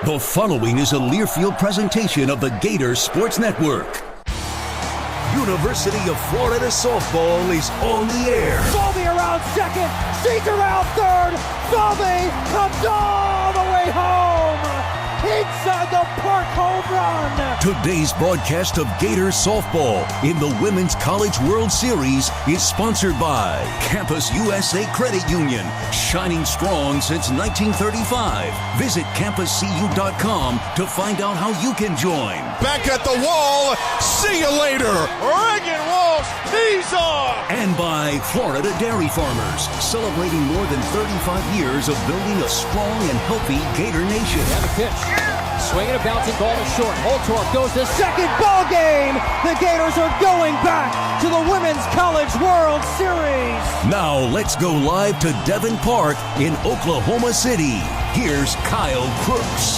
The following is a Learfield presentation of the Gator Sports Network. University of Florida softball is on the air. Falvey around second, Seeds around third. Falvey comes all the way home. Inside the park home run. Today's broadcast of Gator softball in the Women's College World Series is sponsored by Campus USA Credit Union, shining strong since 1935. Visit campuscu.com to find out how you can join. Back at the wall. See you later. Reagan Walsh, he's on. And by Florida Dairy Farmers, celebrating more than 35 years of building a strong and healthy Gator nation. And a pitch. Swinging a bouncing ball to short. Holtorf goes to second. Ball game. The Gators are going back to the Women's College World Series. Now let's go live to Devon Park in Oklahoma City. Here's Kyle Crooks.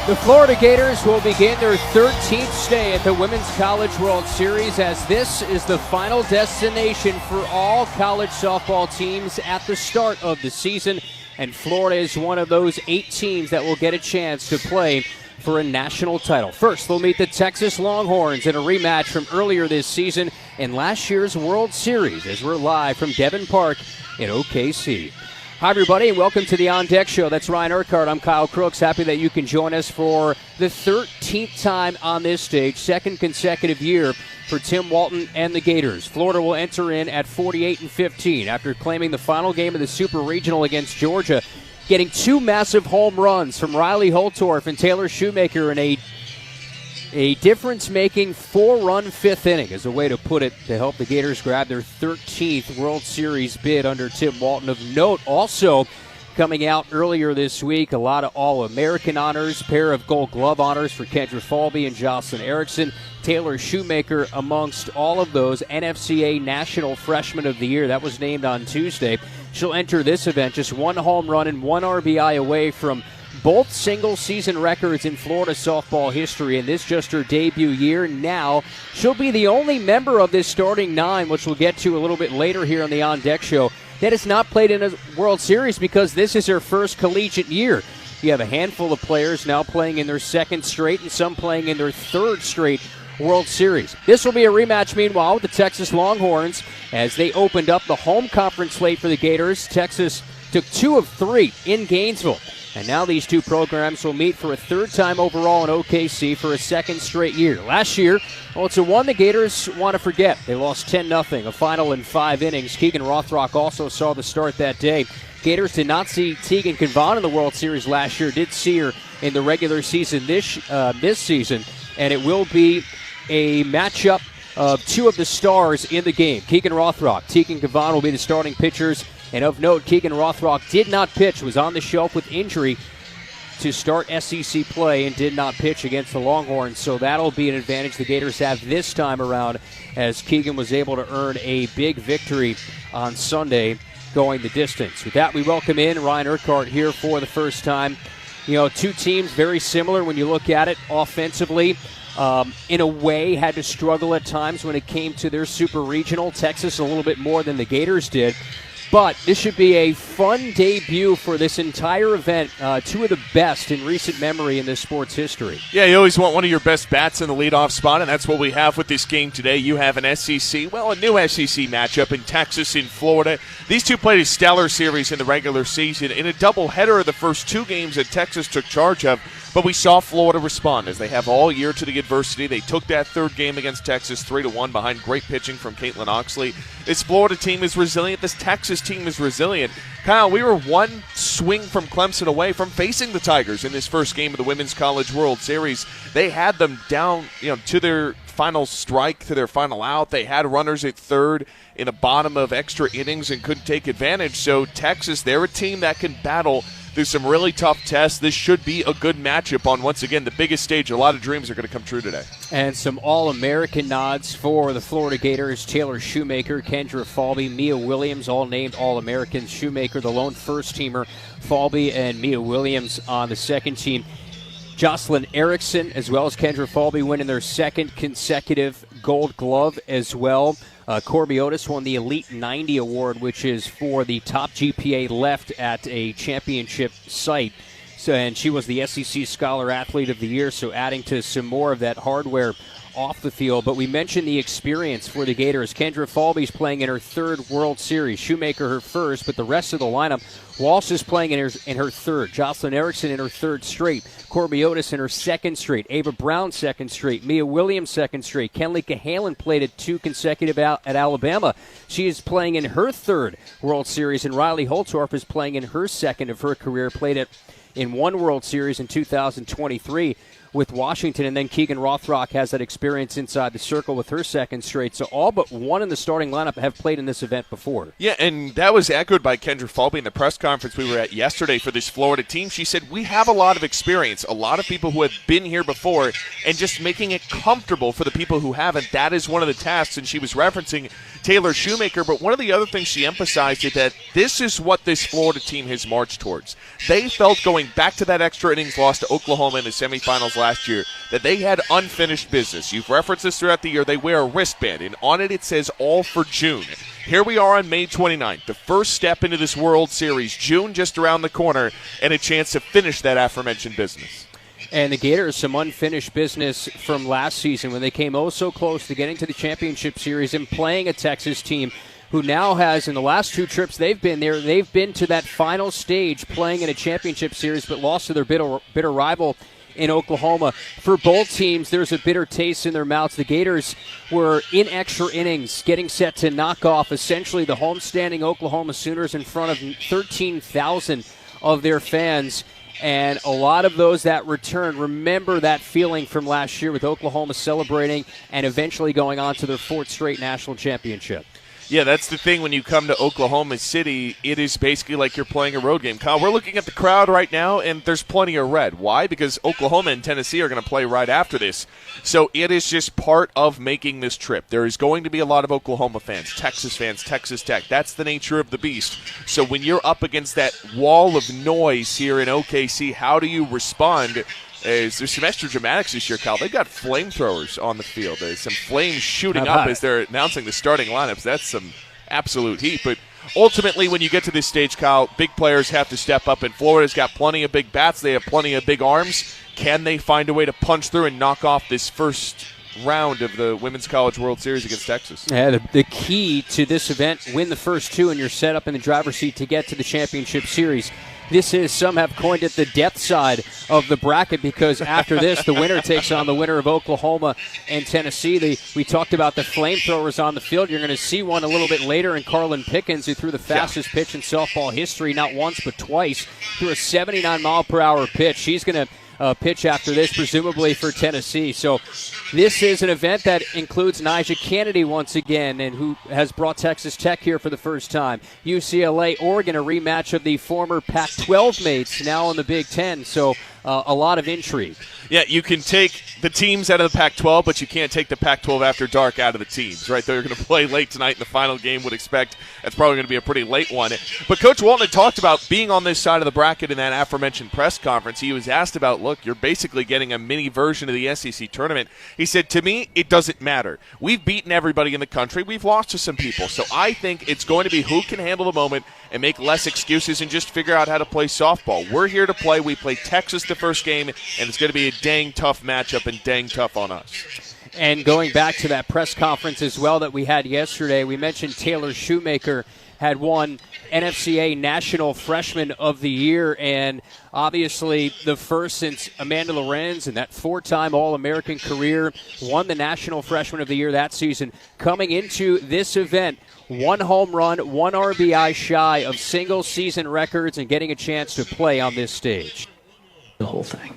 The Florida Gators will begin their 13th stay at the Women's College World Series, as this is the final destination for all college softball teams at the start of the season. And Florida is one of those 8 teams that will get a chance to play for a national title. First, they'll meet the Texas Longhorns in a rematch from earlier this season in last year's World Series, as we're live from Devon Park in OKC. Hi, everybody, and welcome to the On Deck Show. That's Ryan Urquhart. I'm Kyle Crooks. Happy that you can join us for the 13th time on this stage, second consecutive year for Tim Walton and the Gators. Florida will enter in at 48-15 after claiming the final game of the Super Regional against Georgia, getting 2 massive home runs from Riley Holtorf and Taylor Shoemaker in a difference-making 4-run 5th inning, is a way to put it, to help the Gators grab their 13th World Series bid under Tim Walton. Of note, also coming out earlier this week, a lot of All-American honors, pair of Gold Glove honors for Kendra Falvey and Jocelyn Erickson. Taylor Shoemaker amongst all of those. NFCA National Freshman of the Year, that was named on Tuesday. She'll enter this event just 1 home run and 1 RBI away from both single-season records in Florida softball history, and this just her debut year. Now, she'll be the only member of this starting 9, which we'll get to a little bit later here on the On Deck Show, that has not played in a World Series because this is her first collegiate year. You have a handful of players now playing in their 2nd straight and some playing in their 3rd straight World Series. This will be a rematch, meanwhile, with the Texas Longhorns as they opened up the home conference slate for the Gators. Texas took 2 of 3 in Gainesville. And now these 2 programs will meet for a 3rd time overall in OKC for a 2nd straight year. Last year, well, it's a one the Gators want to forget. They lost 10-0, a final in 5 innings. Keegan Rothrock also saw the start that day. Gators did not see Tegan Convon in the World Series last year, did see her in the regular season this season, and it will be a matchup of 2 of the stars in the game. Keegan Rothrock, Tegan Convon will be the starting pitchers. And of note, Keegan Rothrock did not pitch, was on the shelf with injury to start SEC play and did not pitch against the Longhorns. So that'll be an advantage the Gators have this time around, as Keegan was able to earn a big victory on Sunday going the distance. With that, we welcome in Ryan Urquhart here for the first time. You know, 2 teams very similar when you look at it offensively. In a way, had to struggle at times when it came to their Super Regional. Texas a little bit more than the Gators did. But this should be a fun debut for this entire event. 2 of the best in recent memory in this sport's history. Yeah, you always want one of your best bats in the leadoff spot, and that's what we have with this game today. You have an SEC, well, a new SEC matchup in Texas and Florida. These 2 played a stellar series in the regular season in a doubleheader of the first 2 games that Texas took charge of. But we saw Florida respond, as they have all year to the adversity. They took that 3rd game against Texas 3-1 behind great pitching from Caitlin Oxley. This Florida team is resilient. This Texas team is resilient. Kyle, we were 1 swing from Clemson away from facing the Tigers in this first game of the Women's College World Series. They had them down, to their final strike, to their final out. They had runners at 3rd in the bottom of extra innings and couldn't take advantage. So Texas, they're a team that can battle through some really tough tests. This should be a good matchup on, once again, the biggest stage. A lot of dreams are going to come true today. And some All-American nods for the Florida Gators. Taylor Shoemaker, Kendra Falvey, Mia Williams, all named All-Americans. Shoemaker, the lone first-teamer. Falvey and Mia Williams on the second team. Jocelyn Erickson, as well as Kendra Falvey, winning their 2nd consecutive Gold Glove as well. Corby Otis won the Elite 90 Award, which is for the top GPA left at a championship site. And she was the SEC Scholar Athlete of the Year, so adding to some more of that hardware off the field. But we mentioned the experience for the Gators. Kendra Falby's playing in her third World Series. Shoemaker her first, but the rest of the lineup, Walsh is playing in her third. Jocelyn Erickson in her third straight. Corby Otis in her second straight. Ava Brown second straight. Mia Williams second straight. Kenley Cahalan played at 2 consecutive at Alabama. She is playing in her third World Series, and Riley Holtorf is playing in her second of her career. Played it in 1 World Series in 2023 with Washington, and then Keegan Rothrock has that experience inside the circle with her second straight. So all but one in the starting lineup have played in this event before. Yeah, and that was echoed by Kendra Falby in the press conference we were at yesterday for this Florida team. She said, we have a lot of experience, a lot of people who have been here before, and just making it comfortable for the people who haven't. That is one of the tasks, and she was referencing Taylor Shoemaker, but one of the other things she emphasized is that this is what this Florida team has marched towards. They felt going back to that extra innings loss to Oklahoma in the semifinals last year that they had unfinished business. You've referenced this throughout the year. They wear a wristband, and on it says all for June. Here we are on May 29th, the first step into this World Series. June just around the corner, and a chance to finish that aforementioned business. And the Gators, some unfinished business from last season when they came oh so close to getting to the championship series and playing a Texas team who now has, in the last 2 trips they've been there, they've been to that final stage playing in a championship series but lost to their bitter rival in Oklahoma. For both teams, there's a bitter taste in their mouths. The Gators were in extra innings getting set to knock off essentially the homestanding Oklahoma Sooners in front of 13,000 of their fans. And a lot of those that return remember that feeling from last year with Oklahoma celebrating and eventually going on to their 4th straight national championship. Yeah, that's the thing when you come to Oklahoma City, it is basically like you're playing a road game. Kyle, we're looking at the crowd right now, and there's plenty of red. Why? Because Oklahoma and Tennessee are going to play right after this. So it is just part of making this trip. There is going to be a lot of Oklahoma fans, Texas Tech. That's the nature of the beast. So when you're up against that wall of noise here in OKC, how do you respond? There's some extra dramatics this year, Kyle. They've got flamethrowers on the field. There's some flames shooting up as they're announcing the starting lineups. That's some absolute heat. But ultimately, when you get to this stage, Kyle, big players have to step up. And Florida's got plenty of big bats. They have plenty of big arms. Can they find a way to punch through and knock off this first round of the Women's College World Series against Texas? Yeah, the key to this event, win the first 2 and you're set up in the driver's seat to get to the championship series. This is, some have coined it the depth side of the bracket, because after this, the winner takes on the winner of Oklahoma and Tennessee. We talked about the flamethrowers on the field. You're going to see one a little bit later in Carlin Pickens, who threw the fastest pitch in softball history, not once but twice, threw a 79-mile-per-hour pitch. She's going to pitch after this, presumably for Tennessee. So this is an event that includes Nyjah Kennedy once again, and who has brought Texas Tech here for the first time. UCLA, Oregon, a rematch of the former Pac-12 mates, now in the Big Ten. So a lot of intrigue. Yeah, you can take the teams out of the Pac-12, but you can't take the Pac-12 after dark out of the teams, right? They're going to play late tonight in the final game, would expect. That's probably going to be a pretty late one. But Coach Walton had talked about being on this side of the bracket in that aforementioned press conference. He was asked about, look, you're basically getting a mini version of the SEC tournament. He said, to me, it doesn't matter. We've beaten everybody in the country. We've lost to some people. So I think it's going to be who can handle the moment and make less excuses and just figure out how to play softball. We're here to play. We play Texas the first game, and it's going to be a dang tough matchup and dang tough on us. And going back to that press conference as well that we had yesterday, we mentioned Taylor Shoemaker had won NFCA National Freshman of the Year, and obviously the first since Amanda Lorenz and that 4-time All-American career, won the National Freshman of the Year that season. Coming into this event, 1 home run, 1 RBI shy of single-season records and getting a chance to play on this stage. The whole thing.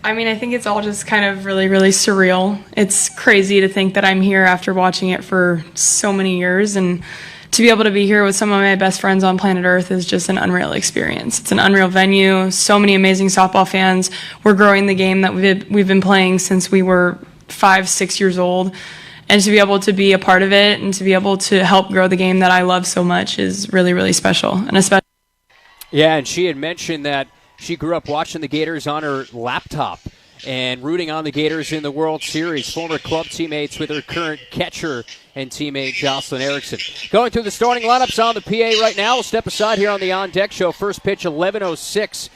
I mean, I think it's all just kind of really, really surreal. It's crazy to think that I'm here after watching it for so many years, and to be able to be here with some of my best friends on planet Earth is just an unreal experience. It's an unreal venue, so many amazing softball fans. We're growing the game that we've been playing since we were 5-6 years old, and to be able to be a part of it and to be able to help grow the game that I love so much is really, really special. And especially, yeah, and she had mentioned that she grew up watching the Gators on her laptop, and rooting on the Gators in the World Series. Former club teammates with her current catcher and teammate Jocelyn Erickson. Going through the starting lineups on the PA right now. We'll step aside here on the On Deck Show. First pitch, 11:06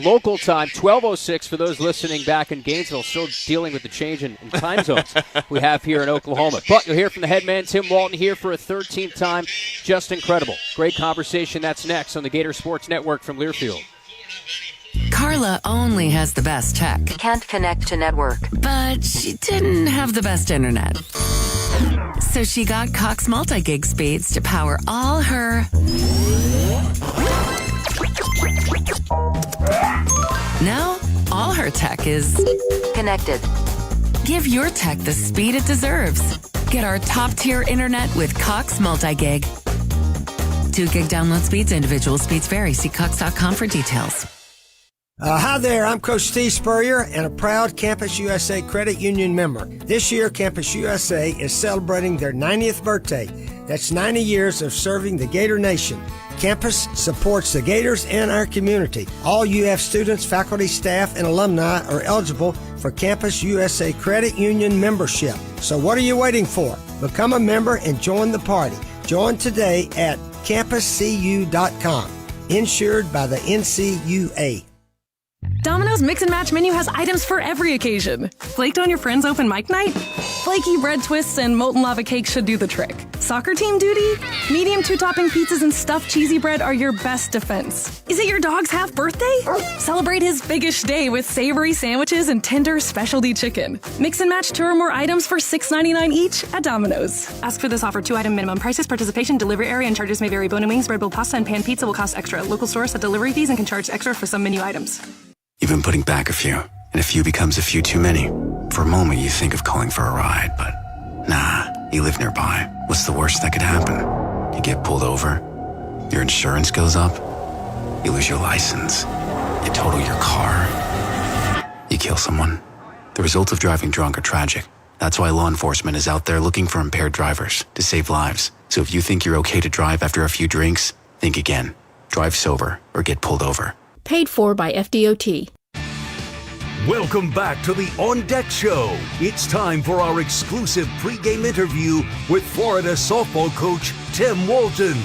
local time, 12:06 for those listening back in Gainesville, still dealing with the change in time zones we have here in Oklahoma. But you'll hear from the head man, Tim Walton, here for a 13th time. Just incredible. Great conversation. That's next on the Gator Sports Network from Learfield. Carla only has the best tech. Can't connect to network. But she didn't have the best internet. So she got Cox multi-gig speeds to power all her... Now, all her tech is... connected. Give your tech the speed it deserves. Get our top-tier internet with Cox multi-gig. 2 gig download speeds, individual speeds vary. See Cox.com for details. Hi there, I'm Coach Steve Spurrier and a proud Campus USA Credit Union member. This year, Campus USA is celebrating their 90th birthday. That's 90 years of serving the Gator Nation. Campus supports the Gators and our community. All UF students, faculty, staff, and alumni are eligible for Campus USA Credit Union membership. So what are you waiting for? Become a member and join the party. Join today at campuscu.com. Insured by the NCUA. Domino's Mix and Match menu has items for every occasion. Flaked on your friend's open mic night? Flaky bread twists and molten lava cakes should do the trick. Soccer team duty? Medium 2-topping pizzas and stuffed cheesy bread are your best defense. Is it your dog's half birthday? Celebrate his biggish day with savory sandwiches and tender specialty chicken. Mix and match 2 or more items for $6.99 each at Domino's. Ask for this offer. 2-item minimum prices, participation, delivery area, and charges may vary. Bone and wings, bread bowl pasta, and pan pizza will cost extra. Local stores set delivery fees and can charge extra for some menu items. You've been putting back a few, and a few becomes a few too many. For a moment, you think of calling for a ride, but nah, you live nearby. What's the worst that could happen? You get pulled over, your insurance goes up, you lose your license, you total your car, you kill someone. The results of driving drunk are tragic. That's why law enforcement is out there looking for impaired drivers to save lives. So if you think you're okay to drive after a few drinks, think again. Drive sober or get pulled over. Paid for by FDOT. Welcome back to the On Deck Show. It's time for our exclusive pregame interview with Florida softball coach Tim Walton.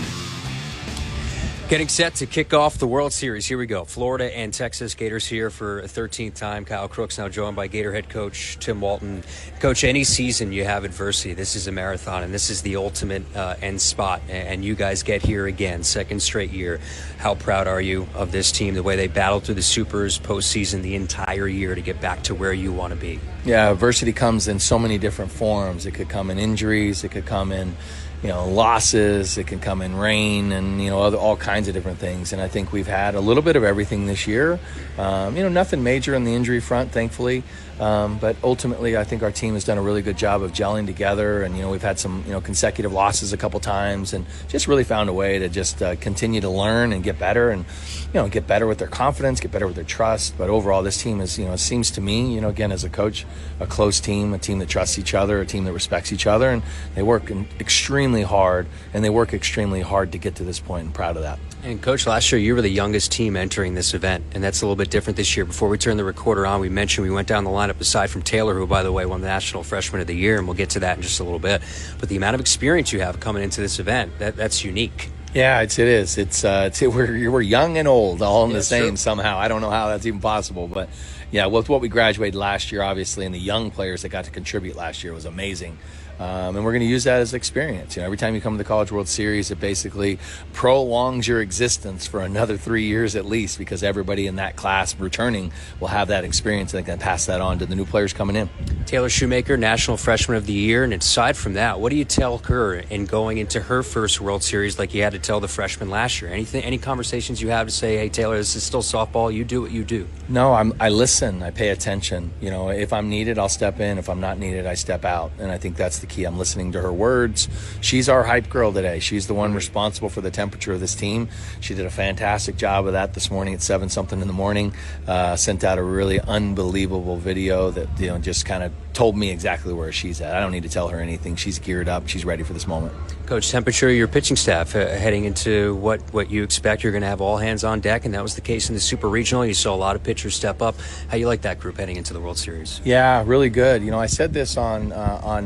Getting set to kick off the World Series. Here we go. Florida and Texas. Gators here for a 13th time. Kyle Crooks now joined by Gator head coach Tim Walton. Coach, any season you have adversity, this is a marathon, and this is the ultimate end spot. And you guys get here again, second straight year. How proud are you of this team, the way they battled through the Supers postseason the entire year to get back to where you want to be? Yeah, adversity comes in so many different forms. It could come in injuries. It could come in losses. It can come in rain and, all kinds of different things. And I think we've had a little bit of everything this year. Nothing major on the injury front, thankfully. But ultimately, I think our team has done a really good job of gelling together. And, we've had some, consecutive losses a couple times and just really found a way to just continue to learn and get better and, get better with their confidence, get better with their trust. But overall, this team is, it seems to me, again, as a coach, a close team, a team that trusts each other, a team that respects each other. And they work extremely hard, and they work extremely hard to get to this point. I'm proud of that. And Coach, last year you were the youngest team entering this event, and that's a little bit different this year. Before we turn the recorder on, we mentioned we went down the lineup aside from Taylor, who, by the way, won the National Freshman of the Year, and we'll get to that in just a little bit. But the amount of experience you have coming into this event, that's unique. Yeah, it is. We're young and old all in the same true. Somehow. I don't know how that's even possible, but yeah, with what we graduated last year, obviously, and the young players that got to contribute last year was amazing. And we're going to use that as experience. Every time you come to the College World Series, it basically prolongs your existence for another 3 years at least, because everybody in that class returning will have that experience and they can pass that on to the new players coming in. Taylor Shoemaker, National Freshman of the Year, and aside from that, what do you tell her in going into her first World Series like you had to tell the freshmen last year? Any conversations you have to say, hey, Taylor, this is still softball, you do what you do? No, I listen, I pay attention. If I'm needed, I'll step in. If I'm not needed, I step out. And I think that's the key. I'm listening to her words. She's our hype girl today. She's the one responsible for the temperature of this team. She did a fantastic job of that this morning at 7-something in the morning. Sent out a really unbelievable video that just kind of told me exactly where she's at. I don't need to tell her anything. She's geared up. She's ready for this moment. Coach, temperature of your pitching staff heading into what you expect. You're going to have all hands on deck, and that was the case in the Super Regional. You saw a lot of pitchers step up. How you like that group heading into the World Series? Yeah, really good. I said this on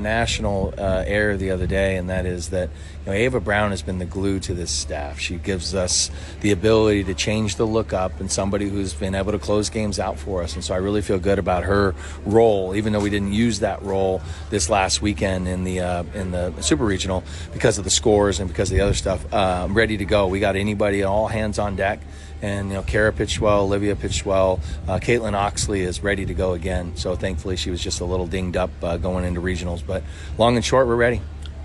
national air the other day, and that is that Ava Brown has been the glue to this staff. She gives us the ability to change the look up, and somebody who's been able to close games out for us. And so I really feel good about her role, even though we didn't use that role this last weekend in the Super Regional because of the scores and because of the other stuff. Ready to go. We got anybody, all hands on deck. And, Kara pitched well, Olivia pitched well. Caitlin Oxley is ready to go again. So thankfully she was just a little dinged up going into regionals. But long and short, we're ready.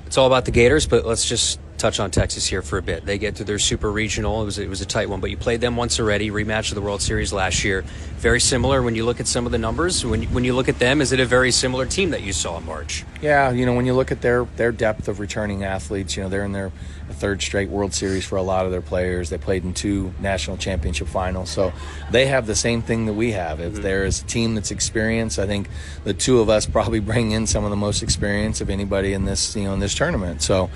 It's all about the Gators, but let's just touch on Texas here for a bit. They get to their Super Regional. It was a tight one, but you played them once already, rematch of the World Series last year. Very similar when you look at some of the numbers. When you look at them, is it a very similar team that you saw in March? Yeah, when you look at their depth of returning athletes, they're in their third straight World Series for a lot of their players. They played in 2 national championship finals, so they have the same thing that we have. If there is a team that's experienced, I think the two of us probably bring in some of the most experience of anybody in this in this tournament. So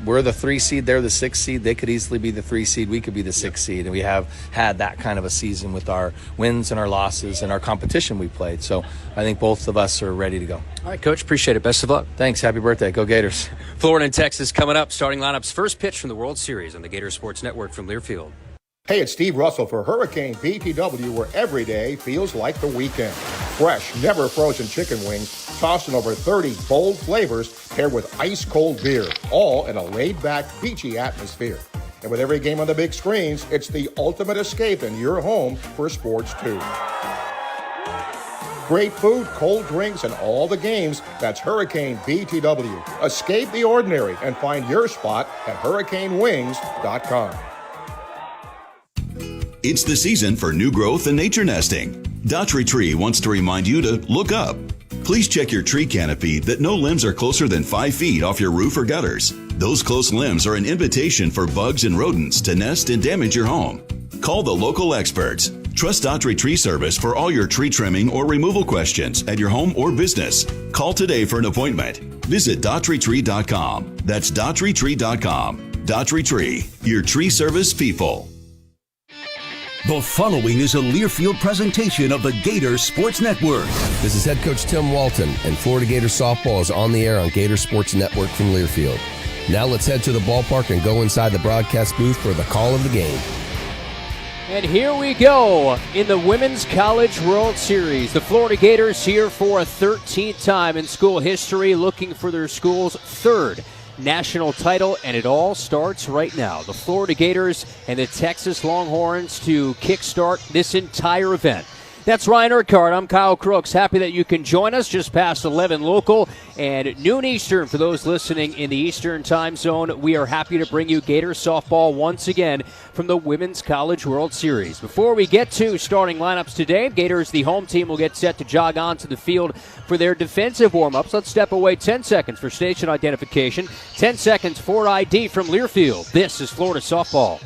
we're the 3 seed, they're the 6 seed. They could easily be the 3 seed, we could be the 6 seed, and we have had that kind of a season with our wins and our losses and our competition we played. So I think both of us are ready to go. All right, Coach, appreciate it. Best of luck. Thanks. Happy birthday. Go Gators. Florida and Texas coming up. Starting lineups, first pitch from the World Series on the Gator Sports Network from Learfield. Hey, it's Steve Russell for Hurricane BTW, where every day feels like the weekend. Fresh, never frozen chicken wings, tossed in over 30 bold flavors, paired with ice-cold beer, all in a laid-back, beachy atmosphere. And with every game on the big screens, it's the ultimate escape in your home for sports, too. Great food, cold drinks, and all the games. That's Hurricane BTW. Escape the ordinary and find your spot at hurricanewings.com. It's the season for new growth and nature nesting. Daughtry Tree wants to remind you to look up. Please check your tree canopy that no limbs are closer than 5 feet off your roof or gutters. Those close limbs are an invitation for bugs and rodents to nest and damage your home. Call the local experts. Trust Daughtry Tree Service for all your tree trimming or removal questions at your home or business. Call today for an appointment. Visit DaughtryTree.com. That's DaughtryTree.com. Daughtry Tree, your tree service people. The following is a Learfield presentation of the Gator Sports Network. This is head coach Tim Walton, and Florida Gator softball is on the air on Gator Sports Network from Learfield. Now let's head to the ballpark and go inside the broadcast booth for the call of the game. And here we go in the Women's College World Series. The Florida Gators here for a 13th time in school history, looking for their school's 3rd national title, and it all starts right now. The Florida Gators and the Texas Longhorns to kickstart this entire event. That's Ryan Urquhart. I'm Kyle Crooks. Happy that you can join us just past 11 local and noon Eastern for those listening in the Eastern time zone. We are happy to bring you Gator softball once again from the Women's College World Series. Before we get to starting lineups today, Gators, the home team, will get set to jog onto the field for their defensive warm-ups. Let's step away 10 seconds for station identification, 10 seconds for ID from Learfield. This is Florida softball.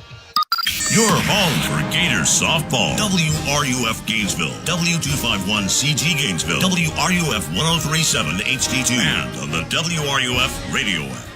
Your home for Gators softball. WRUF Gainesville, W251CG Gainesville, WRUF 1037 HD2, and on the WRUF radio app.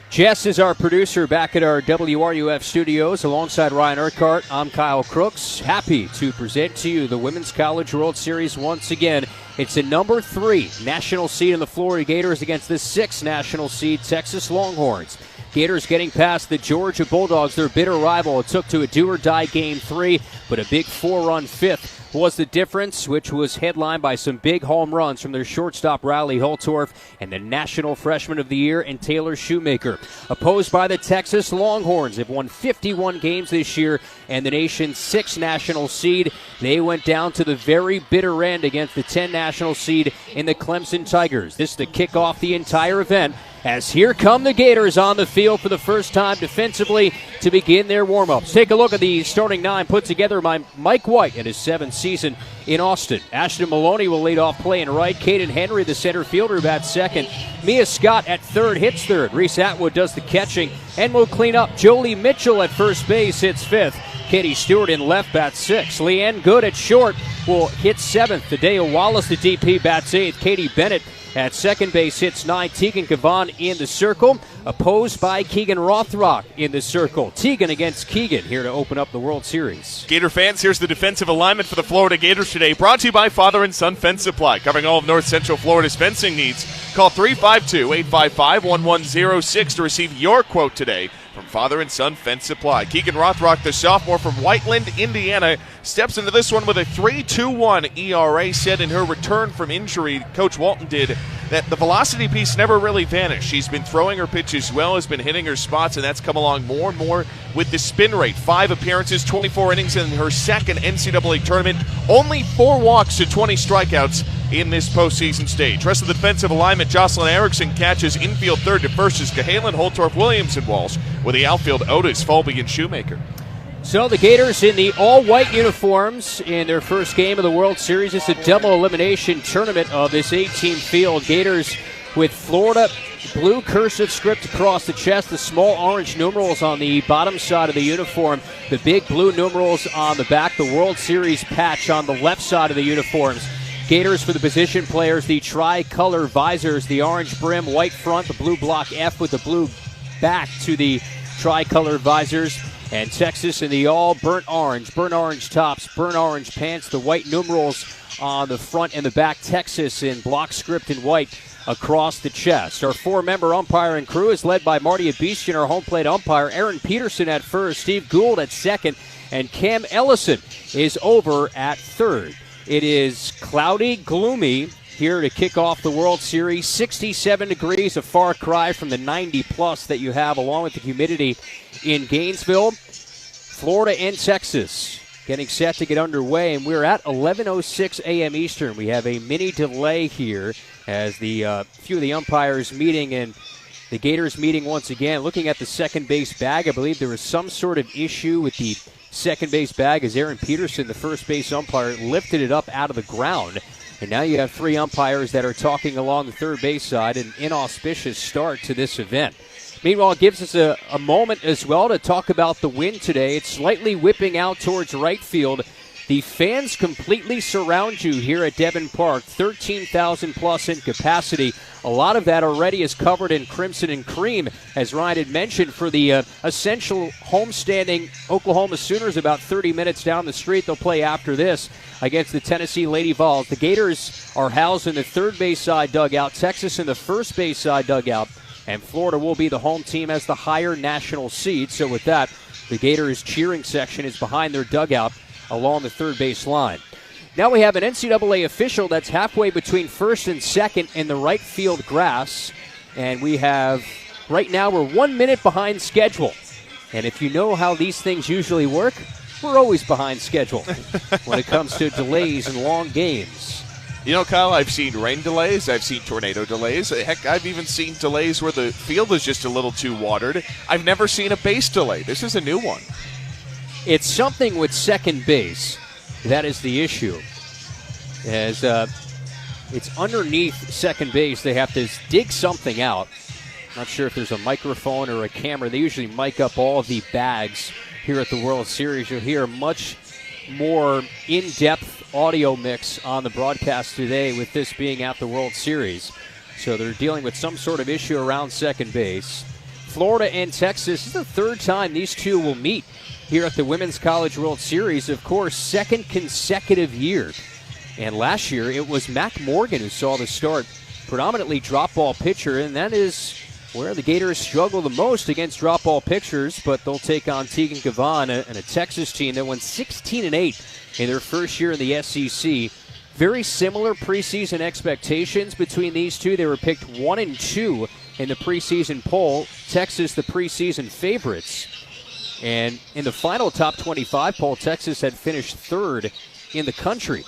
Jess is our producer back at our WRUF studios alongside Ryan Urquhart. I'm Kyle Crooks. Happy to present to you the Women's College World Series once again. It's the number 3 national seed in the Florida Gators against the 6th national seed Texas Longhorns. Gators getting past the Georgia Bulldogs, their bitter rival. It took to a do-or-die Game 3, but a big 4-run 5th was the difference, which was headlined by some big home runs from their shortstop Riley Holtorf and the National Freshman of the Year and Taylor Shoemaker. Opposed by the Texas Longhorns, they've won 51 games this year and the nation's 6th national seed. They went down to the very bitter end against the 10 national seed in the Clemson Tigers. This is to kick off the entire event. as here come the Gators on the field for the first time defensively to begin their warm-ups. Take a look at the starting 9 put together by Mike White in his 7th season in Austin. Ashton Maloney will lead off playing right. Caden Henry, the center fielder, bats second. Mia Scott at third, hits third. Reese Atwood does the catching and will clean up. Jolie Mitchell at first base hits fifth. Katie Stewart in left bats sixth. Leanne Good at short will hit seventh. Tadea Wallace, the DP, bats eighth. Katie Bennett at second base hits ninth. Tegan Kavan in the circle, opposed by Keegan Rothrock in the circle. Tegan against Keegan here to open up the World Series. Gator fans, here's the defensive alignment for the Florida Gators today, brought to you by Father and Son Fence Supply, covering all of North Central Florida's fencing needs. Call 352-855-1106 to receive your quote today from Father and Son Fence Supply. Keegan Rothrock, the sophomore from Whiteland, Indiana, steps into this one with a 3.21 ERA. Said in her return from injury, Coach Walton did, that the velocity piece never really vanished. She's been throwing her pitches well, has been hitting her spots, and that's come along more and more with the spin rate. 5 appearances, 24 innings in her second NCAA tournament. Only 4 walks to 20 strikeouts in this postseason stage. Rest of the defensive alignment, Jocelyn Erickson catches infield third to first as Cahalan, Holtorf, Williams, and Walsh. With the outfield, Otis, Fulby, and Shoemaker. So the Gators in the all-white uniforms in their first game of the World Series. It's a double elimination tournament of this 8-team field. Gators with Florida blue cursive script across the chest, the small orange numerals on the bottom side of the uniform, the big blue numerals on the back, the World Series patch on the left side of the uniforms. Gators for the position players, the tri-color visors, the orange brim, white front, the blue block F with the blue back to the tri-color visors. And Texas in the all burnt orange tops, burnt orange pants, the white numerals on the front and the back. Texas in block script in white across the chest. Our 4-member umpire and crew is led by Marty Abishian, our home plate umpire. Aaron Peterson at first, Steve Gould at second, and Cam Ellison is over at third. It is cloudy, gloomy here to kick off the World Series. 67 degrees, a far cry from the 90-plus that you have, along with the humidity in Gainesville. Florida and Texas getting set to get underway, and we're at 11:06 a.m. Eastern. We have a mini delay here as the few of the umpires meeting and the Gators meeting once again. Looking at the second base bag, I believe there was some sort of issue with the second base bag as Aaron Peterson, the first base umpire, lifted it up out of the ground. And now you have 3 umpires that are talking along the third base side, an inauspicious start to this event. Meanwhile, it gives us a moment as well to talk about the wind today. It's slightly whipping out towards right field. The fans completely surround you here at Devon Park, 13,000 plus in capacity. A lot of that already is covered in crimson and cream, as Ryan had mentioned, for the essential homestanding Oklahoma Sooners about 30 minutes down the street. They'll play after this against the Tennessee Lady Vols. The Gators are housed in the third base side dugout, Texas in the first base side dugout, and Florida will be the home team as the higher national seed. So with that, the Gators cheering section is behind their dugout along the third base line. Now we have an NCAA official that's halfway between first and second in the right field grass. And we have, right now, we're 1 minute behind schedule. And if you know how these things usually work, we're always behind schedule when it comes to delays and long games. You know, Kyle, I've seen rain delays. I've seen tornado delays. Heck, I've even seen delays where the field is just a little too watered. I've never seen a base delay. This is a new one. It's something with second base. That is the issue. As it's underneath second base, they have to dig something out. Not sure if there's a microphone or a camera. They usually mic up all of the bags here at the World Series. You'll hear a much more in-depth audio mix on the broadcast today with this being at the World Series. So they're dealing with some sort of issue around second base. Florida and Texas, this is the third time these two will meet here at the Women's College World Series. Of course, second consecutive year. And last year, it was Mac Morgan who saw the start, predominantly drop-ball pitcher, and that is where the Gators struggle the most against drop-ball pitchers, but they'll take on Tegan Kavan and a Texas team that went 16-8 in their first year in the SEC. Very similar preseason expectations between these two. They were picked 1 and 2 in the preseason poll. Texas, the preseason favorites. And in the final top 25 poll, Texas had finished third in the country.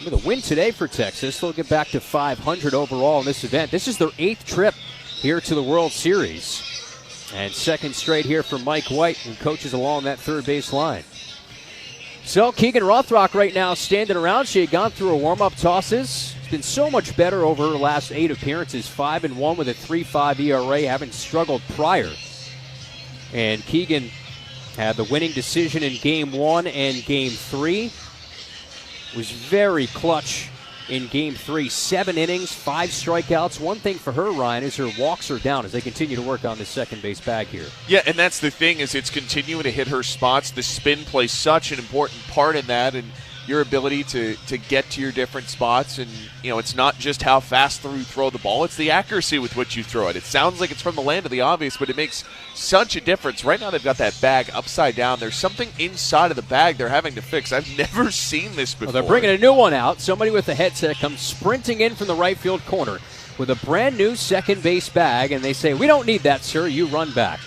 With a win today for Texas, they'll get back to 500 overall in this event. This is their 8th trip here to the World Series. And second straight here for Mike White, who coaches along that third base line. So Keegan Rothrock right now standing around. She had gone through her warm-up tosses. She's been so much better over her last 8 appearances, 5-1 with a 3.5 ERA, having struggled prior. And Keegan had the winning decision in Game 1 and Game 3. Was very clutch in Game 3. 7 innings, 5 strikeouts. One thing for her, Ryan, is her walks are down as they continue to work on the second base bag here. Yeah, and that's the thing, is it's continuing to hit her spots. The spin plays such an important part in that, and your ability to get to your different spots. And, it's not just how fast you throw the ball, it's the accuracy with which you throw it. It sounds like it's from the land of the obvious, but it makes such a difference. Right now they've got that bag upside down. There's something inside of the bag they're having to fix. I've never seen this before. Well, they're bringing a new one out. Somebody with a headset comes sprinting in from the right field corner with a brand new second base bag, and they say, "We don't need that, sir. You run back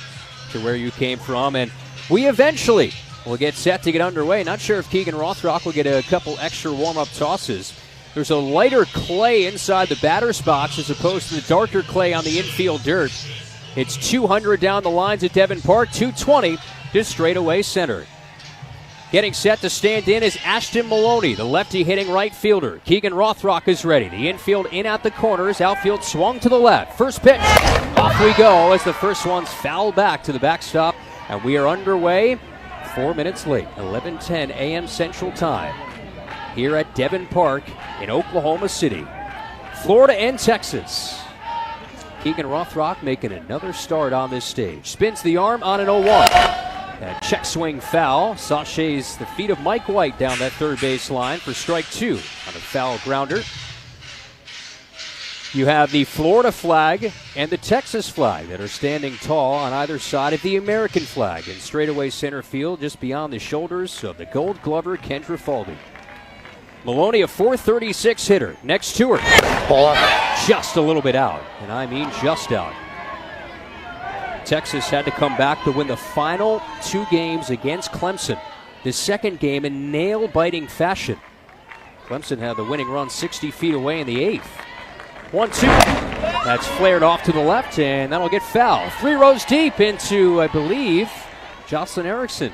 to where you came from." And we eventually will get set to get underway. Not sure if Keegan Rothrock will get a couple extra warm-up tosses. There's a lighter clay inside the batter's box as opposed to the darker clay on the infield dirt. It's 200 down the lines at Devon Park, 220 to straightaway center. Getting set to stand in is Ashton Maloney, the lefty hitting right fielder. Keegan Rothrock is ready. The infield in at the corners. Outfield swung to the left. First pitch. Off we go as the first one's fouled back to the backstop. And we are underway 4 minutes late, 11:10 a.m. Central Time, here at Devon Park in Oklahoma City. Florida and Texas. Keegan Rothrock making another start on this stage. Spins the arm on an 0-1. That check swing foul sachets the feet of Mike White down that third base line for strike 2 on a foul grounder. You have the Florida flag and the Texas flag that are standing tall on either side of the American flag in straightaway center field, just beyond the shoulders of the Gold Glover Kendra Faldy. Maloney, a .436 hitter. Next to her. Ball just a little bit out, and I mean just out. Texas had to come back to win the final 2 games against Clemson. The second game in nail-biting fashion. Clemson had the winning run 60 feet away in the 8th. 1-2. That's flared off to the left, and that'll get foul. 3 rows deep into, I believe, Jocelyn Erickson's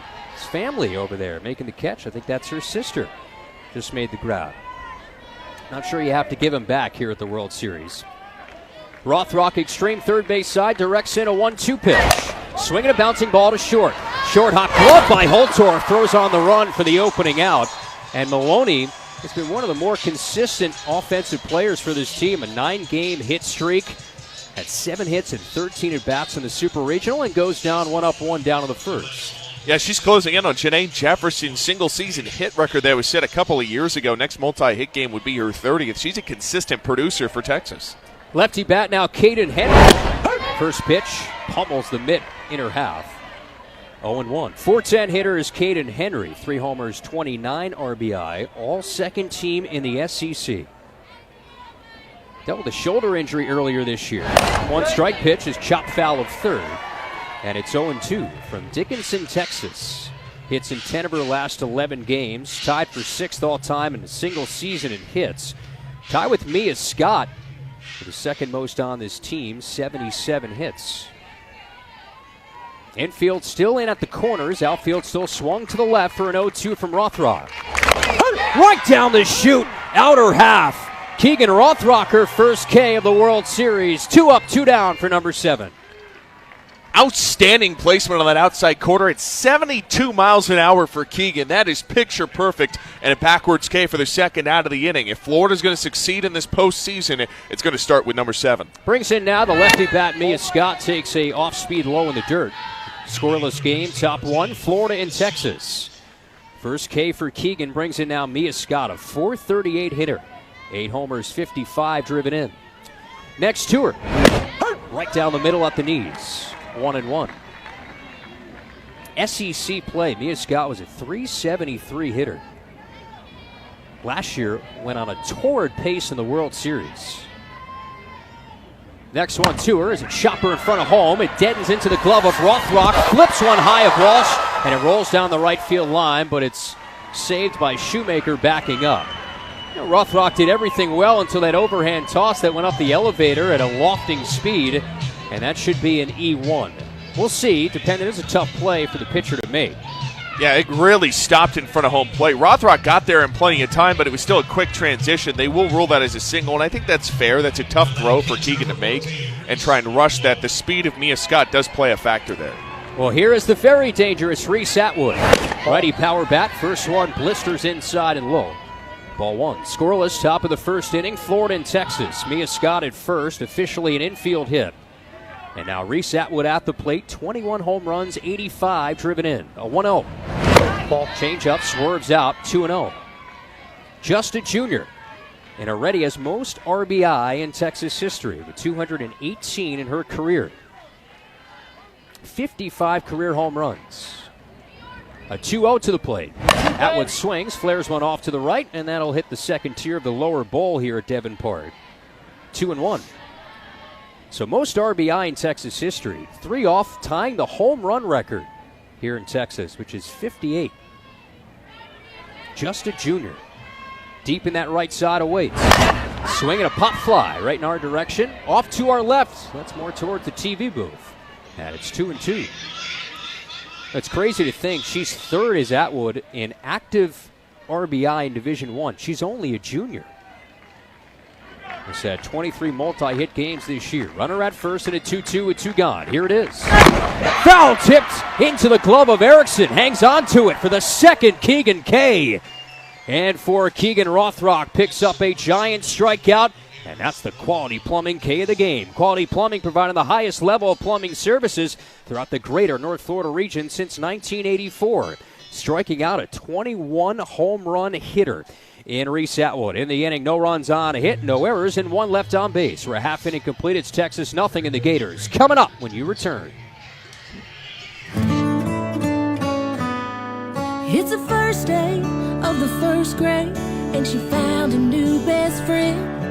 family over there making the catch. I think that's her sister. Just made the grab. Not sure you have to give him back here at the World Series. Rothrock, extreme third base side, directs in a 1-2 pitch. Swinging a bouncing ball to short. Short hop glove by Holtor, throws on the run for the opening out. And Maloney has been one of the more consistent offensive players for this team. A 9-game hit streak. Had 7 hits and 13 at-bats in the Super Regional and goes down 1-1 down to the first. Yeah, she's closing in on Janae Jefferson's single-season hit record that was set a couple of years ago. Next multi-hit game would be her 30th. She's a consistent producer for Texas. Lefty bat now, Caden Henry. First pitch pummels the mitt inner half. 0-1. 410 hitter is Caden Henry. 3 homers, 29 RBI. All second team in the SEC. Dealt with a shoulder injury earlier this year. 1 strike pitch is chopped foul of third. And it's 0-2 from Dickinson, Texas. Hits in 10 of her last 11 games. Tied for 6th all-time in a single season in hits. Tied with Mia Scott for the second most on this team, 77 hits. Infield still in at the corners. Outfield still swung to the left for an 0-2 from Rothrock. Right down the chute, outer half. Keegan Rothrock, her first K of the World Series. 2 up, 2 down for number 7. Outstanding placement on that outside corner. It's 72 miles an hour for Keegan. That is picture perfect, and a backwards K for the second out of the inning. If Florida's going to succeed in this postseason, it's going to start with number 7. Brings in now the lefty bat, Mia Scott, takes a off-speed low in the dirt. Scoreless game, top 1, Florida and Texas. First K for Keegan brings in now Mia Scott, a .438 hitter. 8 homers, 55 driven in. Next to her, right down the middle at the knees. 1-1. SEC play, Mia Scott was a .373 hitter. Last year went on a torrid pace in the World Series. Next one to her is a chopper in front of home. It deadens into the glove of Rothrock, flips one high of Walsh, and it rolls down the right field line, but it's saved by Shoemaker backing up. Rothrock did everything well until that overhand toss that went up the elevator at a lofting speed. and that should be an E1. We'll see. It is a tough play for the pitcher to make. Yeah, it really stopped in front of home plate. Rothrock got there in plenty of time, but it was still a quick transition. They will rule that as a single, and I think that's fair. That's a tough throw for Keegan to make and try and rush that. The speed of Mia Scott does play a factor there. Well, here is the very dangerous Reese Atwood. Righty power bat. First one blisters inside and low. Ball one. Scoreless, top of the first inning. Florida and Texas. Mia Scott at first, officially an infield hit. And now Reese Atwood at the plate. 21 home runs, 85 driven in. A 1-0. Ball change up, swerves out, 2-0. Just a junior. And already has most RBI in Texas history, with 218 in her career. 55 career home runs. A 2-0 to the plate. Atwood swings, flares one off to the right, and that'll hit the second tier of the lower bowl here at Devon Park. 2-1. So most RBI in Texas history. 3 off, tying the home run record here in Texas, which is 58. Just a junior. Deep in that right side awaits. Swinging a pop fly right in our direction. Off to our left. That's more towards the TV booth. And it's 2-2. It's crazy to think she's third as Atwood in active RBI in Division I. She's only a junior. He's had 23 multi-hit games this year. Runner at first and a 2-2 with 2 gone. Here it is. Foul tipped into the glove of Erickson. Hangs on to it for the second Keegan K. And for Keegan, Rothrock picks up a giant strikeout. And that's the Quality Plumbing K of the game. Quality Plumbing providing the highest level of plumbing services throughout the greater North Florida region since 1984. Striking out a 21 home run hitter in Reese Atwood. In the inning, no runs on a hit, no errors, and 1 left on base. We're a half inning complete. It's Texas nothing in the Gators. Coming up when you return. It's the first day of the first grade, and she found a new best friend.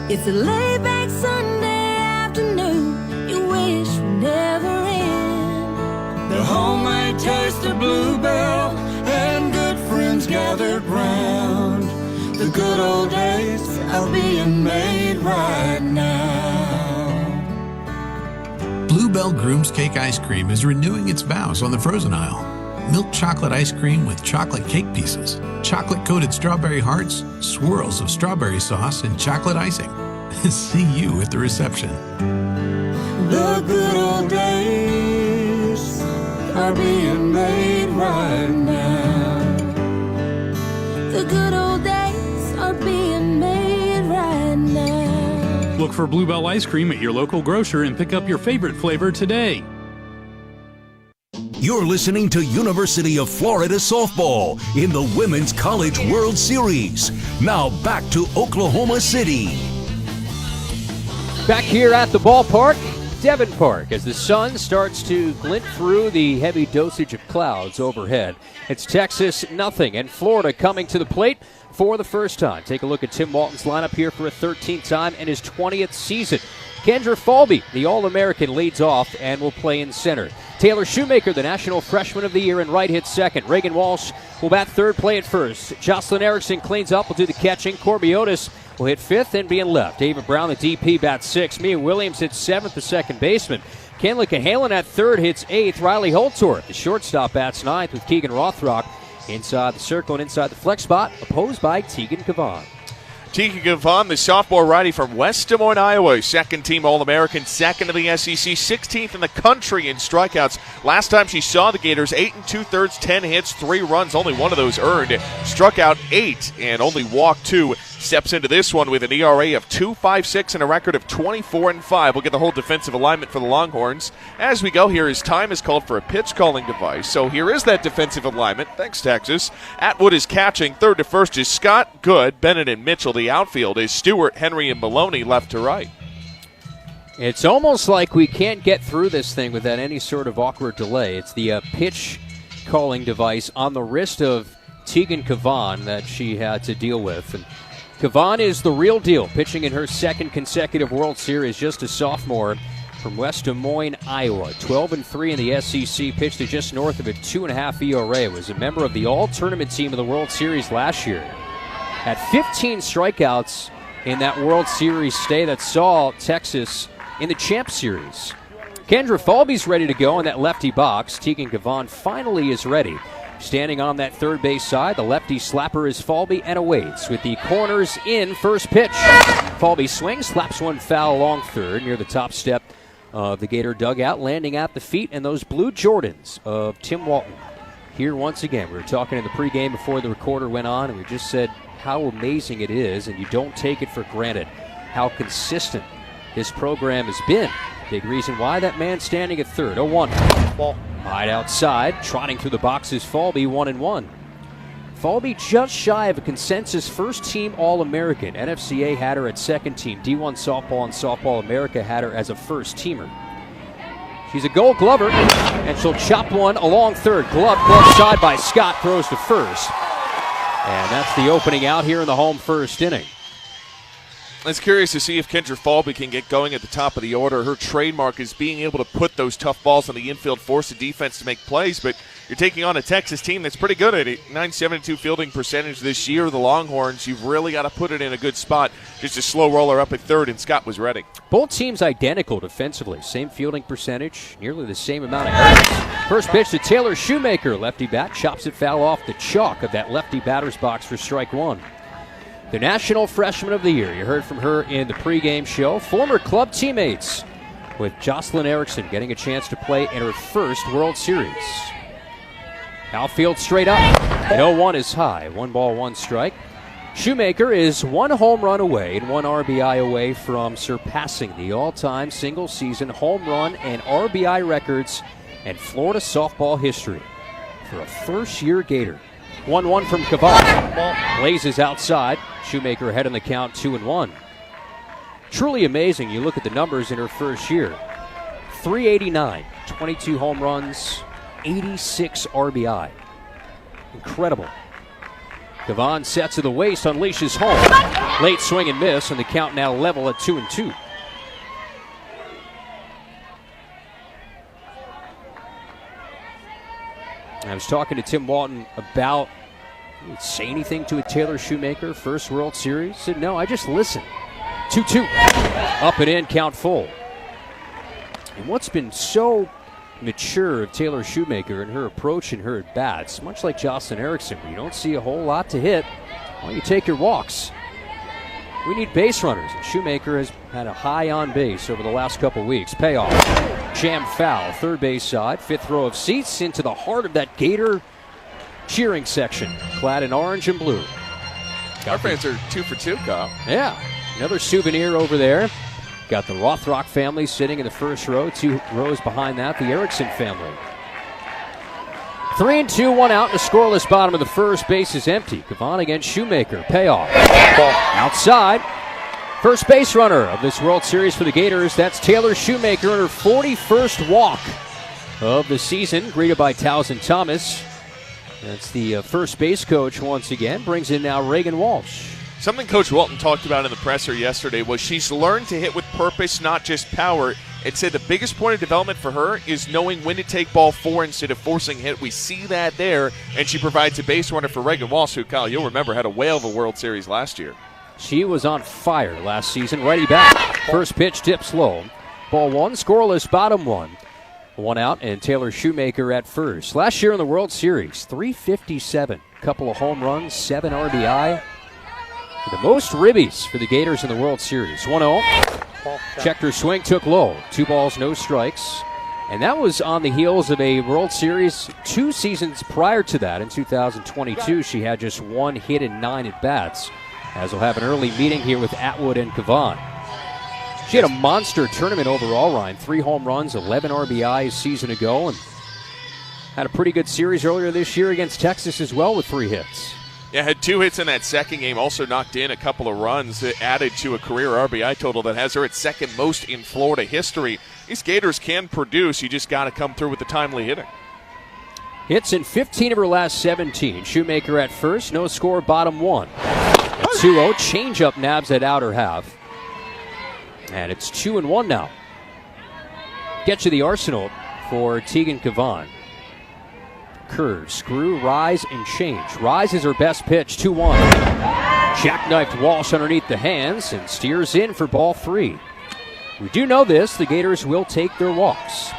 It's a laid-back Sunday afternoon you wish would never end. The homemade taste of Bluebell and good friends gathered round. The good old days are being made right now. Bluebell Groom's Cake Ice Cream is renewing its vows on the frozen aisle. Milk chocolate ice cream with chocolate cake pieces, chocolate-coated strawberry hearts, swirls of strawberry sauce, and chocolate icing. See you at the reception. The good old days are being made right now. The good old days are being made right now. Look for Bluebell ice cream at your local grocer and pick up your favorite flavor today. You're listening to University of Florida softball in the Women's College World Series. Now back to Oklahoma City. Back here at the ballpark, Devon Park, as the sun starts to glint through the heavy dosage of clouds overhead. It's Texas nothing, and Florida coming to the plate for the first time. Take a look at Tim Walton's lineup here for a 13th time in his 20th season. Kendra Falby, the All-American, leads off and will play in center. Taylor Shoemaker, the National Freshman of the Year, in right, hits second. Reagan Walsh will bat third, play at first. Jocelyn Erickson cleans up, will do the catching. Corby Otis will hit fifth and be in left. Ava Brown, the DP, bats sixth. Mia Williams hits seventh, the second baseman. Kenley Cahalan at third hits eighth. Riley Holtorf, the shortstop, bats ninth with Keegan Rothrock inside the circle and inside the flex spot, opposed by Tegan Kavan. Tegan Kavan, the sophomore righty from West Des Moines, Iowa, second-team All-American, second in the SEC, 16th in the country in strikeouts. Last time she saw the Gators, 8 2/3, 10 hits, 3 runs, only one of those earned. Struck out 8 and only walked 2. Steps into this one with an ERA of 2.56 and a record of 24-5. We'll get the whole defensive alignment for the Longhorns. As we go here, his time is called for a pitch calling device. So here is that defensive alignment. Thanks, Texas. Atwood is catching. Third to first is Scott. Good. Bennett and Mitchell. The outfield is Stewart, Henry, and Maloney left to right. It's almost like we can't get through this thing without any sort of awkward delay. It's the pitch calling device on the wrist of Tegan Kavan that she had to deal with. And Kavan is the real deal, pitching in her second consecutive World Series, just a sophomore from West Des Moines, Iowa. 12-3 in the SEC, pitched at just north of a 2.5 ERA. Was a member of the all-tournament team of the World Series last year. Had 15 strikeouts in that World Series stay that saw Texas in the Champ Series. Kendra Falby's ready to go in that lefty box. Tegan Gavon finally is ready. Standing on that third base side, the lefty slapper is Falby and awaits with the corners in. First pitch. Falby swings, slaps one foul along third near the top step of the Gator dugout, landing at the feet and those blue Jordans of Tim Walton. Here once again, we were talking in the pregame before the recorder went on, and we just said how amazing it is, and you don't take it for granted how consistent his program has been. Big reason why that man standing at third. 0-1. Ball. Wide outside, trotting through the boxes, Falby 1-1. Falby just shy of a consensus first-team All-American. NFCA had her at second team. D1 Softball and Softball America had her as a first-teamer. She's a Gold Glover, and she'll chop one along third. Glove side by Scott, throws to first. And that's the opening out here in the home first inning. I was curious to see if Kendra Falby can get going at the top of the order. Her trademark is being able to put those tough balls on the infield, force the defense to make plays, but you're taking on a Texas team that's pretty good at it. .972 fielding percentage this year. The Longhorns, you've really got to put it in a good spot. Just a slow roller up at third, and Scott was ready. Both teams identical defensively. Same fielding percentage, nearly the same amount of errors. First pitch to Taylor Shoemaker. Lefty bat chops it foul off the chalk of that lefty batter's box for strike one. The National Freshman of the Year. You heard from her in the pregame show. Former club teammates with Jocelyn Erickson getting a chance to play in her first World Series. Outfield straight up. And 0-1 is high. 1 ball, 1 strike. Shoemaker is 1 home run away and 1 RBI away from surpassing the all-time single-season home run and RBI records in Florida softball history for a first-year Gator. 1-1 from Gavon. Blazes outside. Shoemaker ahead in the count, 2-1. Truly amazing. You look at the numbers in her first year. .389, 22 home runs, 86 RBI. Incredible. Gavon sets to the waist, unleashes home. Late swing and miss, and the count now level at 2-2. I was talking to Tim Walton about, say anything to a Taylor Shoemaker, first World Series? He said, no, I just listen. 2-2. Up and in, count full. And what's been so mature of Taylor Shoemaker and her approach and her at-bats, much like Jocelyn Erickson, where you don't see a whole lot to hit, well, you take your walks. We need base runners, and Shoemaker has had a high on base over the last couple weeks. Payoff. Jam foul, third base side, fifth row of seats into the heart of that Gator cheering section, clad in orange and blue. Our fans are 2 for 2, Kyle. Yeah, another souvenir over there. Got the Rothrock family sitting in the first row, 2 rows behind that, the Erickson family. 3-2, 1 out, and the scoreless bottom of the first. Base is empty. Gavon against Shoemaker. Payoff. Ball outside. First base runner of this World Series for the Gators. That's Taylor Shoemaker in her 41st walk of the season. Greeted by Towson Thomas. That's the first base coach once again. Brings in now Reagan Walsh. Something Coach Walton talked about in the presser yesterday was she's learned to hit with purpose, not just power. It said the biggest point of development for her is knowing when to take ball 4 instead of forcing hit. We see that there, and she provides a base runner for Reagan Walsh, who, Kyle, you'll remember, had a whale of a World Series last year. She was on fire last season. Righty back. First pitch tips low. Ball 1, scoreless bottom 1. 1 out, and Taylor Shoemaker at first. Last year in the World Series, .357. Couple of home runs, 7 RBI. The most ribbies for the Gators in the World Series. 1-0. Checked her swing, took low. 2 balls, no strikes. And that was on the heels of a World Series 2 seasons prior to that. In 2022, she had just 1 hit and 9 at-bats. As we'll have an early meeting here with Atwood and Gavon. She had a monster tournament overall, Ryan. 3 home runs, 11 RBI a season ago, and had a pretty good series earlier this year against Texas as well with 3 hits. Yeah, had 2 hits in that second game, also knocked in a couple of runs that added to a career RBI total that has her at second most in Florida history. These Gators can produce, you just got to come through with the timely hitting. Hits in 15 of her last 17. Shoemaker at first, no score, bottom 1. At 2-0, changeup nabs at outer half. And it's 2-1 now. Get you the arsenal for Tegan Gavon. Curve, screw, rise, and change. Rise is her best pitch, 2-1. Jackknifed Walsh underneath the hands and steers in for ball 3. We do know this, the Gators will take their walks.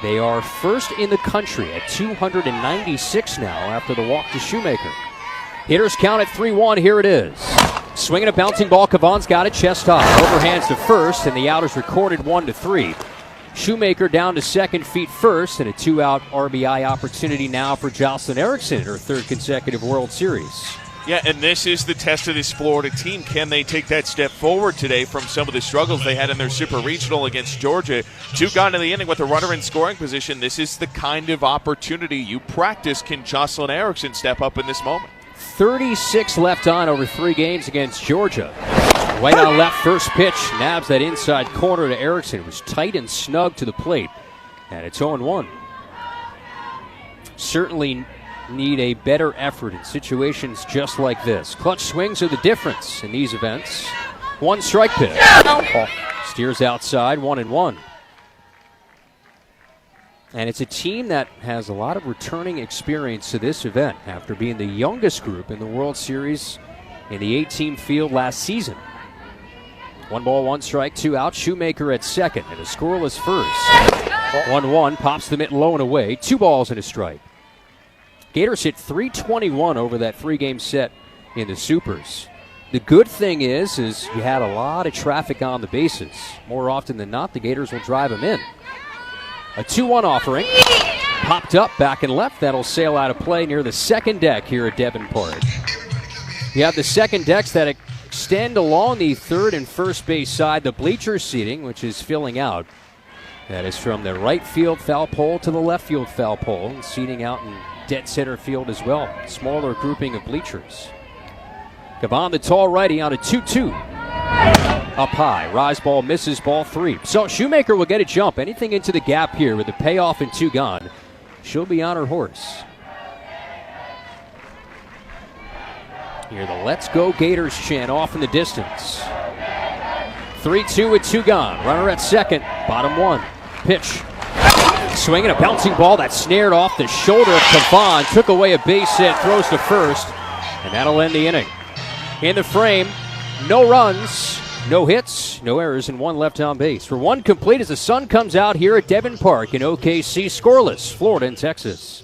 They are first in the country at 296 now after the walk to Shoemaker. Gators count at 3-1, here it is. Swinging a bouncing ball, Kavan's got it chest high. Overhands to first, and the out is recorded 1-3. Shoemaker down to second, feet first, and a 2-out RBI opportunity now for Jocelyn Erickson in her third consecutive World Series. Yeah, and this is the test of this Florida team. Can they take that step forward today from some of the struggles they had in their Super Regional against Georgia? 2 gone in the inning with a runner in scoring position. This is the kind of opportunity you practice. Can Jocelyn Erickson step up in this moment? 36 left on over 3 games against Georgia. Right on left, first pitch, nabs that inside corner to Erickson. It was tight and snug to the plate, and it's 0-1. Certainly need a better effort in situations just like this. Clutch swings are the difference in these events. 1 strike pitch. Steers outside, 1-1. And it's a team that has a lot of returning experience to this event after being the youngest group in the World Series in the 18 field last season. 1 ball, 1 strike, 2 out. Shoemaker at second and a scoreless first. 1-1, pops the mitt low and away. 2 balls and a strike. Gators hit .321 over that 3-game set in the Supers. The good thing is you had a lot of traffic on the bases. More often than not, the Gators will drive them in. A 2-1 offering. Popped up, back and left. That'll sail out of play near the second deck here at Devon Park. You have the second decks that extend along the third and first base side. The bleacher seating, which is filling out. That is from the right field foul pole to the left field foul pole. And seating out in dead center field as well. Smaller grouping of bleachers. Caban, the tall righty, on a 2-2. Up high. Rise ball misses, ball 3. So Shoemaker will get a jump. Anything into the gap here with the payoff and 2 gone. She'll be on her horse. Here the Let's Go Gators chant off in the distance. 3-2 with 2 gone. Runner at second. Bottom 1. Pitch. Swinging a bouncing ball that snared off the shoulder of Cavan. Took away a base hit. Throws to first. And that'll end the inning. In the frame, no runs, no hits, no errors, and 1 left on base. For 1 complete as the sun comes out here at Devon Park in OKC. Scoreless, Florida and Texas.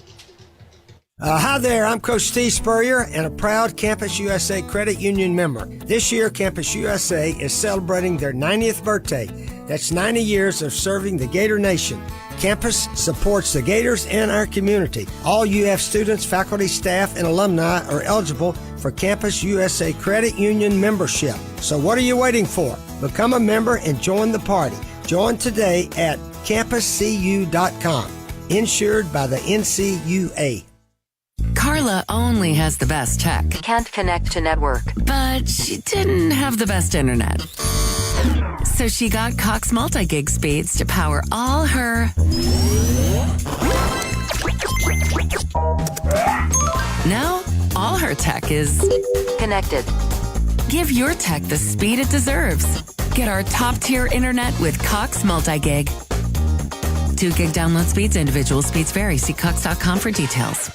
Hi there, I'm Coach Steve Spurrier and a proud Campus USA Credit Union member. This year, Campus USA is celebrating their 90th birthday. That's 90 years of serving the Gator Nation. Campus supports the Gators and our community. All UF students, faculty, staff, and alumni are eligible for Campus USA Credit Union membership. So what are you waiting for? Become a member and join the party. Join today at campuscu.com. Insured by the NCAA. Carla only has the best tech. Can't connect to network. But she didn't have the best internet. So she got Cox multi-gig speeds to power all her... Now, all her tech is... connected. Give your tech the speed it deserves. Get our top-tier internet with Cox multi-gig. 2 gig download speeds, individual speeds vary. See Cox.com for details.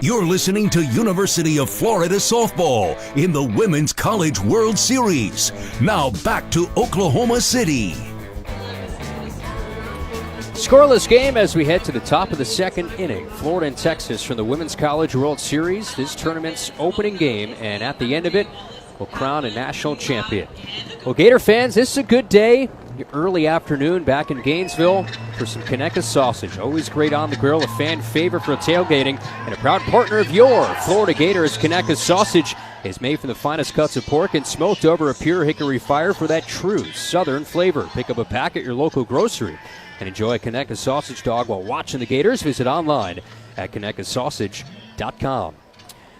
You're listening to University of Florida softball in the Women's College World Series. Now back to Oklahoma City. Scoreless game as we head to the top of the second inning. Florida and Texas from the Women's College World Series. This tournament's opening game, and at the end of it, we'll crown a national champion. Well, Gator fans, this is a good day. Early afternoon back in Gainesville for some Conecuh sausage. Always great on the grill, a fan favorite for tailgating, and a proud partner of your Florida Gators. Conecuh sausage is made from the finest cuts of pork and smoked over a pure hickory fire for that true southern flavor. Pick up a pack at your local grocery and enjoy a Conecuh sausage dog while watching the Gators. Visit online at ConecuhSausage.com.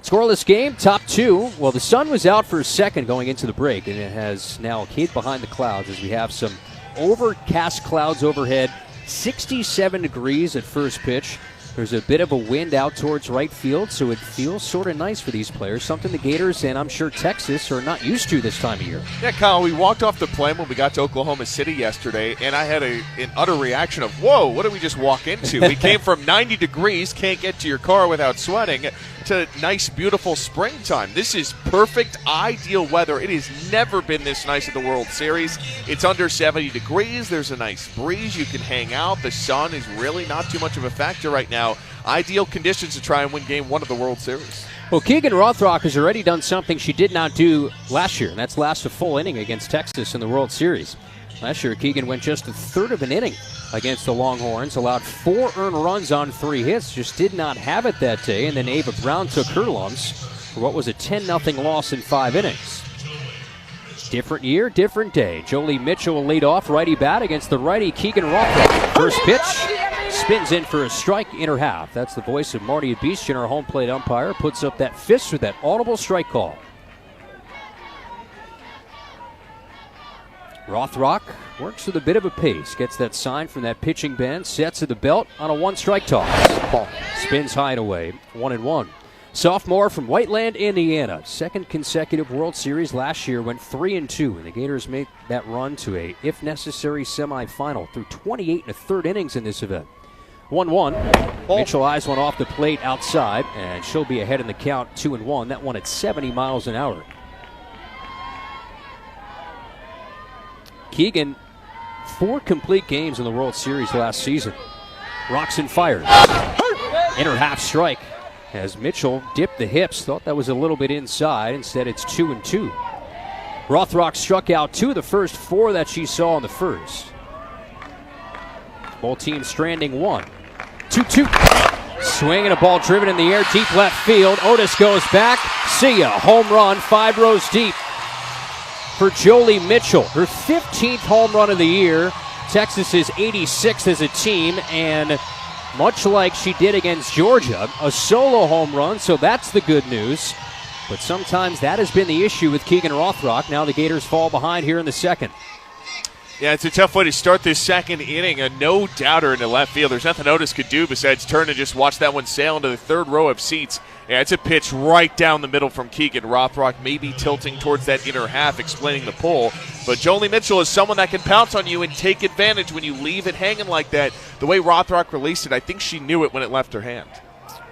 Scoreless game, top 2. Well, the sun was out for a second going into the break, and it has now hid behind the clouds as we have some overcast clouds overhead. 67 degrees at first pitch. There's a bit of a wind out towards right field, so it feels sort of nice for these players. Something the Gators and I'm sure Texas are not used to this time of year. Yeah, Kyle, we walked off the plane when we got to Oklahoma City yesterday, and I had an utter reaction of, whoa, what did we just walk into? We came from 90 degrees, can't get to your car without sweating, to nice, beautiful springtime. This is perfect, ideal weather. It has never been this nice at the World Series. It's under 70 degrees. There's a nice breeze. You can hang out. The sun is really not too much of a factor right now. Ideal conditions to try and win Game 1 of the World Series. Well, Keegan Rothrock has already done something she did not do last year, and that's last a full inning against Texas in the World Series. Last year, Keegan went just a third of an inning against the Longhorns, allowed 4 earned runs on 3 hits, just did not have it that day, and then Ava Brown took her lumps for what was a 10-0 loss in 5 innings. Different year, different day. Jolie Mitchell will lead off righty bat against the righty Keegan Rothrock. First pitch. Spins in for a strike, inner half. That's the voice of Marty Beestian, our home plate umpire. Puts up that fist with that audible strike call. Rothrock works with a bit of a pace. Gets that sign from that pitching bench. Sets at the belt on a 1-strike toss. Ball. Spins high and away. 1-1. Sophomore from Whiteland, Indiana. Second consecutive World Series. Last year went 3-2. And the Gators made that run to a, if necessary, semifinal through 28 1/3 innings in this event. 1-1. Mitchell eyes one off the plate outside, and she'll be ahead in the count, 2-1. That one at 70 miles an hour. Keegan, 4 complete games in the World Series last season. Rocks and fires. Inner half strike as Mitchell dipped the hips. Thought that was a little bit inside. Instead, it's 2-2. Rothrock struck out 2 of the first 4 that she saw in the first. Both teams stranding 1. 2-2. Swing and a ball driven in the air, deep left field. Otis goes back. See ya. Home run, 5 rows deep for Jolie Mitchell. Her 15th home run of the year. Texas is 86th as a team, and much like she did against Georgia, a solo home run, so that's the good news. But sometimes that has been the issue with Keegan Rothrock. Now the Gators fall behind here in the second. Yeah, it's a tough way to start this second inning. A no-doubter into left field. There's nothing Otis could do besides turn and just watch that one sail into the third row of seats. Yeah, it's a pitch right down the middle from Keegan Rothrock, maybe tilting towards that inner half, explaining the pull. But Jolie Mitchell is someone that can pounce on you and take advantage when you leave it hanging like that. The way Rothrock released it, I think she knew it when it left her hand.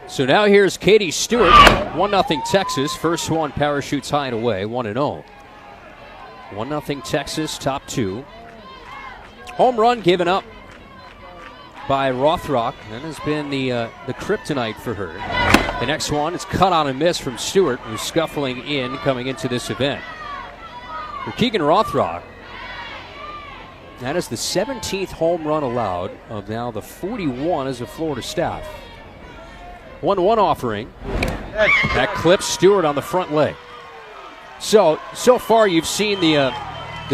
So now here's Katie Stewart, 1-0 Texas. First one parachutes high and away, 1-0. 1-0 Texas, top 2. Home run given up by Rothrock. That has been the kryptonite for her. The next one is cut on a miss from Stewart, who's scuffling in coming into this event. For Keegan Rothrock, that is the 17th home run allowed of now the 41 as a Florida staff. 1-1 offering. That clips Stewart on the front leg. So far you've seen the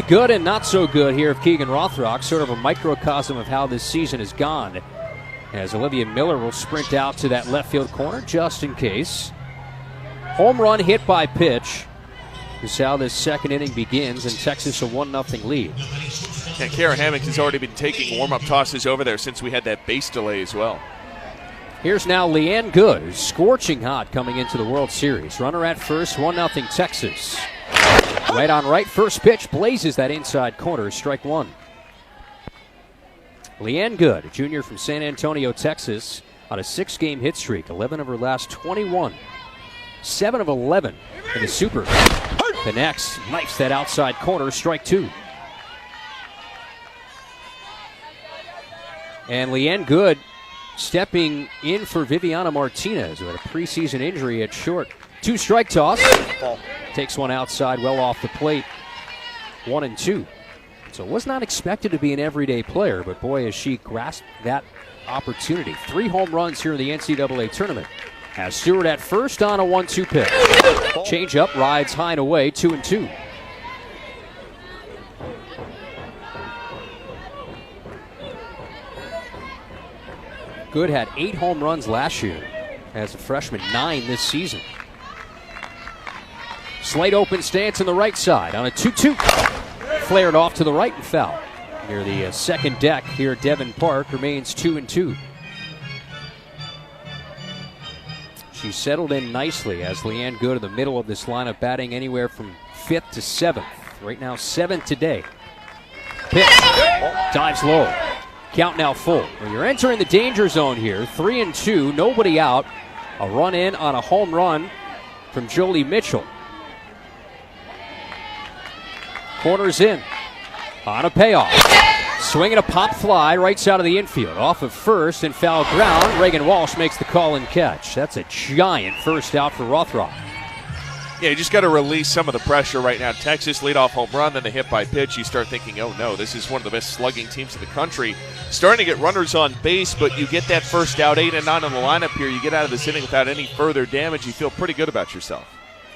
good and not so good here of Keegan Rothrock, sort of a microcosm of how this season has gone. As Olivia Miller will sprint out to that left field corner just in case. Home run hit by pitch is how this second inning begins, and Texas a 1-0 lead. And Kara Hammock has already been taking warm-up tosses over there since we had that base delay as well. Here's now Leanne Good, who's scorching hot coming into the World Series. Runner at first, 1-0 Texas. Right on right, first pitch blazes that inside corner, strike 1. Leanne Good, a junior from San Antonio, Texas, on a 6-game hit streak, 11 of her last 21. 7 of 11 in the Super. The next, knifes that outside corner, strike 2. And Leanne Good stepping in for Viviana Martinez, who had a preseason injury at short. 2 strike toss. Takes one outside, well off the plate. 1-2. So was not expected to be an everyday player, but boy, has she grasped that opportunity. 3 home runs here in the NCAA tournament. Has Stewart at first on a 1-2 pitch. Change up, rides high and away, 2-2. Good had 8 home runs last year. As a freshman, 9 this season. Slight open stance on the right side on a 2-2. Flared off to the right and foul. Near the second deck here at Devon Park, remains 2-2. She's settled in nicely as Leanne Good in the middle of this lineup, batting anywhere from 5th to 7th. Right now, 7th today. Pitch. Dives low. Count now full. Well, you're entering the danger zone here. 3-2, nobody out. A run in on a home run from Jolie Mitchell. Corners in on a payoff. Swinging a pop fly right side of the infield. Off of first and foul ground. Reagan Walsh makes the call and catch. That's a giant first out for Rothrock. Yeah, you just got to release some of the pressure right now. Texas leadoff home run, then the hit by pitch. You start thinking, oh no, this is one of the best slugging teams in the country. Starting to get runners on base, but you get that first out, 8 and 9 on the lineup here. You get out of this inning without any further damage. You feel pretty good about yourself.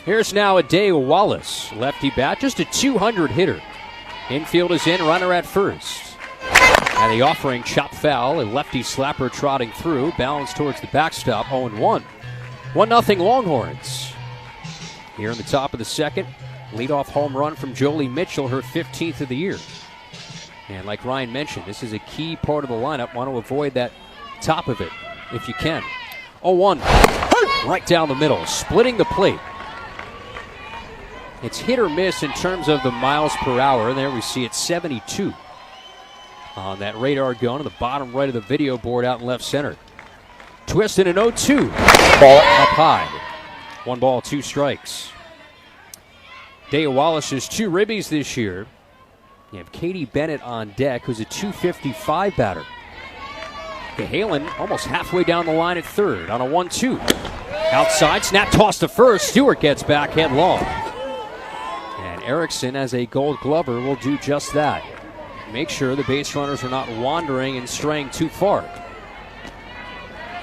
Here's now Adae Wallace, lefty bat, just a 200 hitter. Infield is in, runner at first. And the offering chop foul, a lefty slapper trotting through, balanced towards the backstop, 0-1. 1-0 Longhorns. Here in the top of the second, leadoff home run from Jolie Mitchell, her 15th of the year. And like Ryan mentioned, this is a key part of the lineup. Want to avoid that top of it if you can. 0-1, right down the middle, splitting the plate. It's hit or miss in terms of the miles per hour. There we see it 72 on that radar gun on the bottom right of the video board out in left center. Twist in an 0-2. Ball up high. 1 ball, 2 strikes. Daya Wallace's 2 ribbies this year. You have Katie Bennett on deck, who's a .255 batter. Gahalen almost halfway down the line at third on a 1-2. Outside, snap toss to first. Stewart gets back headlong. And Erickson, as a Gold Glover, will do just that. Make sure the base runners are not wandering and straying too far.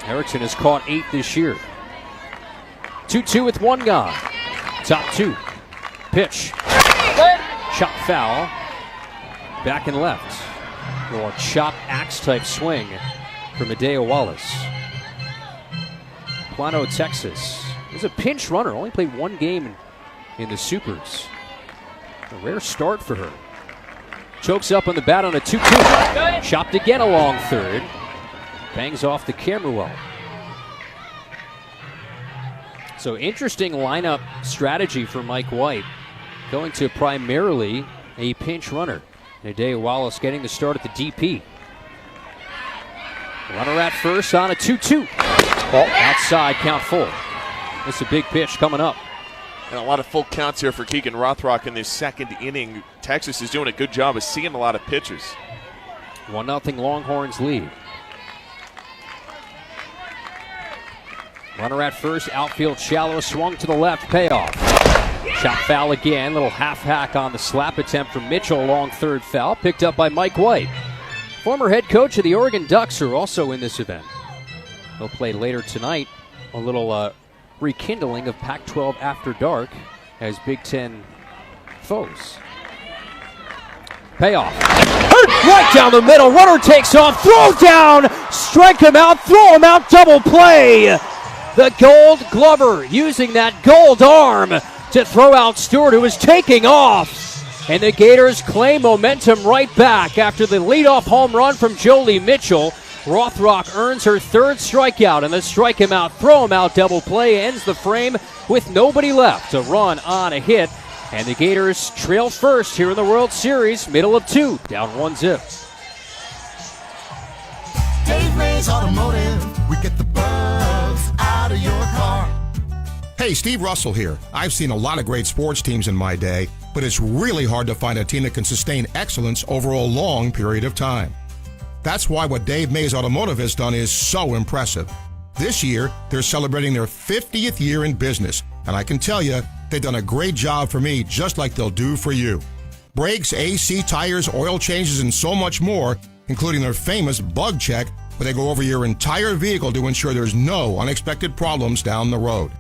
Erickson has caught 8 this year. 2-2 with 1 gone. Top 2. Pitch. Chop foul. Back and left. A little chop axe type swing from Adae Wallace. Plano, Texas. There's a pinch runner. Only played 1 game in the Supers. A rare start for her. Chokes up on the bat on a 2-2. Chopped again along third. Bangs off the camera well. So interesting lineup strategy for Mike White. Going to primarily a pinch runner. Adae Wallace getting the start at the DP. Runner at first on a 2-2. Outside, count full. It's a big pitch coming up. And a lot of full counts here for Keegan Rothrock in this second inning. Texas is doing a good job of seeing a lot of pitches. 1-0 Longhorns lead. Runner at first, outfield shallow, swung to the left, payoff. Shot foul again, little half hack on the slap attempt from Mitchell, long third foul, picked up by Mike White. Former head coach of the Oregon Ducks are also in this event. They'll play later tonight, a little rekindling of Pac-12 After Dark as Big Ten foes. Payoff. Right down the middle, runner takes off, throw down, strike him out, throw him out, double play. The Gold Glover using that gold arm to throw out Stewart, who was taking off. And the Gators claim momentum right back after the leadoff home run from Jolie Mitchell. Rothrock earns her 3rd strikeout, and the strike him out, throw him out double play ends the frame with nobody left. A run on a hit, and the Gators trail first here in the World Series, middle of 2, down 1-0. Dave Mays Automotive, we get the bugs out of your car. Hey, Steve Russell here. I've seen a lot of great sports teams in my day, but it's really hard to find a team that can sustain excellence over a long period of time. That's why what Dave Mays Automotive has done is so impressive. This year, they're celebrating their 50th year in business, and I can tell you, they've done a great job for me, just like they'll do for you. Brakes, AC, tires, oil changes, and so much more, including their famous Bug Check, where they go over your entire vehicle to ensure there's no unexpected problems down the road.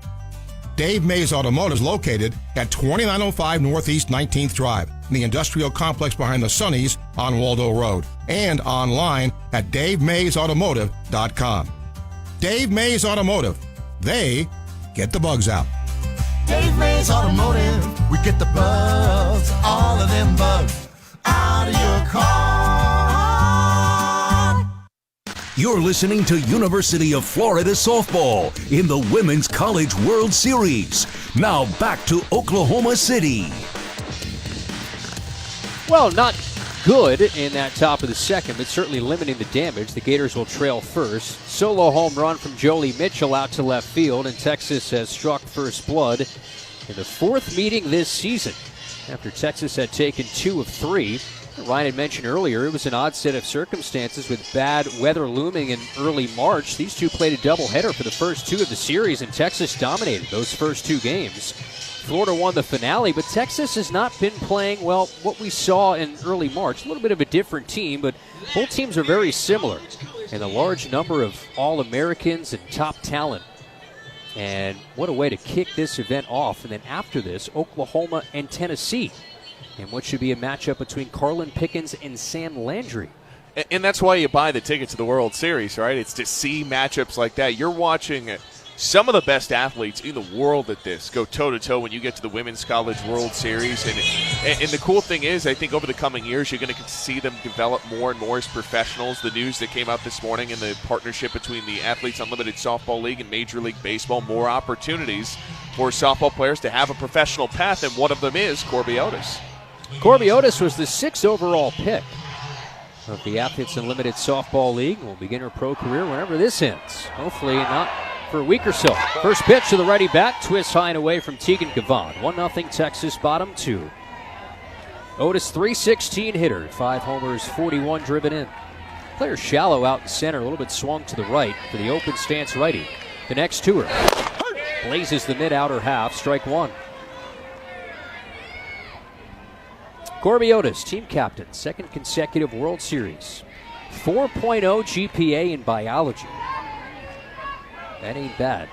Dave Mays Automotive is located at 2905 Northeast 19th Drive, in the industrial complex behind the Sunnies on Waldo Road, and online at DaveMaysAutomotive.com. Dave Mays Automotive. They get the bugs out. Dave Mays Automotive, we get the bugs, all of them bugs, out of your car. You're listening to University of Florida softball in the Women's College World Series. Now back to Oklahoma City. Well, not good in that top of the second, but certainly limiting the damage. The Gators will trail first. Solo home run from Jolie Mitchell out to left field, and Texas has struck first blood in the fourth meeting this season. After Texas had taken 2 of 3. Ryan had mentioned earlier, it was an odd set of circumstances with bad weather looming in early March. These two played a doubleheader for the first 2 of the series, and Texas dominated those first 2 games. Florida won the finale, but Texas has not been playing, well, what we saw in early March. A little bit of a different team, but both teams are very similar. And a large number of All-Americans and top talent. And what a way to kick this event off. And then after this, Oklahoma and Tennessee. And what should be a matchup between Carlin Pickens and Sam Landry. And that's why you buy the ticket to the World Series, right? It's to see matchups like that. You're watching some of the best athletes in the world at this go toe-to-toe when you get to the Women's College World Series. And the cool thing is, I think over the coming years, you're going to see them develop more and more as professionals. The news that came out this morning in the partnership between the Athletes Unlimited Softball League and Major League Baseball, more opportunities for softball players to have a professional path, and one of them is Corby Otis. Corby Otis was the 6th overall pick of the Athletes Unlimited Softball League. Will begin her pro career whenever this ends. Hopefully not for a week or so. First pitch to the righty bat, twist high and away from Tegan Gavon. 1-0 Texas, bottom 2. Otis, .316 hitter, 5 homers, 41 driven in. Player shallow out in center, a little bit swung to the right for the open stance righty. The next to her. Blazes the mid-outer half, strike 1. Corby Otis, team captain, 2nd consecutive World Series. 4.0 GPA in biology. That ain't bad.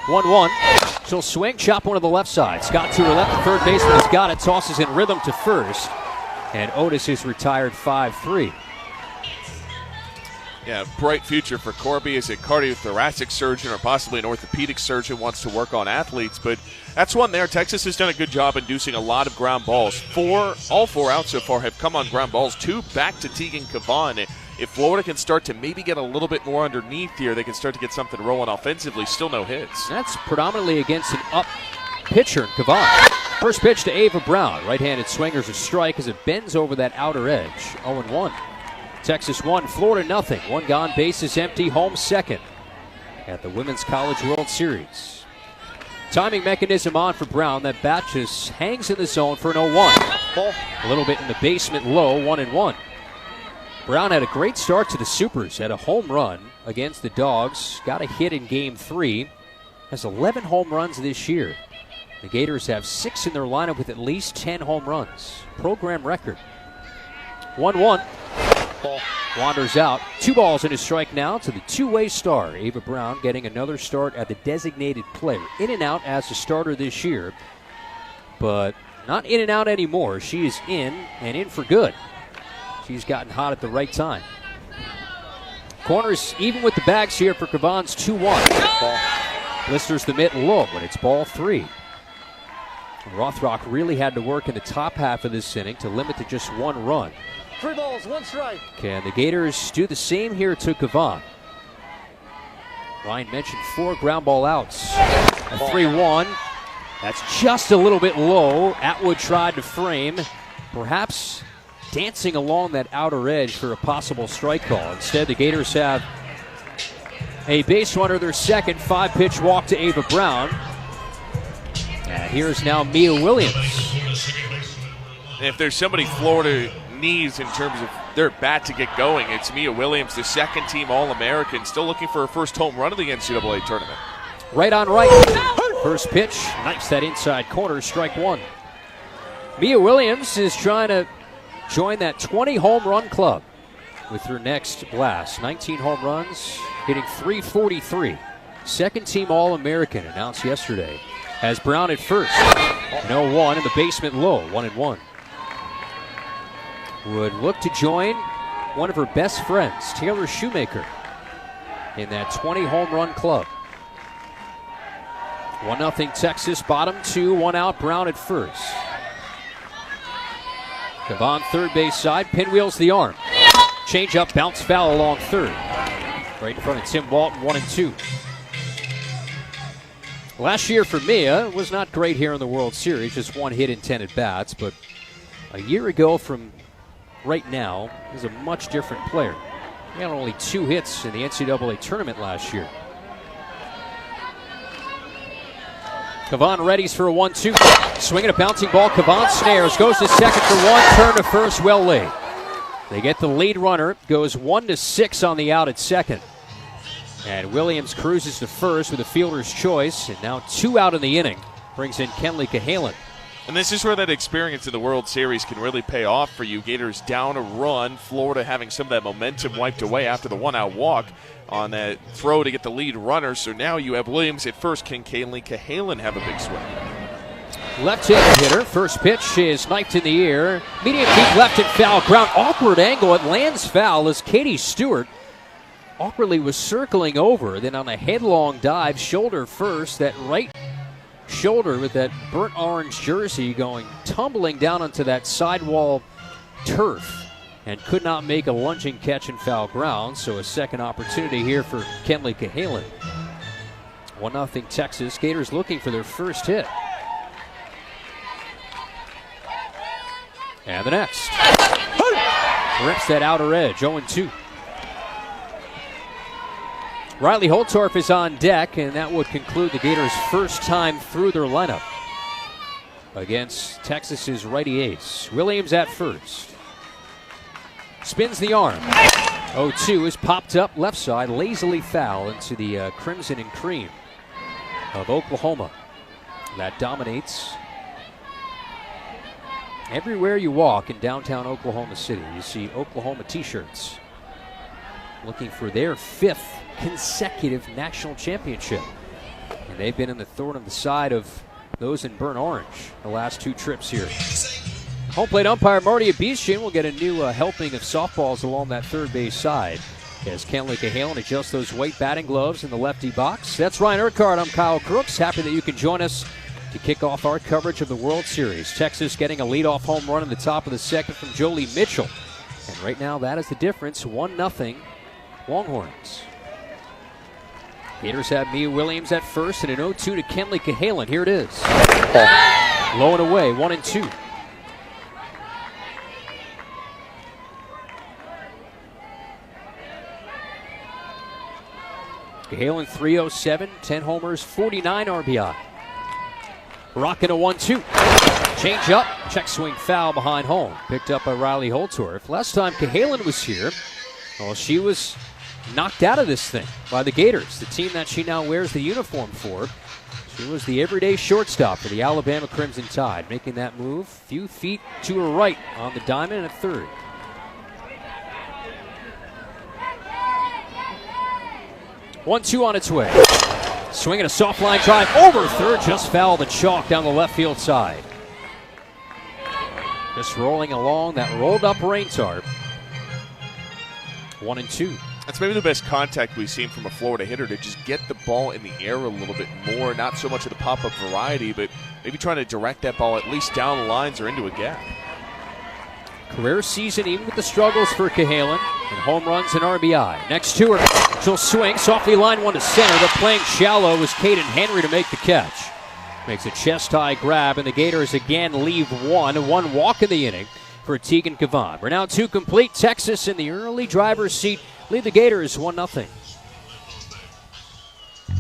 1-1. She'll swing, chop one to the left side. Scott to her left, the third baseman has got it, tosses in rhythm to first. And Otis is retired 5-3. Yeah, bright future for Corby as a cardiothoracic surgeon or possibly an orthopedic surgeon, wants to work on athletes. But that's one there. Texas has done a good job inducing a lot of ground balls. All 4 outs so far have come on ground balls. 2 back to Tegan Gavon. If Florida can start to maybe get a little bit more underneath here, they can start to get something rolling offensively. Still no hits. That's predominantly against an up pitcher, Gavon. First pitch to Ava Brown. Right-handed swinger's a strike as it bends over that outer edge. 0-1. Texas 1, Florida nothing. 1 gone, bases empty, home second at the Women's College World Series. Timing mechanism on for Brown. That bat just hangs in the zone for an 0-1. A little bit in the basement low, 1-1. Brown had a great start to the Supers. Had a home run against the Dogs. Got a hit in Game 3. Has 11 home runs this year. The Gators have 6 in their lineup with at least 10 home runs. Program record. 1-1. Wanders out. 2 balls and a strike now to the two-way star. Ava Brown getting another start at the designated player. In and out as a starter this year, but not in and out anymore. She is in and in for good. She's gotten hot at the right time. Corners even with the bags here for Gavon's 2-1. Blisters the mitt low, but it's ball 3. Rothrock really had to work in the top half of this inning to limit to just 1 run. 3 balls, 1 strike. Can the Gators do the same here to Gavon? Ryan mentioned 4 ground ball outs. A 3-1. That's just a little bit low. Atwood tried to frame, perhaps dancing along that outer edge for a possible strike call. Instead, the Gators have a base runner, their second 5-pitch walk to Ava Brown. And here's now Mia Williams. If there's somebody Florida needs in terms of their bat to get going, it's Mia Williams, the 2nd-team All-American, still looking for her first home run of the NCAA tournament. Right on right. First pitch, knifes that inside corner, strike 1. Mia Williams is trying to join that 20 home run club with her next blast. 19 home runs, hitting .343. 2nd-team All-American announced yesterday. Has Brown at first. 0-1 in the basement low, 1-1. Would look to join one of her best friends, Taylor Shoemaker, in that 20 home run club. 1-0 Texas, bottom 2, 1 out, Brown at first. Gavon third base side, pinwheels the arm. Change up, bounce foul along third. Right in front of Tim Walton, 1-2. Last year for Mia was not great here in the World Series, just 1 hit in 10 at-bats, but a year ago from right now is a much different player. He had only 2 hits in the NCAA tournament last year. Kavan readies for a 1-2. Swinging a bouncing ball. Kavan snares. Goes to second for 1. Turn to first. Well laid. They get the lead runner. Goes 1-6 on the out at second. And Williams cruises to first with a fielder's choice. And now 2 out in the inning. Brings in Kenley Cahalan. And this is where that experience in the World Series can really pay off for you. Gators down a run. Florida having some of that momentum wiped away after the 1-out walk on that throw to get the lead runner. So now you have Williams at first. Can Kenley Cahalan have a big swing? Left-handed hitter. First pitch is knifed in the air. Medium deep left and foul ground. Awkward angle. It lands foul as Katie Stewart awkwardly was circling over. Then on a headlong dive, shoulder first, that right shoulder with that burnt orange jersey going tumbling down onto that sidewall turf and could not make a lunging catch in foul ground. So a second opportunity here for Kenley Cahalan. 1-0 Texas. Gators looking for their first hit. And the next. Rips that outer edge, 0-2. Riley Holtorf is on deck, and that would conclude the Gators' first time through their lineup against Texas's righty ace. Williams at first. Spins the arm. 0-2 is popped up left side, lazily foul into the crimson and cream of Oklahoma. That dominates everywhere you walk in downtown Oklahoma City. You see Oklahoma t-shirts looking for their 5th consecutive national championship. And they've been in the thorn of the side of those in burnt orange the last 2 trips here. Home plate umpire Marty Abishin will get a new helping of softballs along that third base side as Kenley Cahalan adjusts those white batting gloves in the lefty box. That's Ryan Urquhart. I'm Kyle Crooks. Happy that you can join us to kick off our coverage of the World Series. Texas getting a leadoff home run in the top of the second from Jolie Mitchell. And right now that is the difference, 1-0 Longhorns. Gators have Mia Williams at first and an 0-2 to Kenley Cahalan. Here it is. Low and away, 1-2. Cahalan 307, 10 homers, 49 RBI. Rocking a 1-2. Change up, check swing foul behind home. Picked up by Riley Holtorf. Last time Cahalan was here, well, she was knocked out of this thing by the Gators, the team that she now wears the uniform for. She was the everyday shortstop for the Alabama Crimson Tide, making that move a few feet to her right on the diamond at third. One-two on its way. Swinging a soft line drive over third, just foul the chalk down the left field side. Just rolling along that rolled up rain tarp. 1-2. That's maybe the best contact we've seen from a Florida hitter, to just get the ball in the air a little bit more. Not so much of the pop-up variety, but maybe trying to direct that ball at least down the lines or into a gap. Career season, even with the struggles for Cahalan, and home runs and RBI. Next to her, she'll swing, softly line one to center, but playing shallow was Caden Henry to make the catch. Makes a chest-high grab, and the Gators again leave one walk in the inning for Tegan Kavan. We're now 2 complete. Texas in the early driver's seat lead the Gators 1-0.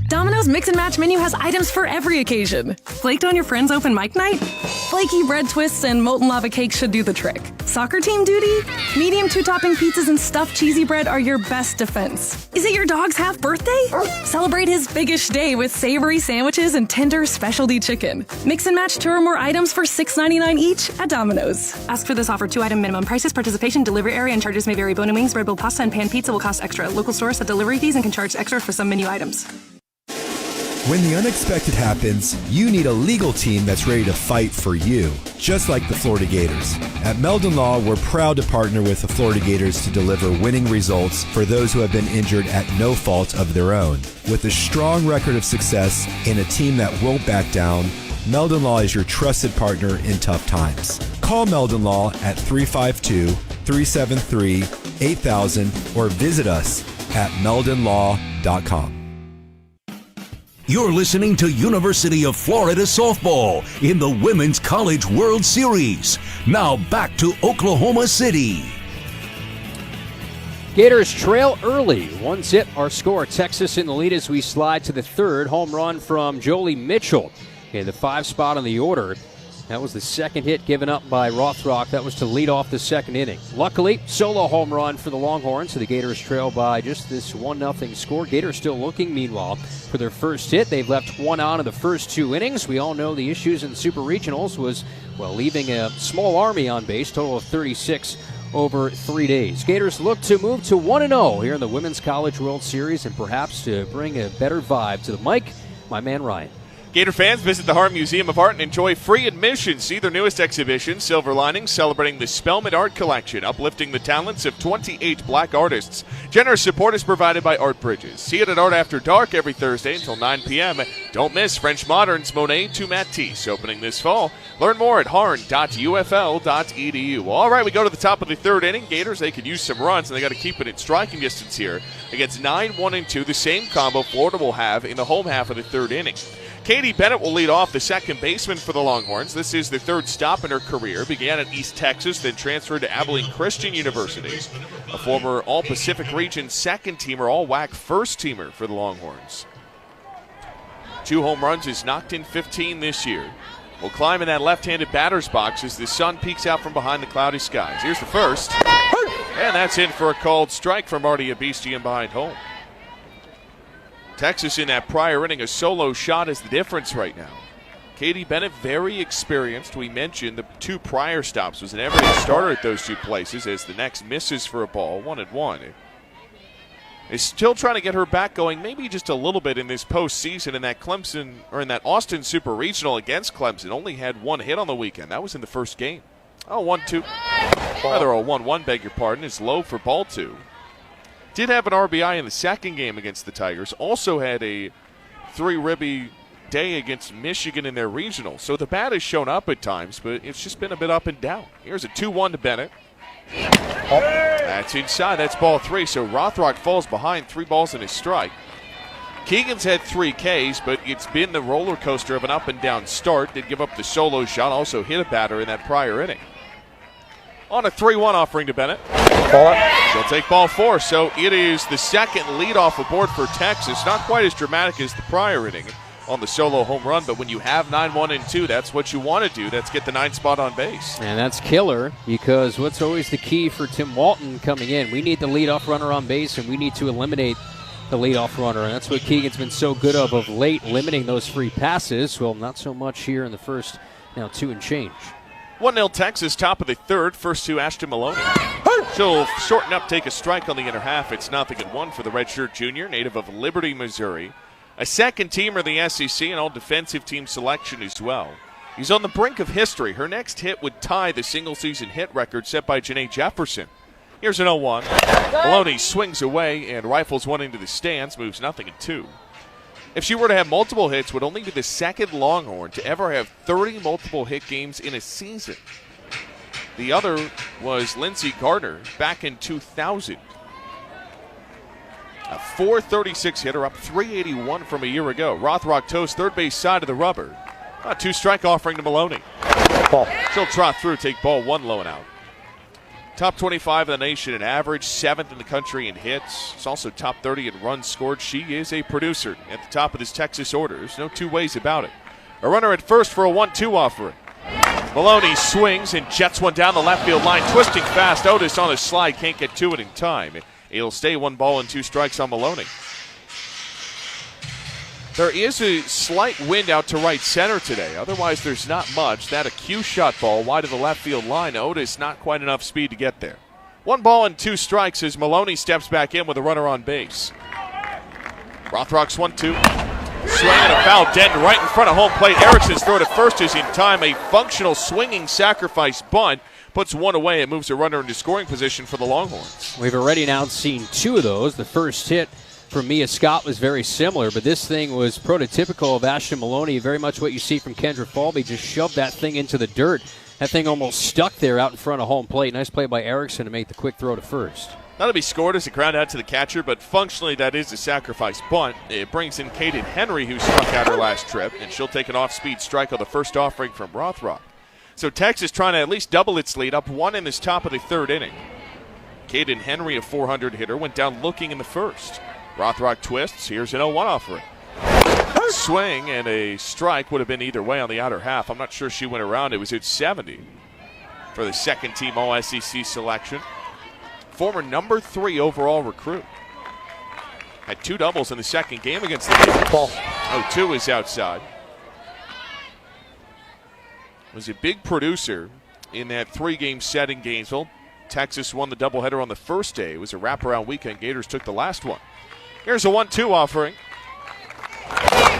Domino's Mix and Match menu has items for every occasion. Flaked on your friend's open mic night? Flaky bread twists and molten lava cakes should do the trick. Soccer team duty? Medium 2-topping pizzas and stuffed cheesy bread are your best defense. Is it your dog's half birthday? Celebrate his biggish day with savory sandwiches and tender specialty chicken. Mix and match 2 or more items for $6.99 each at Domino's. Ask for this offer. 2-item minimum. Prices, participation, delivery area, and charges may vary. Bone and wings, Red Bull pasta, and pan pizza will cost extra. Local stores have delivery fees and can charge extra for some menu items. When the unexpected happens, you need a legal team that's ready to fight for you, just like the Florida Gators. At Meldon Law, we're proud to partner with the Florida Gators to deliver winning results for those who have been injured at no fault of their own. With a strong record of success and a team that won't back down, Meldon Law is your trusted partner in tough times. Call Meldon Law at 352-373-8000 or visit us at meldonlaw.com. You're listening to University of Florida softball in the Women's College World Series. Now back to Oklahoma City. Gators trail early. 1-0 our score. Texas in the lead as we slide to the third. Home run from Jolie Mitchell in the 5 spot on the order. That was the second hit given up by Rothrock. That was to lead off the second inning. Luckily, solo home run for the Longhorns. So the Gators trail by just this 1-0 score. Gators still looking, meanwhile, for their first hit. They've left one on in the first 2 innings. We all know the issues in the Super Regionals was, well, leaving a small army on base, total of 36 over 3 days. Gators look to move to 1-0 here in the Women's College World Series and perhaps to bring a better vibe to the mic. My man Ryan. Gator fans, visit the Harm Museum of Art and enjoy free admission. See their newest exhibition, Silver Linings, celebrating the Spellman Art Collection, uplifting the talents of 28 black artists. Generous support is provided by Art Bridges. See it at Art After Dark every Thursday until 9 p.m. Don't miss French Modern's Monet to Matisse, opening this fall. Learn more at harn.ufl.edu. All right, we go to the top of the third inning. Gators, they could use some runs, and they got to keep it in striking distance here against 9-1-2, the same combo Florida will have in the home half of the third inning. Katie Bennett will lead off, the second baseman for the Longhorns. This is the third stop in her career. Began at East Texas, then transferred to Abilene Christian University. A former All-Pacific Region second-teamer, All-WAC first-teamer for the Longhorns. 2 home runs, has knocked in 15 this year. Will climb in that left-handed batter's box as the sun peeks out from behind the cloudy skies. Here's the first. And that's in for a called strike from Marty Abesti in behind home. Texas in that prior inning, a solo shot is the difference right now. Katie Bennett, very experienced. We mentioned the 2 prior stops was an everyday starter at those 2 places as the next misses for a ball, 1-1. Is still trying to get her back going, maybe just a little bit in this postseason. In that Clemson, or in that Austin Super Regional against Clemson, only had 1 hit on the weekend. That was in the first game. 1-2. Rather a 1-1, beg your pardon, is low for ball 2. Did have an RBI in the second game against the Tigers. Also had a 3-ribby day against Michigan in their regional. So the bat has shown up at times, but it's just been a bit up and down. Here's a 2-1 to Bennett. That's inside. That's ball 3. So Rothrock falls behind, 3 balls and a strike. Keegan's had 3 Ks, but it's been the roller coaster of an up and down start. Did give up the solo shot, also hit a batter in that prior inning. On a 3-1 offering to Bennett. She'll take ball 4, so it is the second leadoff aboard for Texas. Not quite as dramatic as the prior inning on the solo home run, but when you have 9-1-2, that's what you want to do. That's get the 9 spot on base. And that's killer, because what's always the key for Tim Walton coming in? We need the leadoff runner on base, and we need to eliminate the leadoff runner, and that's what Keegan's been so good of late, limiting those free passes. Well, not so much here in the first 2 and change. 1-0 Texas, top of the third. First to Ashton Maloney. She'll shorten up, take a strike on the inner half. It's 0-1 for the redshirt junior, native of Liberty, Missouri. A second teamer in the SEC and all defensive team selection as well. He's on the brink of history. Her next hit would tie the single-season hit record set by Janae Jefferson. Here's an 0-1. Maloney swings away and rifles one into the stands, moves 0-2. If she were to have multiple hits, would only be the second Longhorn to ever have 30 multiple hit games in a season. The other was Lindsey Gardner back in 2000. A .436 hitter, up 381 from a year ago. Rothrock toes third base side of the rubber. A 2-strike offering to Maloney. She'll trot through, take ball 1 low and out. Top 25 in the nation in average, 7th in the country in hits. It's also top 30 in runs scored. She is a producer at the top of this Texas order. There's no 2 ways about it. A runner at first for a 1-2 offering. Maloney swings and jets one down the left field line, twisting fast. Otis on a slide, can't get to it in time. It'll stay 1 ball and 2 strikes on Maloney. There is a slight wind out to right center today. Otherwise, there's not much. That a cue shot ball wide of the left field line. Otis, not quite enough speed to get there. 1 ball and 2 strikes as Maloney steps back in with a runner on base. Rothrock's 1-2. Swinging a foul dead right in front of home plate. Erickson's throw to first is in time. A functional swinging sacrifice bunt puts 1 away and moves a runner into scoring position for the Longhorns. We've already now seen 2 of those. The first hit from Mia Scott was very similar, but this thing was prototypical of Ashton Maloney, very much what you see from Kendra Falby. Just shoved that thing into the dirt. That thing almost stuck there out in front of home plate. Nice play by Erickson to make the quick throw to first. That'll be scored as a ground out to the catcher, but functionally that is a sacrifice bunt. It brings in Caden Henry, who struck out her last trip, and she'll take an off-speed strike on the first offering from Rothrock. So Texas trying to at least double its lead, up 1 in this top of the third inning. Caden Henry, a 400 hitter, went down looking in the first. Rothrock twists. Here's an 0-1 offering. Swing and a strike would have been either way on the outer half. I'm not sure she went around. It was at 70 for the second-team All-SEC selection. Former number 3 overall recruit. Had 2 doubles in the second game against the Gators. 0-2 is outside. Was a big producer in that 3-game set in Gainesville. Texas won the doubleheader on the first day. It was a wraparound weekend. Gators took the last one. Here's a 1-2 offering.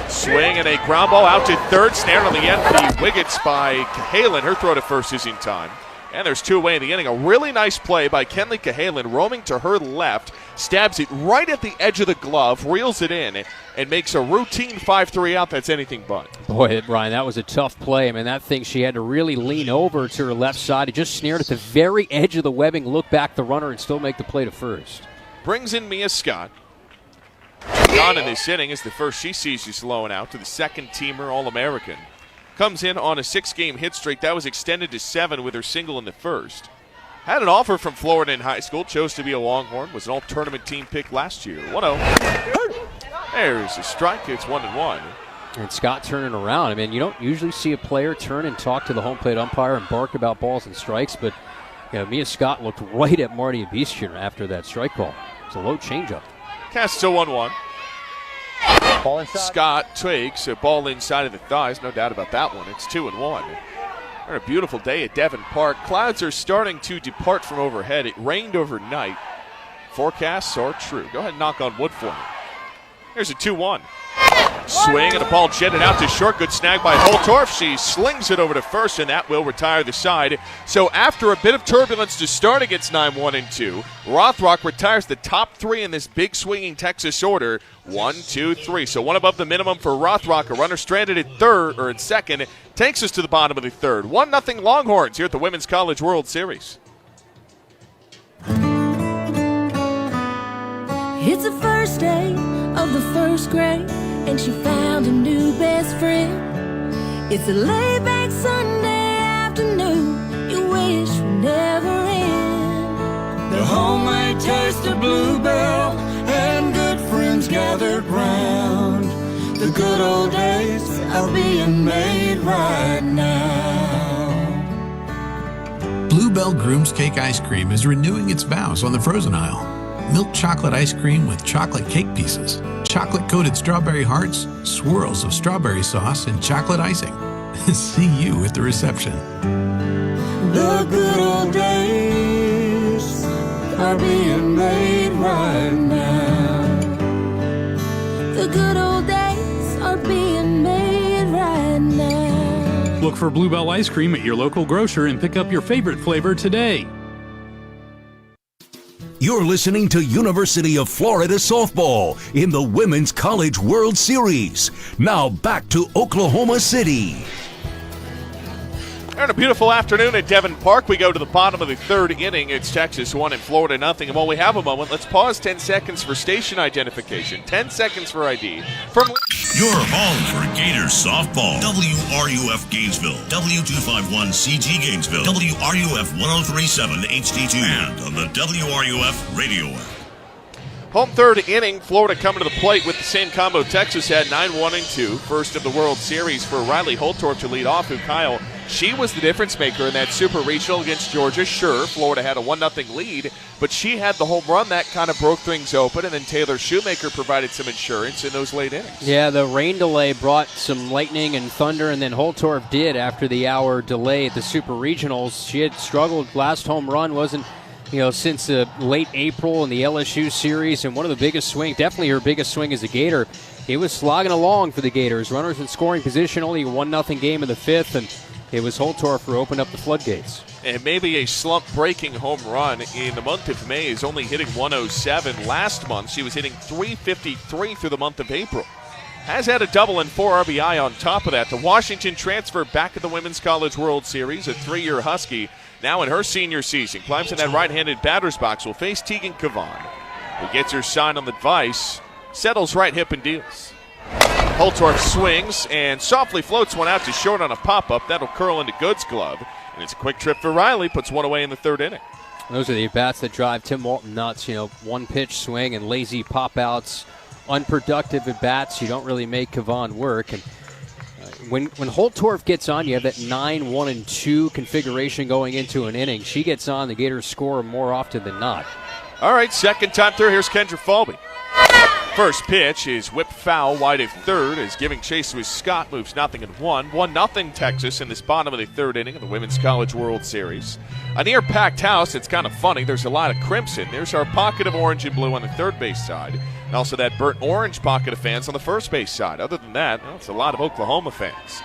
Swing and a ground ball out to third. Snared on the end for the Wiggets by Cahalan. Her throw to first is in time. And there's 2 away in the inning. A really nice play by Kenley Cahalan, roaming to her left, stabs it right at the edge of the glove, reels it in, and makes a routine 5-3 out that's anything but. Boy, Brian, that was a tough play. I mean, that thing, she had to really lean over to her left side. It just snared at the very edge of the webbing, look back the runner, and still make the play to first. Brings in Mia Scott. Gone in this inning is the first she sees you slowing out to the second-teamer All-American. Comes in on a 6-game hit streak. That was extended to 7 with her single in the first. Had an offer from Florida in high school. Chose to be a Longhorn. Was an all-tournament team pick last year. 1-0. There's a strike. It's 1-1. And Scott turning around. I mean, you don't usually see a player turn and talk to the home plate umpire and bark about balls and strikes, but Mia Scott looked right at Marty Abishian after that strike call. It's a low changeup. Casts a 1-1. Scott takes a ball inside of the thighs. No doubt about that one. It's 2-1. On a beautiful day at Devon Park. Clouds are starting to depart from overhead. It rained overnight. Forecasts are true. Go ahead and knock on wood for me. Here's a 2-1. Swing and the ball jetted out to short. Good snag by Holtorf. She slings it over to first, and that will retire the side. So after a bit of turbulence to start against 9-1 and 2, Rothrock retires the top 3 in this big swinging Texas order. 1, 2, 3. So one above the minimum for Rothrock. A runner stranded at second. Takes us to the bottom of the third. 1-0 Longhorns here at the Women's College World Series. It's the first day of the first grade, and she found a new best friend. It's a laid-back Sunday afternoon you wish would never end. The homemade taste of Bluebell and good friends gathered round. The good old days are being made right now. Bluebell Groom's Cake Ice Cream is renewing its vows on the frozen aisle. Milk chocolate ice cream with chocolate cake pieces, chocolate-coated strawberry hearts, swirls of strawberry sauce, and chocolate icing. See you at the reception. The good old days are being made right now. The good old days are being made right now. Look for Bluebell ice cream at your local grocer and pick up your favorite flavor today. You're listening to University of Florida softball in the Women's College World Series. Now back to Oklahoma City. On a beautiful afternoon at Devon Park, we go to the bottom of the third inning. It's Texas 1 and Florida 0. And while we have a moment, let's pause 10 seconds for station identification. 10 seconds for ID. From your home for Gator softball. WRUF Gainesville, W251CG Gainesville, WRUF 1037 HD2, and on the WRUF radio app. Home third inning, Florida coming to the plate with the same combo Texas had, 9-1 and 2. First of the World Series for Riley Holtorf to lead off, who Kyle, she was the difference maker in that super regional against Georgia. Sure, Florida had a 1-0 lead, but she had the home run that kind of broke things open, and then Taylor Shoemaker provided some insurance in those late innings. Yeah, the rain delay brought some lightning and thunder, and then Holtorf did after the hour delay at the super regionals. She had struggled. Last home run wasn't since late April in the LSU series, and one of the biggest swings, definitely her biggest swing as a Gator. It was slogging along for the Gators. Runners in scoring position, only a 1-0 game in the fifth, and it was Holtorf who opened up the floodgates. And maybe a slump-breaking home run in the month of May is only hitting 107. Last month, she was hitting 353 through the month of April. has had a double and 4 RBI on top of that. The Washington transfer back at the Women's College World Series, a 3-year Husky, now in her senior season. Climbs in that right-handed batter's box, will face Tegan Cavan, who gets her sign on the device, settles right hip and deals. Holtorf swings and softly floats one out to short on a pop-up. That'll curl into Good's glove. And it's a quick trip for Riley, puts one away in the 3rd inning. Those are the at-bats that drive Tim Walton nuts. One-pitch swing and lazy pop-outs, unproductive at-bats. You don't really make Cavan work. And when Holtorf gets on, you have that 9-1-2 configuration going into an inning. She gets on, the Gators score more often than not. All right, second time through. Here's Kendra Falby. First pitch is whipped foul wide of 3rd as giving chase with Scott moves 0-1. 1-0 Texas in this bottom of the 3rd inning of the Women's College World Series. A near-packed house. It's kind of funny. There's a lot of crimson. There's our pocket of orange and blue on the 3rd base side, and also that burnt orange pocket of fans on the 1st base side. Other than that, it's a lot of Oklahoma fans.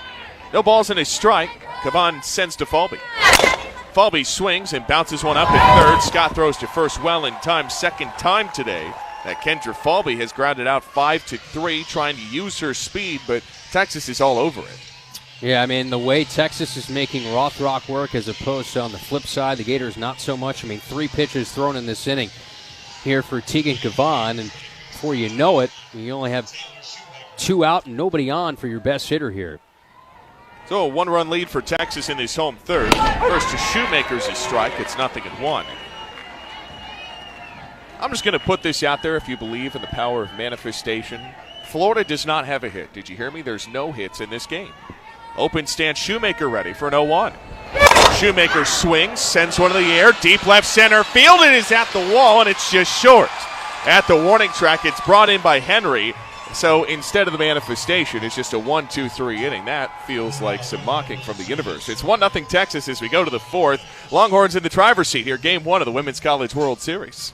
No balls in a strike. Cavan sends to Falby. Falby swings and bounces one up at 3rd. Scott throws to first well in time, second time today. That Kendra Falby has grounded out 5-3, trying to use her speed, but Texas is all over it. Yeah, I mean, the way Texas is making Rothrock work as opposed to on the flip side, the Gators not so much. I mean, 3 pitches thrown in this inning here for Tegan Cavan, and before you know it, you only have 2 out and nobody on for your best hitter here. So a 1-run lead for Texas in this home 3rd. First to Shoemaker's a strike. It's 0-1. I'm just going to put this out there if you believe in the power of manifestation. Florida does not have a hit. Did you hear me? There's no hits in this game. Open stance, Shoemaker ready for an 0-1. Shoemaker swings, sends one to the air, deep left center field. It is at the wall, and it's just short. At the warning track, it's brought in by Henry. So instead of the manifestation, it's just a 1-2-3 inning. That feels like some mocking from the universe. It's 1-0 Texas as we go to the 4th. Longhorns in the driver's seat here, Game 1 of the Women's College World Series.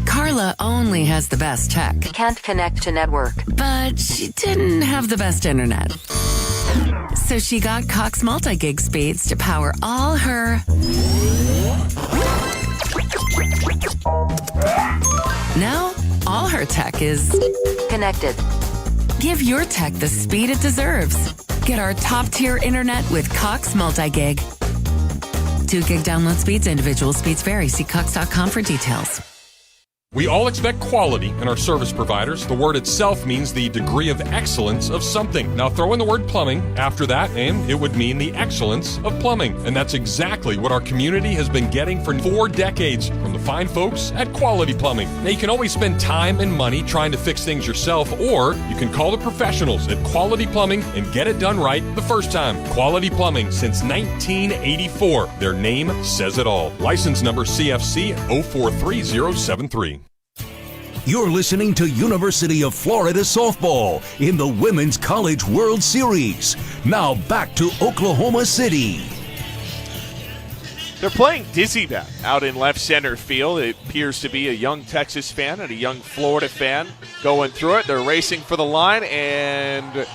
Carla only has the best tech. Can't connect to network. But she didn't have the best internet. So she got Cox multi-gig speeds to power all her... Now, all her tech is... connected. Give your tech the speed it deserves. Get our top-tier internet with Cox multi-gig. 2 gig download speeds, individual speeds vary. See Cox.com for details. We all expect quality in our service providers. The word itself means the degree of excellence of something. Now throw in the word plumbing after that, and it would mean the excellence of plumbing. And that's exactly what our community has been getting for 4 decades from the fine folks at Quality Plumbing. Now you can always spend time and money trying to fix things yourself, or you can call the professionals at Quality Plumbing and get it done right the first time. Quality Plumbing since 1984. Their name says it all. License number CFC 043073. You're listening to University of Florida softball in the Women's College World Series. Now back to Oklahoma City. They're playing Dizzy Bat out in left center field. It appears to be a young Texas fan and a young Florida fan going through it. They're racing for the line, and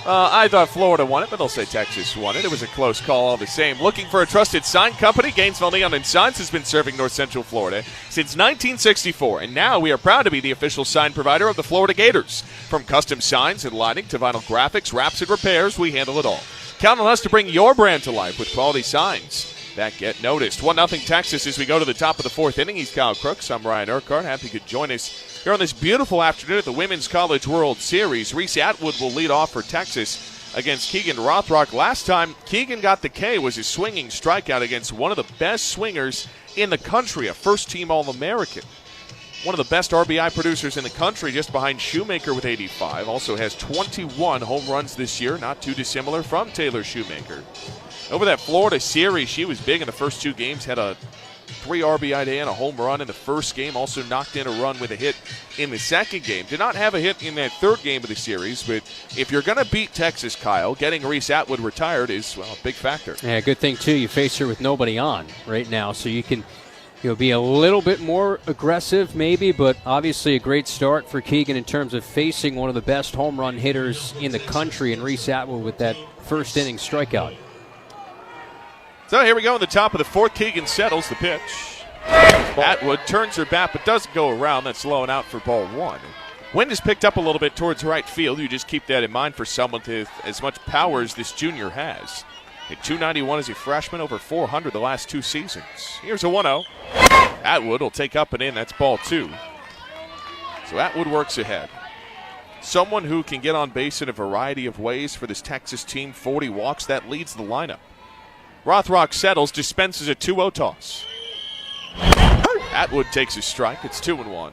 I thought Florida won it, but they'll say Texas won it. It was a close call all the same. Looking for a trusted sign company, Gainesville Neon & Signs has been serving North Central Florida since 1964, and now we are proud to be the official sign provider of the Florida Gators. From custom signs and lighting to vinyl graphics, wraps, and repairs, we handle it all. Count on us to bring your brand to life with quality signs that get noticed. 1-0 Texas as we go to the top of the 4th inning. He's Kyle Crooks. I'm Ryan Urquhart. Happy you could join us here on this beautiful afternoon at the Women's College World Series. Reese Atwood will lead off for Texas against Keegan Rothrock. Last time Keegan got the K was his swinging strikeout against one of the best swingers in the country, a first-team All-American. One of the best RBI producers in the country, just behind Shoemaker with 85. Also has 21 home runs this year, not too dissimilar from Taylor Shoemaker. Over that Florida series, she was big in the first 2 games, had a 3 RBI day and a home run in the first game, also knocked in a run with a hit in the second game. Did not have a hit in that 3rd game of the series, but if you're going to beat Texas, Kyle, getting Reese Atwood retired is, well, a big factor. Yeah, good thing, too, you face her with nobody on right now, so you can be a little bit more aggressive maybe, but obviously a great start for Keegan in terms of facing one of the best home run hitters in the country, and Reese Atwood with that first inning strikeout. So here we go in the top of the 4th. Keegan settles the pitch. Atwood turns her bat but doesn't go around. That's low and out for ball 1. Wind has picked up a little bit towards right field. You just keep that in mind for someone with as much power as this junior has. At 291 as a freshman, over 400 the last 2 seasons. Here's a 1-0. Atwood will take up and in. That's ball 2. So Atwood works ahead. Someone who can get on base in a variety of ways for this Texas team. 40 walks, that leads the lineup. Rothrock settles, dispenses a 2-0 toss. Atwood takes a strike. It's 2-1.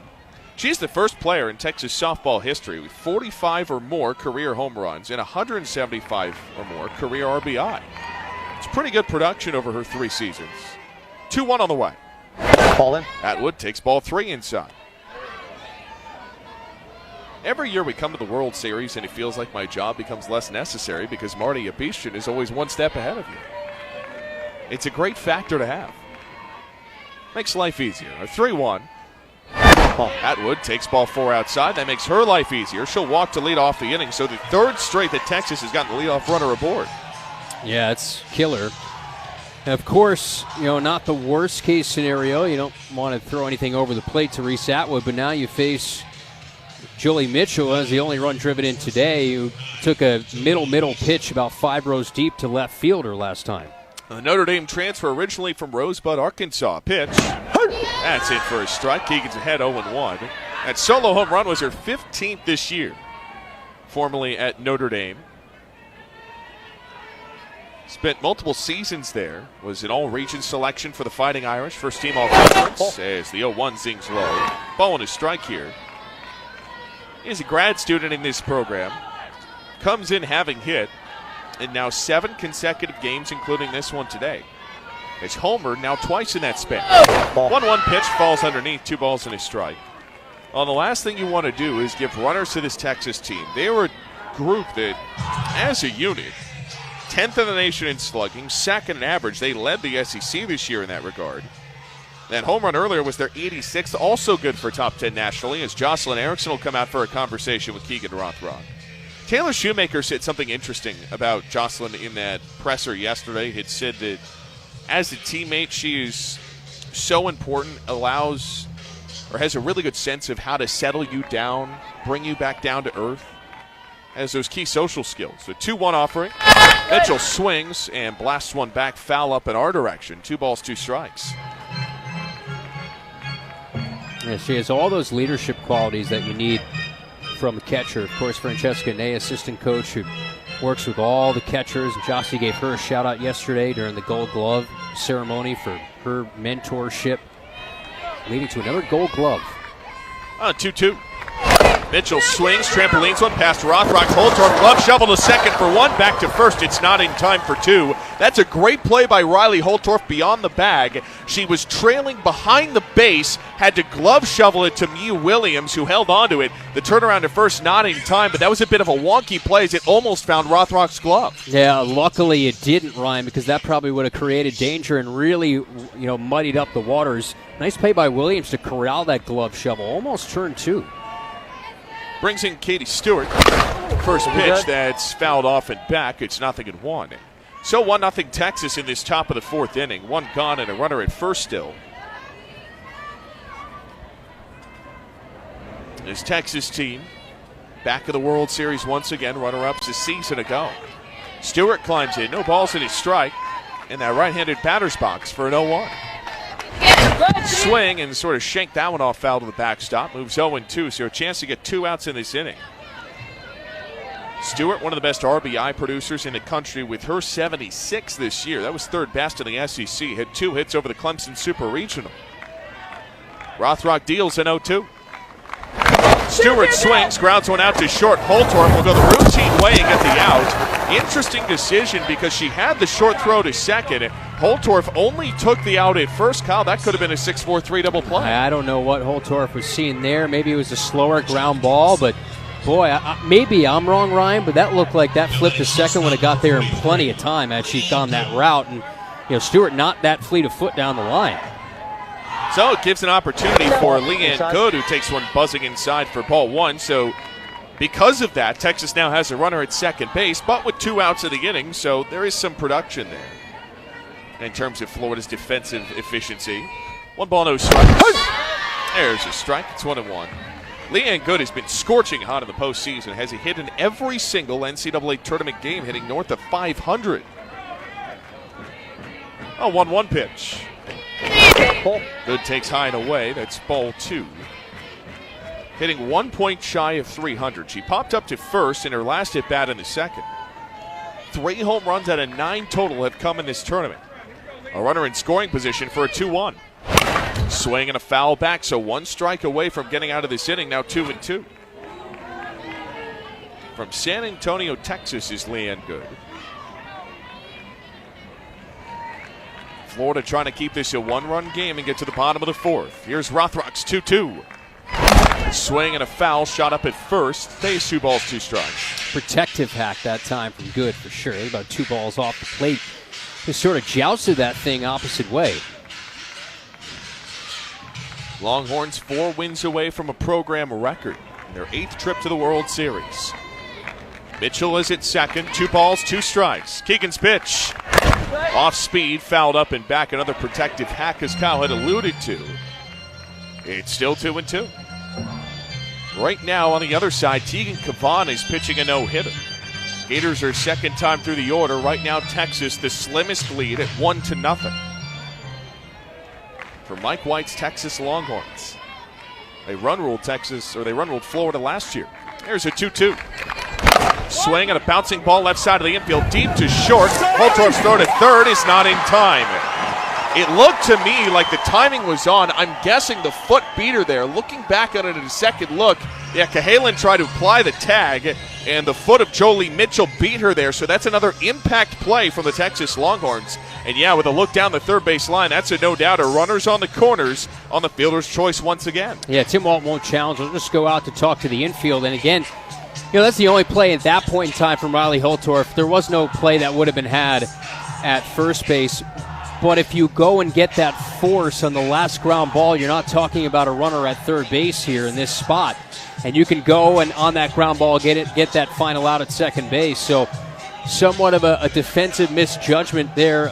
She's the first player in Texas softball history with 45 or more career home runs and 175 or more career RBI. It's pretty good production over her 3 seasons. 2-1 on the way. Ball in. Atwood takes ball 3 inside. Every year we come to the World Series and it feels like my job becomes less necessary because Marty Abishin is always one step ahead of you. It's a great factor to have. Makes life easier. A 3-1. Atwood takes ball 4 outside. That makes her life easier. She'll walk to lead off the inning. So the third straight that Texas has gotten the leadoff runner aboard. Yeah, it's killer. And of course, not the worst case scenario. You don't want to throw anything over the plate to Reese Atwood, but now you face Julie Mitchell as the only run driven in today, who took a middle pitch about 5 rows deep to left fielder last time. A Notre Dame transfer originally from Rosebud, Arkansas. Pitch. That's it for a strike. Keegan's ahead 0-1. That solo home run was her 15th this year. Formerly at Notre Dame. Spent multiple seasons there. Was an all-region selection for the Fighting Irish. First team all-conference as the 0-1 zings low. Ball and a strike here. He's a grad student in this program. Comes in having hit in now 7 consecutive games, including this one today. It's homered now twice in that span. 1-1 pitch falls underneath, 2 balls and a strike. Well, the last thing you want to do is give runners to this Texas team. They were a group that, as a unit, 10th in the nation in slugging, 2nd in average. They led the SEC this year in that regard. That home run earlier was their 86th, also good for top 10 nationally, as Jocelyn Erickson will come out for a conversation with Keegan Rothrock. Taylor Shoemaker said something interesting about Jocelyn in that presser yesterday. He had said that as a teammate, she is so important, allows or has a really good sense of how to settle you down, bring you back down to earth, has those key social skills. The 2-1 offering. Mitchell swings and blasts one back, foul up in our direction. 2 balls, 2 strikes. Yeah, she has all those leadership qualities that you need from a catcher. Of course, Francesca Ney, assistant coach, who works with all the catchers. Jossie gave her a shout-out yesterday during the Gold Glove ceremony for her mentorship, leading to another Gold Glove. 2-2. Mitchell swings, trampolines one past Rothrock. Holtorf glove shovel to second for 1, back to first. It's not in time for 2. That's a great play by Riley Holtorf beyond the bag. She was trailing behind the base, had to glove shovel it to Mew Williams, who held onto it. The turnaround to first not in time, but that was a bit of a wonky play as it almost found Rothrock's glove. Yeah, luckily it didn't, Ryan, because that probably would have created danger and really, muddied up the waters. Nice play by Williams to corral that glove shovel. Almost turned 2. Brings in Katie Stewart. First pitch that's fouled off and back. It's 0-1. So 1-0 Texas in this top of the 4th inning. 1 gone and a runner at first still. This Texas team back of the World Series once again. Runner-ups a season ago. Stewart climbs in. No balls in his strike. In that right-handed batter's box for an 0-1. Swing and sort of shanked that one off, foul to the backstop. Moves 0-2, so a chance to get 2 outs in this inning. Stewart, one of the best RBI producers in the country with her 76 this year. That was 3rd best in the SEC. Had 2 hits over the Clemson Super Regional. Rothrock deals an 0-2. Stewart swings, grounds one out to short. Holtorf will go the routine way and get the out. Interesting decision because she had the short throw to second. Holtorf only took the out at first. Kyle, that could have been a 6-4-3 double play. I don't know what Holtorf was seeing there. Maybe it was a slower ground ball, but boy, maybe I'm wrong, Ryan, but that looked like that flip to second when it got there in plenty of time had she gone that route. And Stewart not that fleet of foot down the line. So it gives an opportunity for Leanne Good, who takes one buzzing inside for ball 1. So because of that, Texas now has a runner at second base, but with 2 outs of the inning, so there is some production there in terms of Florida's defensive efficiency. 1 ball, no strikes. There's a strike. It's 1-1. Leanne Good has been scorching hot in the postseason. Has he hit in every single NCAA tournament game, hitting north of 500. Oh, 1-1 pitch. Good takes high and away. That's ball 2. Hitting 1 point shy of 300. She popped up to first in her last at bat in the second. 3 home runs out of 9 total have come in this tournament. A runner in scoring position for a 2-1. Swing and a foul back, so 1 strike away from getting out of this inning, now 2-2. From San Antonio, Texas is Leanne Good. Florida trying to keep this a 1-run game and get to the bottom of the 4th. Here's Rothrock's 2-2. Swing and a foul, shot up at first. Stays 2 balls, 2 strikes. Protective hack that time from Good for sure. About 2 balls off the plate. Just sort of jousted that thing opposite way. Longhorns 4 wins away from a program record in their 8th trip to the World Series. Mitchell is at second. 2 balls, 2 strikes. Keegan's pitch. Off speed, fouled up and back. Another protective hack, as Kyle had alluded to. It's still 2-2. Right now on the other side, Tegan Cavan is pitching a no-hitter. Gators are second time through the order. Right now, Texas, the slimmest lead at 1-0. For Mike White's Texas Longhorns. They run-ruled Florida last year. There's a 2-2. Swing and a bouncing ball left side of the infield, deep to short. Holtorf's throw to third is not in time. It looked to me like the timing was on. I'm guessing the foot beat her there. Looking back on it at a second look, Cahalan tried to apply the tag, and the foot of Jolie Mitchell beat her there. So that's another impact play from the Texas Longhorns. And with a look down the third base line, that's a no-doubter. Runners on the corners on the fielder's choice once again. Yeah, Tim Walton won't challenge. We'll just go out to talk to the infield. And again, that's the only play at that point in time from Riley Holtorf. There was no play that would have been had at first base. But if you go and get that force on the last ground ball, you're not talking about a runner at third base here in this spot. And you can go and on that ground ball get that final out at second base. So somewhat of a defensive misjudgment there.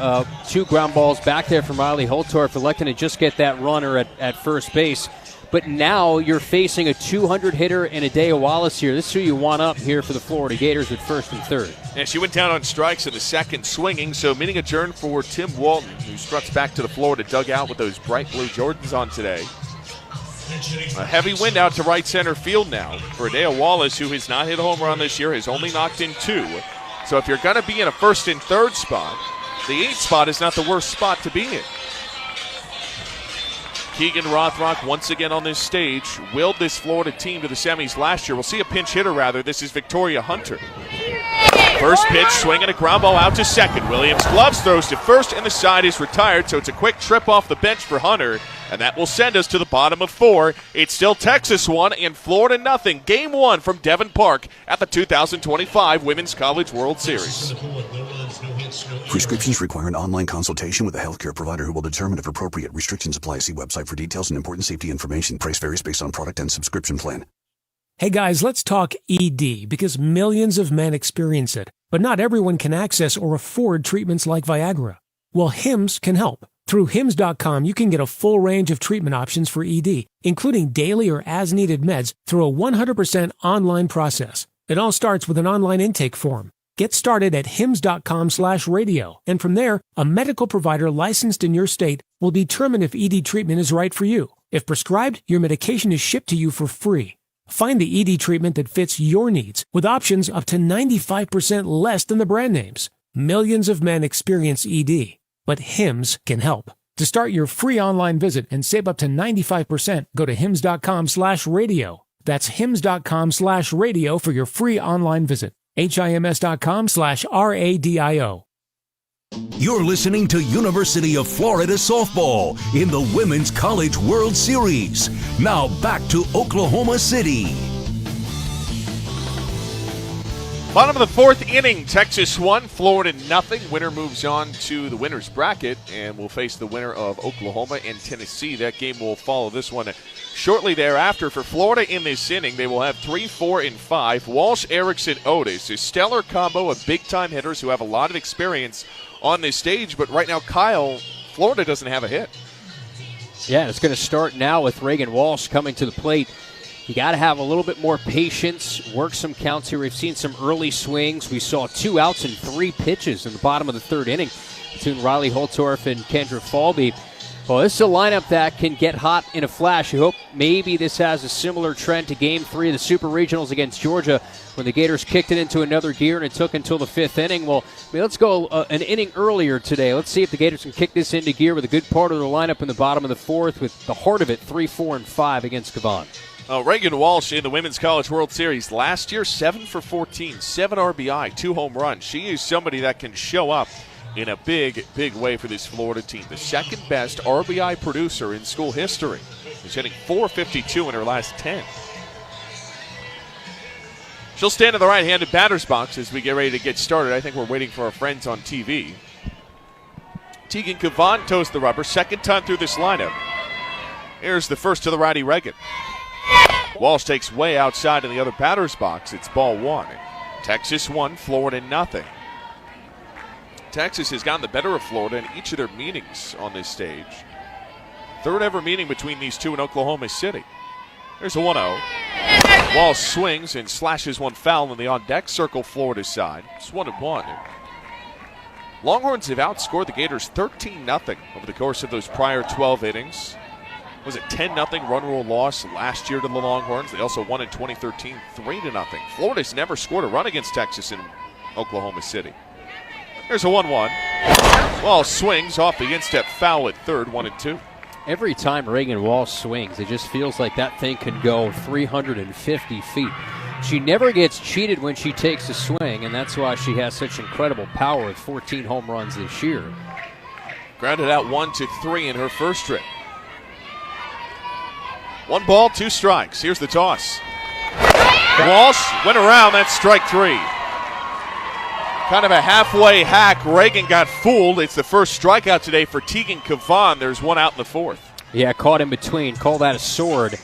2 ground balls back there from Riley Holtorf, electing to just get that runner at first base. But now you're facing a 200 hitter and Adea Wallace here. This is who you want up here for the Florida Gators with first and third. Yeah, she went down on strikes in the second, swinging. So meeting adjourned for Tim Walton, who struts back to the Florida dugout with those bright blue Jordans on today. A heavy wind out to right center field now for Adea Wallace, who has not hit a home run this year, has only knocked in 2. So if you're going to be in a first and third spot, the 8th spot is not the worst spot to be in. Keegan Rothrock once again on this stage willed this Florida team to the semis last year. We'll see a pinch hitter rather. This is Victoria Hunter. First pitch, swing and a ground ball out to second. Williams gloves, throws to first, and the side is retired, so it's a quick trip off the bench for Hunter, and that will send us to the bottom of 4. It's still Texas 1 and Florida nothing. Game 1 from Devon Park at the 2025 Women's College World Series. Prescriptions require an online consultation with a healthcare provider who will determine if appropriate. Restrictions apply. See website for details and important safety information. Price varies based on product and subscription plan. Hey guys, let's talk ED because millions of men experience it, but not everyone can access or afford treatments like Viagra. Well, Hims can help. Through Hims.com, you can get a full range of treatment options for ED, including daily or as-needed meds through a 100% online process. It all starts with an online intake form. Get started at hims.com/radio, and from there, a medical provider licensed in your state will determine if ED treatment is right for you. If prescribed, your medication is shipped to you for free. Find the ED treatment that fits your needs with options up to 95% less than the brand names. Millions of men experience ED, but Hims can help. To start your free online visit and save up to 95%, go to hims.com/radio. That's hims.com/radio for your free online visit. HIMS.com/RADIO. You're listening to University of Florida softball in the Women's College World Series. Now back to Oklahoma City. Bottom of the 4th inning, Texas 1, Florida nothing. Winner moves on to the winner's bracket and will face the winner of Oklahoma and Tennessee. That game will follow this one shortly thereafter. For Florida in this inning, they will have 3, 4, and 5. Walsh, Erickson, Otis, a stellar combo of big-time hitters who have a lot of experience on this stage. But right now, Kyle, Florida doesn't have a hit. Yeah, it's going to start now with Reagan Walsh coming to the plate. You got to have a little bit more patience, work some counts here. We've seen some early swings. We saw 2 outs and 3 pitches in the bottom of the 3rd inning between Riley Holtorf and Kendra Falby. Well, this is a lineup that can get hot in a flash. You hope maybe this has a similar trend to Game 3 of the Super Regionals against Georgia when the Gators kicked it into another gear and it took until the 5th inning. Well, let's go an inning earlier today. Let's see if the Gators can kick this into gear with a good part of their lineup in the bottom of the 4th with the heart of it, 3, 4, and 5 against Cavan. Reagan Walsh in the Women's College World Series last year, 7 for 14, 7 RBI, 2 home runs. She is somebody that can show up in a big, big way for this Florida team. The second best RBI producer in school history. She's hitting .452 in her last 10. She'll stand in the right-handed batter's box as we get ready to get started. I think we're waiting for our friends on TV. Tegan Cavan toes the rubber, second time through this lineup. Here's the first to the righty Reagan. Walsh takes way outside in the other batter's box. It's ball 1. Texas 1, Florida nothing. Texas has gotten the better of Florida in each of their meetings on this stage. 3rd ever meeting between these two in Oklahoma City. There's a 1-0. Walsh swings and slashes one foul in the on-deck circle Florida's side. It's 1-1. Longhorns have outscored the Gators 13-0 over the course of those prior 12 innings. Was it 10-0 run rule loss last year to the Longhorns? They also won in 2013 3-0. Florida's never scored a run against Texas in Oklahoma City. There's a 1-1. Walsh swings off the instep foul at 3rd, 1-2. Every time Reagan Walsh swings, it just feels like that thing could go 350 feet. She never gets cheated when she takes a swing, and that's why she has such incredible power with 14 home runs this year. Grounded out 1-3 in her first trip. 1 ball, 2 strikes. Here's the toss. Walsh went around. That's strike 3. Kind of a halfway hack. Reagan got fooled. It's the first strikeout today for Tegan Cavan. There's 1 out in the 4th. Yeah, caught in between. Call that a sword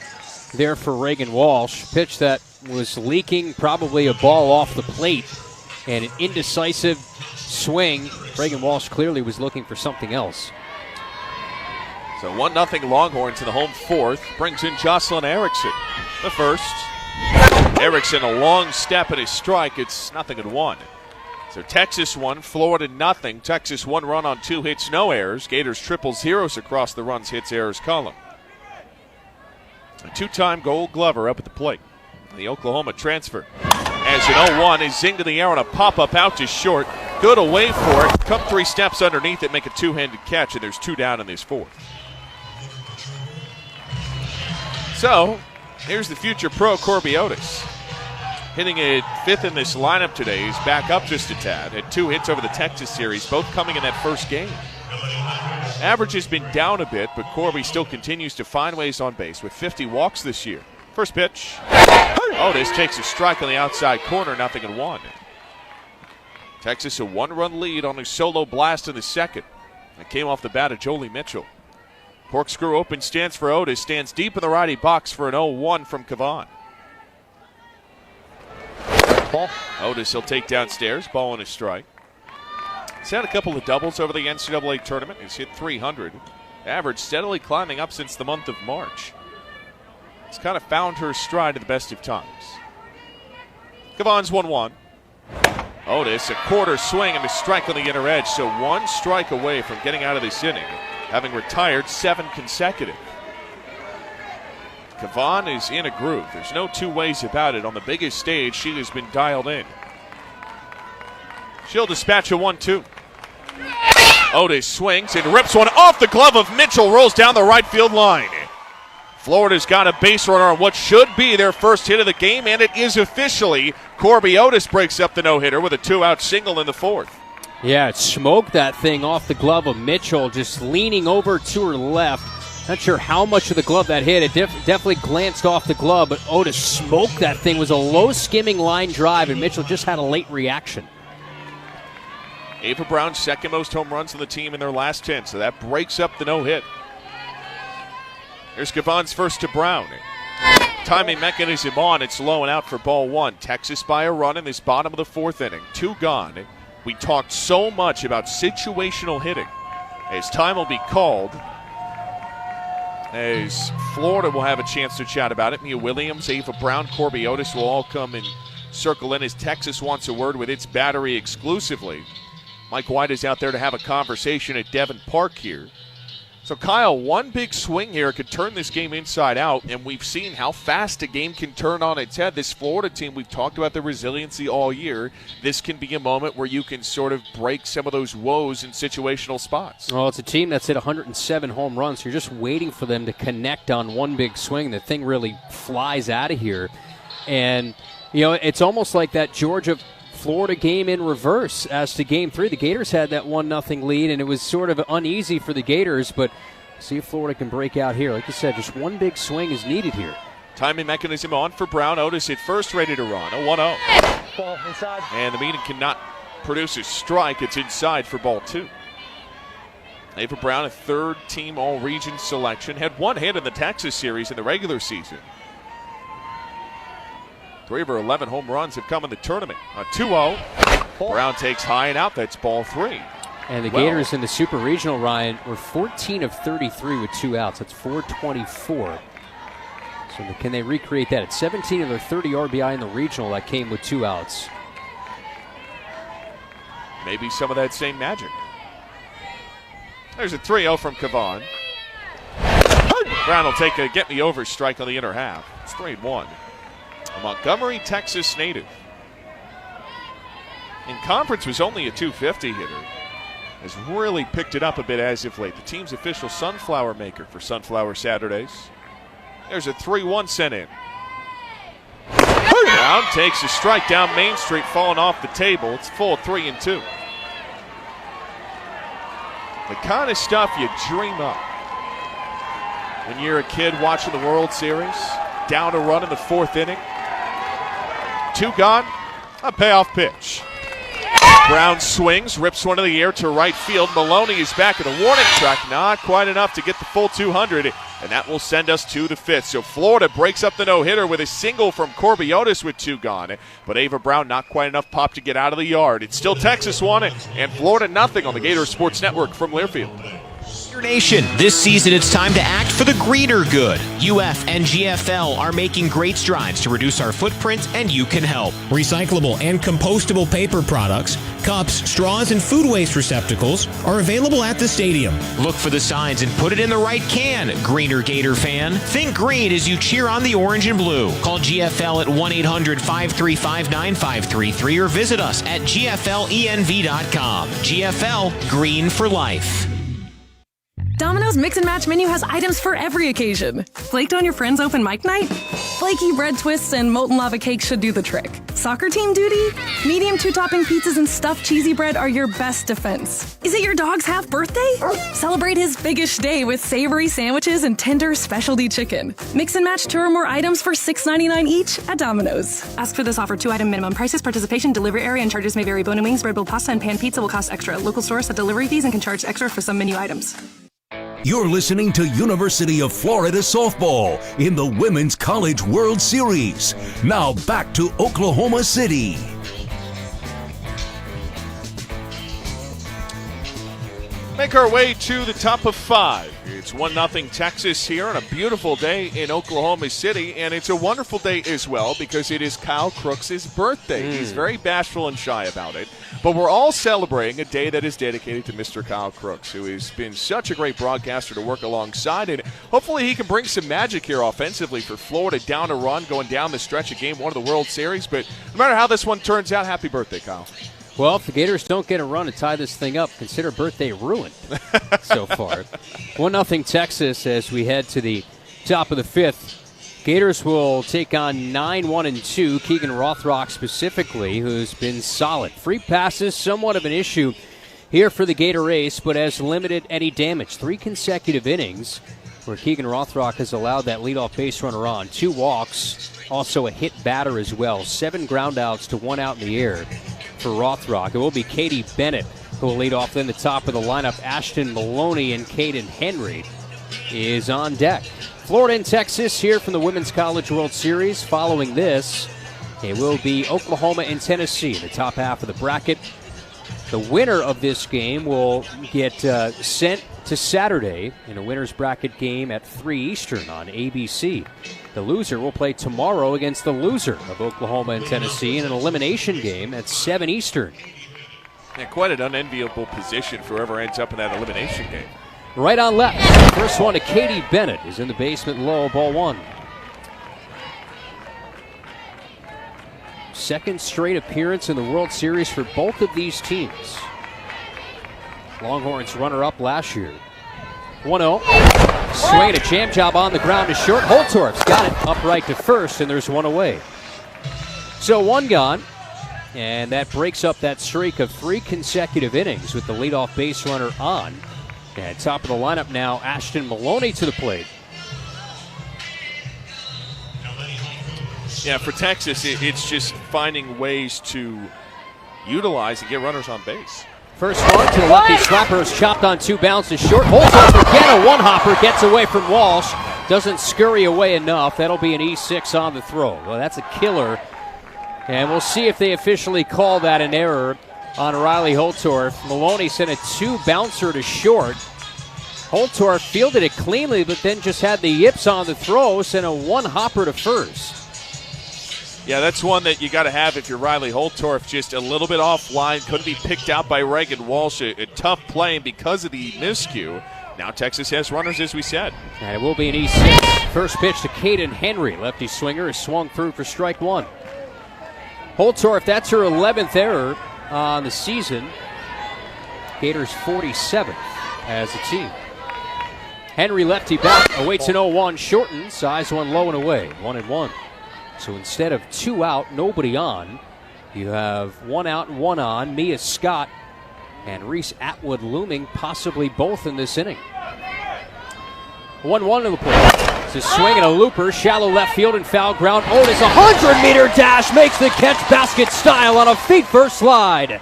there for Reagan Walsh. Pitch that was leaking, probably a ball off the plate. And an indecisive swing. Reagan Walsh clearly was looking for something else. So 1-0 Longhorns in the home 4th. Brings in Jocelyn Erickson. The first. Erickson a long step at his strike. It's 0-1. So Texas 1, Florida nothing. Texas 1 run on 2 hits, no errors. Gators triple zeros across the runs, hits, errors column. A 2-time Gold Glover up at the plate. The Oklahoma transfer. As an 0-1 is zinged in the air on a pop-up out to short. Good away for it. Come 3 steps underneath it, make a 2-handed catch, and there's 2 down in this 4th. So here's the future pro, Corby Otis. Hitting at 5th in this lineup today. He's back up just a tad. Had 2 hits over the Texas series, both coming in that first game. Average has been down a bit, but Corby still continues to find ways on base with 50 walks this year. First pitch. Otis takes a strike on the outside corner, 0-1. Texas a 1-run lead on a solo blast in the 2nd. That came off the bat of Jolie Mitchell. Corkscrew open stance for Otis. Stands deep in the righty box for an 0-1 from Cavan. Ball. Otis he'll take downstairs. Ball and a strike. He's had a couple of doubles over the NCAA tournament. He's hit 300. Average steadily climbing up since the month of March. He's kind of found her stride at the best of times. Cavan's 1-1. Otis a quarter swing and a strike on the inner edge. So 1 strike away from getting out of this inning, having retired 7 consecutive. Cavan is in a groove. There's no 2 ways about it. On the biggest stage, she has been dialed in. She'll dispatch a 1-2. Otis swings and rips one off the glove of Mitchell, rolls down the right field line. Florida's got a base runner on what should be their first hit of the game, and it is officially. Corby Otis breaks up the no-hitter with a 2-out single in the 4th. Yeah, it smoked that thing off the glove of Mitchell, just leaning over to her left. Not sure how much of the glove that hit. It definitely glanced off the glove, but Otis smoked that thing. It was a low-skimming line drive, and Mitchell just had a late reaction. Ava Brown's 2nd most home runs on the team in their last 10, so that breaks up the no-hit. Here's Cavan's first to Brown. Timing mechanism on. It's low and out for ball 1. Texas by a run in this bottom of the 4th inning. 2 gone. We talked so much about situational hitting. As time will be called, as Florida will have a chance to chat about it. Mia Williams, Ava Brown, Corby Otis will all come and circle in as Texas wants a word with its battery exclusively. Mike White is out there to have a conversation at Devon Park here. So, Kyle, one big swing here could turn this game inside out, and we've seen how fast a game can turn on its head. This Florida team, we've talked about the resiliency all year. This can be a moment where you can sort of break some of those woes in situational spots. Well, it's a team that's hit 107 home runs, so you're just waiting for them to connect on one big swing. The thing really flies out of here. And, you know, it's almost like that Georgia-Florida game in reverse as to Game 3. The Gators had that 1-0 lead, and it was sort of uneasy for the Gators, but see if Florida can break out here. Like you said, just one big swing is needed here. Timing mechanism on for Brown. Otis at first, ready to run. A 1-0. Ball inside. And the meeting cannot produce a strike. It's inside for ball 2. Ava Brown, a third-team all-region selection, had one hit in the Texas series in the regular season. 3 of her 11 home runs have come in the tournament. A 2-0. Brown takes high and out. That's ball 3. And the Gators in the Super Regional, Ryan, were 14 of 33 with 2 outs. That's 424. So can they recreate that? It's 17 of their 30 RBI in the Regional that came with 2 outs. Maybe some of that same magic. There's a 3-0 from Kavan. Brown will take a get-me-over strike on the inner half. It's 3-1. A Montgomery, Texas native. In conference was only a 250 hitter. Has really picked it up a bit as of late. The team's official sunflower maker for Sunflower Saturdays. There's a 3-1 sent in. Brown takes a strike down Main Street, falling off the table. It's full 3-2. The kind of stuff you dream up when you're a kid watching the World Series. Down a run in the 4th inning. 2 gone. A payoff pitch. Brown swings, rips one in the air to right field. Maloney is back at the warning track. Not quite enough to get the full 200, and that will send us to the 5th. So Florida breaks up the no-hitter with a single from Corby Otis with 2 gone. But Ava Brown not quite enough pop to get out of the yard. It's still Texas 1 and Florida nothing on the Gator Sports Network from Learfield. Nation, this season it's time to act for the greater good. UF and GFL are making great strides to reduce our footprint, and you can help. Recyclable and compostable paper products, cups, straws, and food waste receptacles are available at the stadium. Look for the signs and put it in the right can, Greener Gator fan. Think green as you cheer on the orange and blue. Call GFL at 1-800-535-9533 or visit us at gflenv.com. GFL, green for life. Domino's Mix and Match menu has items for every occasion. Flaked on your friend's open mic night? Flaky bread twists and molten lava cakes should do the trick. Soccer team duty? Medium 2-topping pizzas and stuffed cheesy bread are your best defense. Is it your dog's half birthday? Celebrate his biggish day with savory sandwiches and tender specialty chicken. Mix and match 2 or more items for $6.99 each at Domino's. Ask for this offer. 2-item minimum. Prices, participation, delivery area, and charges may vary. Bone and wings, bread bowl pasta, and pan pizza will cost extra. Local stores set delivery fees and can charge extra for some menu items. You're listening to University of Florida softball in the Women's College World Series. Now back to Oklahoma City. Make our way to the top of 5. It's 1-0 Texas here on a beautiful day in Oklahoma City, and it's a wonderful day as well because it is Kyle Crooks' birthday. He's very bashful and shy about it, but we're all celebrating a day that is dedicated to Mr. Kyle Crooks, who has been such a great broadcaster to work alongside, and hopefully he can bring some magic here offensively for Florida down a run, going down the stretch of Game 1 of the World Series. But no matter how this one turns out, happy birthday, Kyle. Well, if the Gators don't get a run to tie this thing up, consider birthday ruined so far. 1-0 Texas as we head to the top of the 5th. Gators will take on 9-1-2. Keegan Rothrock specifically, who's been solid. Free passes, somewhat of an issue here for the Gator ace, but has limited any damage. 3 consecutive innings where Keegan Rothrock has allowed that leadoff base runner on. 2 walks, also a hit batter as well. 7 groundouts to 1 out in the air for Rothrock. It will be Katie Bennett who will lead off then the top of the lineup. Ashton Maloney and Caden Henry is on deck. Florida and Texas here from the Women's College World Series. Following this, it will be Oklahoma and Tennessee in the top half of the bracket. The winner of this game will get sent to Saturday in a winner's bracket game at 3 Eastern on ABC. The loser will play tomorrow against the loser of Oklahoma and Tennessee in an elimination game at 7 Eastern. Yeah, quite an unenviable position for whoever ends up in that elimination game. Right on left. First one to Katie Bennett is in the basement low, ball one. Second straight appearance in the World Series for both of these teams. Longhorns runner-up last year. 1-0. Swing, a jam job on the ground to short. Holtorf's got it upright to first, and there's one away. So one gone, and that breaks up that streak of 3 consecutive innings with the leadoff base runner on. And top of the lineup now, Ashton Maloney to the plate. Yeah, for Texas, it's just finding ways to utilize and get runners on base. First one to the lefty slapper is chopped on 2 bounces short. Holtorf again, a one-hopper, gets away from Walsh. Doesn't scurry away enough. That'll be an E6 on the throw. Well, that's a killer. And we'll see if they officially call that an error on Riley Holtorf. Maloney sent a 2-bouncer to short. Holtorf fielded it cleanly, but then just had the yips on the throw, sent a one-hopper to first. Yeah, that's one that you got to have if you're Riley Holtorf, just a little bit offline, couldn't be picked out by Reagan Walsh. A tough play, and because of the miscue, now Texas has runners, as we said. And it will be an E6. First pitch to Caden Henry. Lefty swinger is swung through for strike one. Holtorf, that's her 11th error on the season. Gators 47th as a team. Henry lefty back, awaits an 0-1, shortens, eyes one low and away, 1-1. So instead of 2 out, nobody on, you have 1 out and 1 on. Mia Scott and Reese Atwood looming, possibly both in this inning. 1-1 to the plate. It's a swing and a looper, shallow left field and foul ground. Otis, 100-meter dash, makes the catch basket style on a feet-first slide.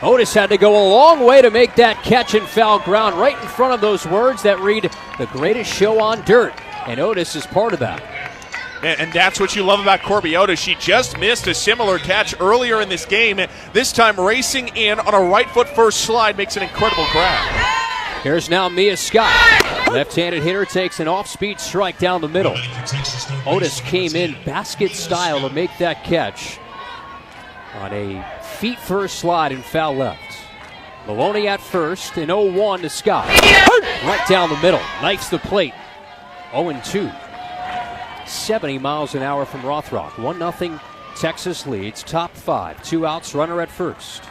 Otis had to go a long way to make that catch in foul ground, right in front of those words that read, "The greatest show on dirt." And Otis is part of that. And that's what you love about Corby Otis. She just missed a similar catch earlier in this game. This time racing in on a right foot first slide, makes an incredible grab. Here's now Mia Scott. Left-handed hitter takes an off-speed strike down the middle. Otis came in basket style to make that catch on a feet first slide and foul left. Maloney at first, and 0-1 to Scott. Right down the middle, knifes the plate. 0-2. 70 miles an hour from Rothrock. 1-0 Texas leads. Top 5. 2 outs, runner at first.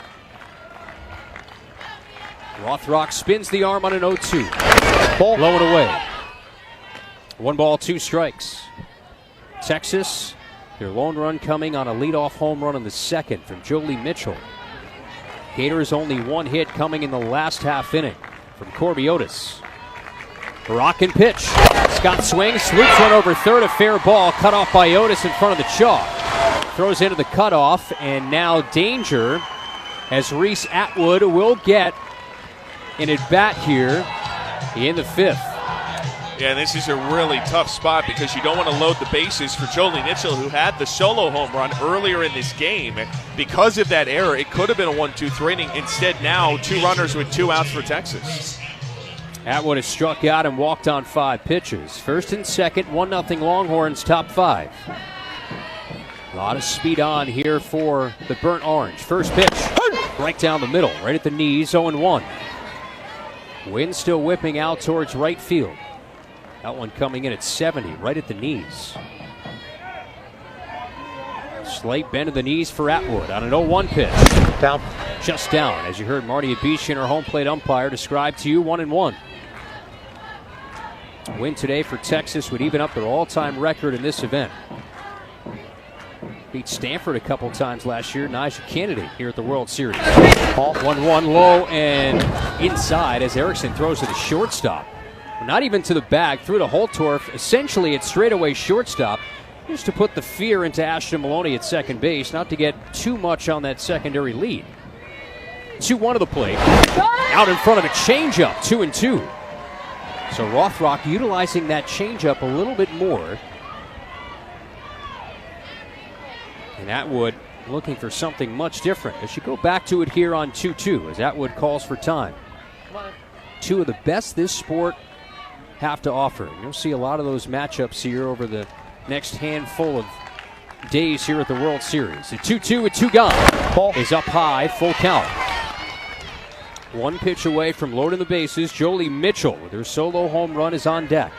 Rothrock spins the arm on an 0-2. Ball low and away. 1 ball, 2 strikes. Texas, their lone run coming on a leadoff home run in the second from Jolie Mitchell. Gators only 1 hit coming in the last half inning from Corby Otis. Rockin' pitch. Scott swings, sloops one over third, a fair ball, cut off by Otis in front of the chalk. Throws into the cutoff, and now danger as Reese Atwood will get an at-bat here in the 5th. Yeah, this is a really tough spot because you don't want to load the bases for Jolie Mitchell, who had the solo home run earlier in this game. Because of that error, it could have been a 1-2-3 inning. Instead, now 2 runners with 2 outs for Texas. Atwood has struck out and walked on 5 pitches. First and second, 1-0 Longhorns, top 5. A lot of speed on here for the Burnt Orange. First pitch, right down the middle, right at the knees, 0-1. Wind still whipping out towards right field. That one coming in at 70, right at the knees. Slight bend of the knees for Atwood on an 0-1 pitch. Down. Just down, as you heard Marty Abishian, our home plate umpire, describe to you 1-1. A win today for Texas would even up their all-time record in this event. Beat Stanford a couple times last year. Nyjah Kennedy here at the World Series. 1-1 low and inside as Erickson throws to the shortstop. Not even to the bag, through to Holtorf, essentially at straightaway shortstop, just to put the fear into Ashton Maloney at second base, not to get too much on that secondary lead. 2-1 to the plate. Out in front of a changeup, 2-2. So Rothrock utilizing that changeup a little bit more. And Atwood looking for something much different. As you go back to it here on 2-2 as Atwood calls for time. two of the best this sport have to offer. You'll see a lot of those matchups here over the next handful of days here at the World Series. The 2-2 with two gone is up high, full count. One pitch away from loading the bases. Jolie Mitchell with her solo home run is on deck.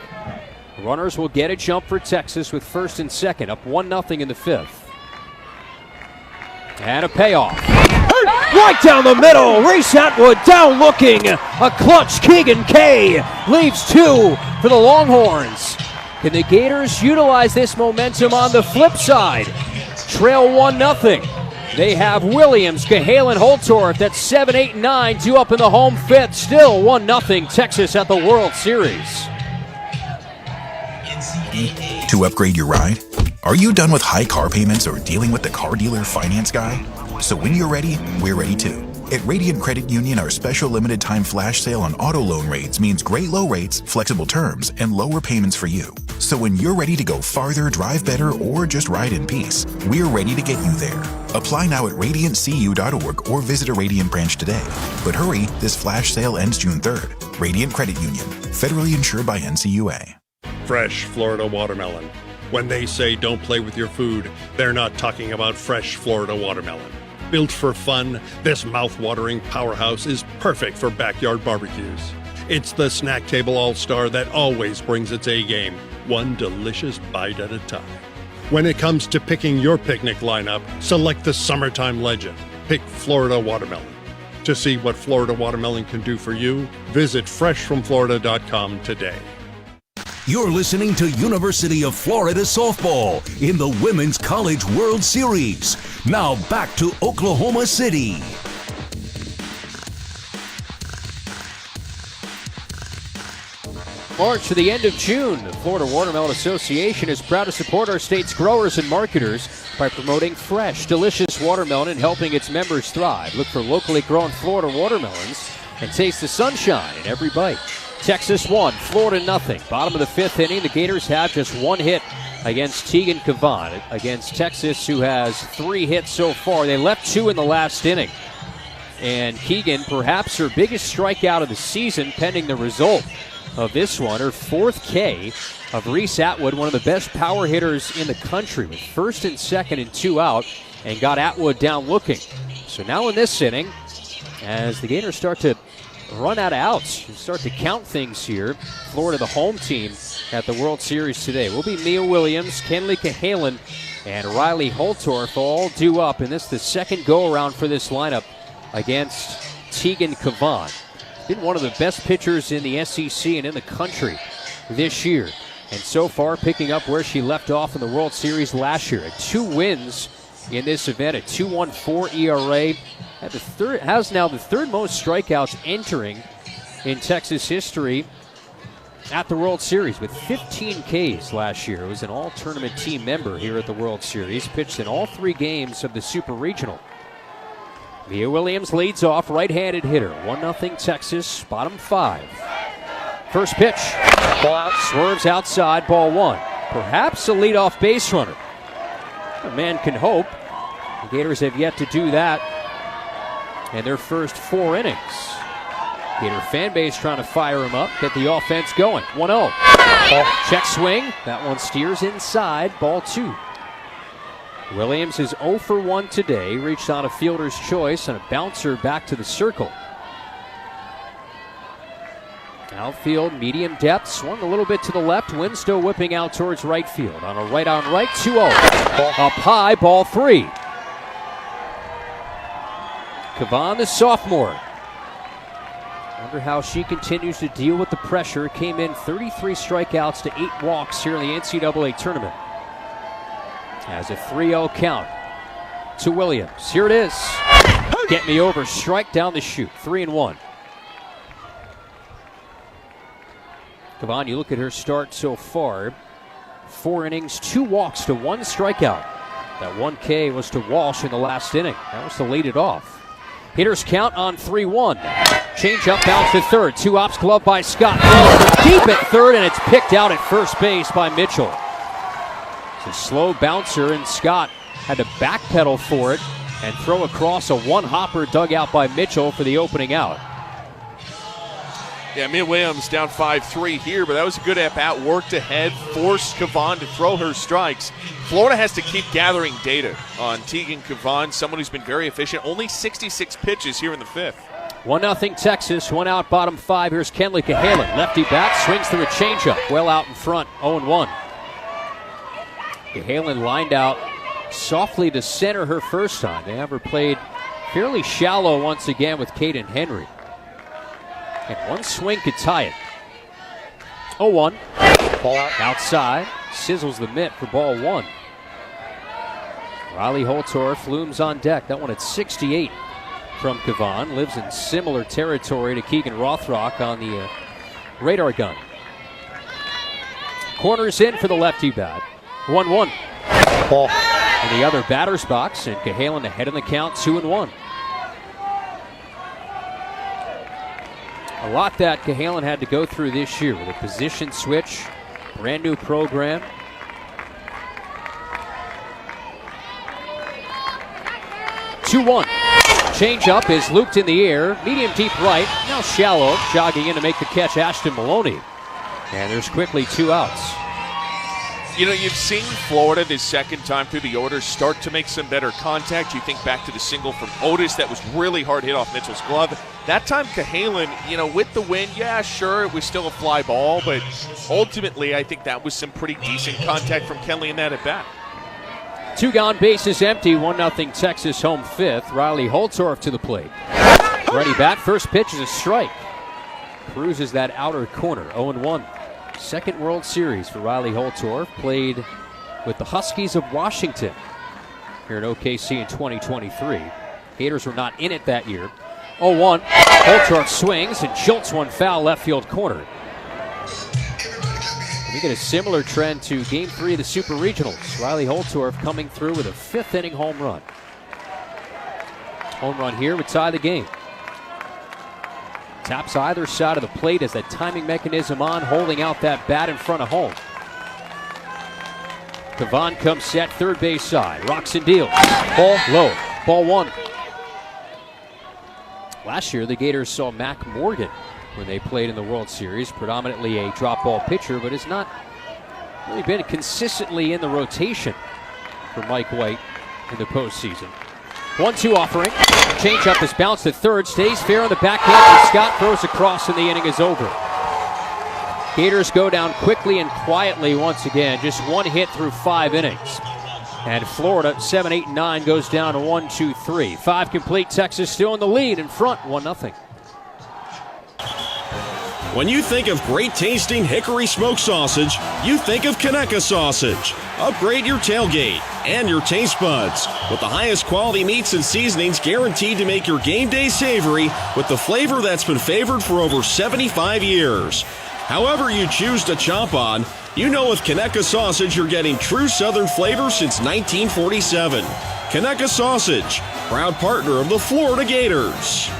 Runners will get a jump for Texas with first and second, up 1-0 in the fifth. And a payoff. Right down the middle. Reese Atwood down looking. A clutch Keegan Kay leaves two for the Longhorns. Can the Gators utilize this momentum on the flip side? Trail 1-0. They have Williams, Cahalan, Holtorf. That's 7, 8, and 9. Two up in the home fifth. Still 1-0 Texas at the World Series. To upgrade your ride? Are you done with high car payments or dealing with the car dealer finance guy? So when you're ready, we're ready too. At Radiant Credit Union, our special limited time flash sale on auto loan rates means great low rates, flexible terms, and lower payments for you. So when you're ready to go farther, drive better, or just ride in peace, we're ready to get you there. Apply now at radiantcu.org or visit a Radiant branch today. But hurry, this flash sale ends June 3rd. Radiant Credit Union, federally insured by NCUA. Fresh Florida watermelon. When they say don't play with your food, they're not talking about fresh Florida watermelon. Built for fun, this mouth-watering powerhouse is perfect for backyard barbecues. It's the snack table all-star that always brings its A-game, one delicious bite at a time. When it comes to picking your picnic lineup, select the summertime legend. Pick Florida watermelon. To see what Florida watermelon can do for you, visit freshfromflorida.com today. You're listening to University of Florida softball in the Women's College World Series. Now back to Oklahoma City. March to the end of June, the Florida Watermelon Association is proud to support our state's growers and marketers by promoting fresh, delicious watermelon and helping its members thrive. Look for locally grown Florida watermelons and taste the sunshine in every bite. Texas 1, Florida 0. Bottom of the fifth inning, the Gators have just one hit against Tegan Cavan. Against Texas, who has 3 hits so far. They left 2 in the last inning. And Keegan, perhaps her biggest strikeout of the season, pending the result of this one. Her 4th K of Reese Atwood, one of the best power hitters in the country, with first and second and 2 out, and got Atwood down looking. So now in this inning, as the Gators start to run out of outs, start to count things here, Florida, the home team at the World Series today, will be Mia Williams, Kenley Cahalan, and Riley Holtorf all due up. And this is the second go-around for this lineup against Tegan Cavan. Been one of the best pitchers in the SEC and in the country this year. And so far, picking up where she left off in the World Series last year. 2 wins in this event, a 2.14 ERA. Has now the third most strikeouts entering in Texas history at the World Series with 15 Ks last year. It was an all-tournament team member here at the World Series. Pitched in all 3 games of the Super Regional. Mia Williams leads off, right-handed hitter. 1-0 Texas, bottom 5. First pitch, ball out, swerves outside, ball 1. Perhaps a leadoff base runner. A man can hope. The Gators have yet to do that in their first 4 innings. Gator fan base trying to fire him up, get the offense going. 1-0. Check swing. That one steers inside, ball 2. Williams is 0 for 1 today. Reached on a fielder's choice and a bouncer back to the circle. Outfield, medium depth, swung a little bit to the left. Wind still whipping out towards right field. On a right-on-right, 2-0. Up high, ball 3. Cavan, the sophomore. Wonder how she continues to deal with the pressure. Came in 33 strikeouts to 8 walks here in the NCAA tournament. Has a 3-0 count to Williams. Here it is. Get me over, strike down the chute. 3-1. Cavan, you look at her start so far. 4 innings, 2 walks to 1 strikeout. That 1K was to Walsh in the last inning. That was to lead it off. Hitters count on 3-1. Change up, bounce to third. 2 ops, glove by Scott. Deep at third, and it's picked out at first base by Mitchell. It's a slow bouncer, and Scott had to backpedal for it and throw across a 1-hopper dug out by Mitchell for the opening out. Yeah, Mia Williams down 5-3 here, but that was a good at-bat. Worked ahead, forced Kavan to throw her strikes. Florida has to keep gathering data on Tegan Kavan, someone who's been very efficient. Only 66 pitches here in the fifth. 1-0 Texas, one out, bottom five. Here's Kenley Cahalan. Lefty bat, swings through a changeup. Well out in front, 0-1. Cahalan lined out softly to center her first time. They have her played fairly shallow once again with Caden Henry. And one swing could tie it. 0-1. Ball out. Outside. Sizzles the mitt for ball one. Riley Holtorf looms on deck. That one at 68 from Kavan. Lives in similar territory to Keegan Rothrock on the radar gun. Corners in for the lefty bat. 1-1. Ball. In the other batter's box, and Cahalan ahead in the count, 2-1. A lot that Cahalan had to go through this year with a position switch, brand new program. Change up is looped in the air, medium deep right, now shallow, jogging in to make the catch, Ashton Maloney. And there's quickly 2 outs. You know, you've seen Florida this second time through the order start to make some better contact. You think back to the single from Otis that was really hard hit off Mitchell's glove. That time Cahalan, you know, with the wind, yeah, sure, it was still a fly ball, but ultimately I think that was some pretty decent contact from Kenley in that at-bat. 2 gone, bases empty, 1-0 Texas, home fifth. Riley Holtorf to the plate. Ready bat, first pitch is a strike. Cruises that outer corner, 0-1. Second World Series for Riley Holtorf. Played with the Huskies of Washington here in OKC in 2023. Gators were not in it that year. 0-1. Holtorf swings and jolts one foul left field corner. We get a similar trend to Game 3 of the Super Regionals. Riley Holtorf coming through with a 5th inning home run. Home run here would tie the game. Taps either side of the plate as that timing mechanism on, holding out that bat in front of home. Kavan comes set, third base side. Rocks and deals. Ball low. Ball one. Last year, the Gators saw Mac Morgan when they played in the World Series, predominantly a drop ball pitcher, but has not really been consistently in the rotation for Mike White in the postseason. 1-2 offering. Changeup is bounced at third, stays fair on the backhand, and Scott throws across and the inning is over. Gators go down quickly and quietly once again, just one hit through 5 innings. And Florida, 7, 8, 9 goes down to 1, 2, 3. 5 complete, Texas still in the lead, in front, 1-0. When you think of great tasting hickory smoked sausage, you think of Conecuh Sausage. Upgrade your tailgate and your taste buds with the highest quality meats and seasonings guaranteed to make your game day savory with the flavor that's been favored for over 75 years. However you choose to chomp on, you know with Conecuh Sausage you're getting true Southern flavor since 1947. Conecuh Sausage, proud partner of the Florida Gators.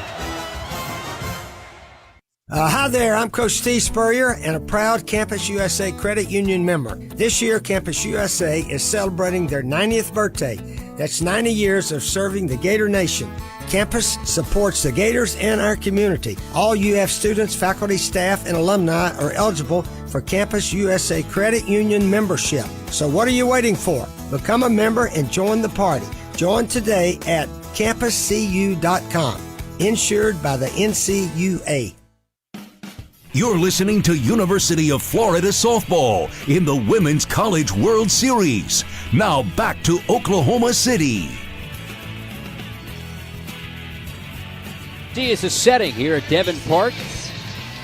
Hi there, I'm Coach Steve Spurrier and a proud Campus USA Credit Union member. This year, Campus USA is celebrating their 90th birthday. That's 90 years of serving the Gator Nation. Campus supports the Gators and our community. All UF students, faculty, staff, and alumni are eligible for Campus USA Credit Union membership. So what are you waiting for? Become a member and join the party. Join today at campuscu.com. Insured by the NCUA. You're listening to University of Florida softball in the Women's College World Series. Now back to Oklahoma City. D is a setting here at Devon Park.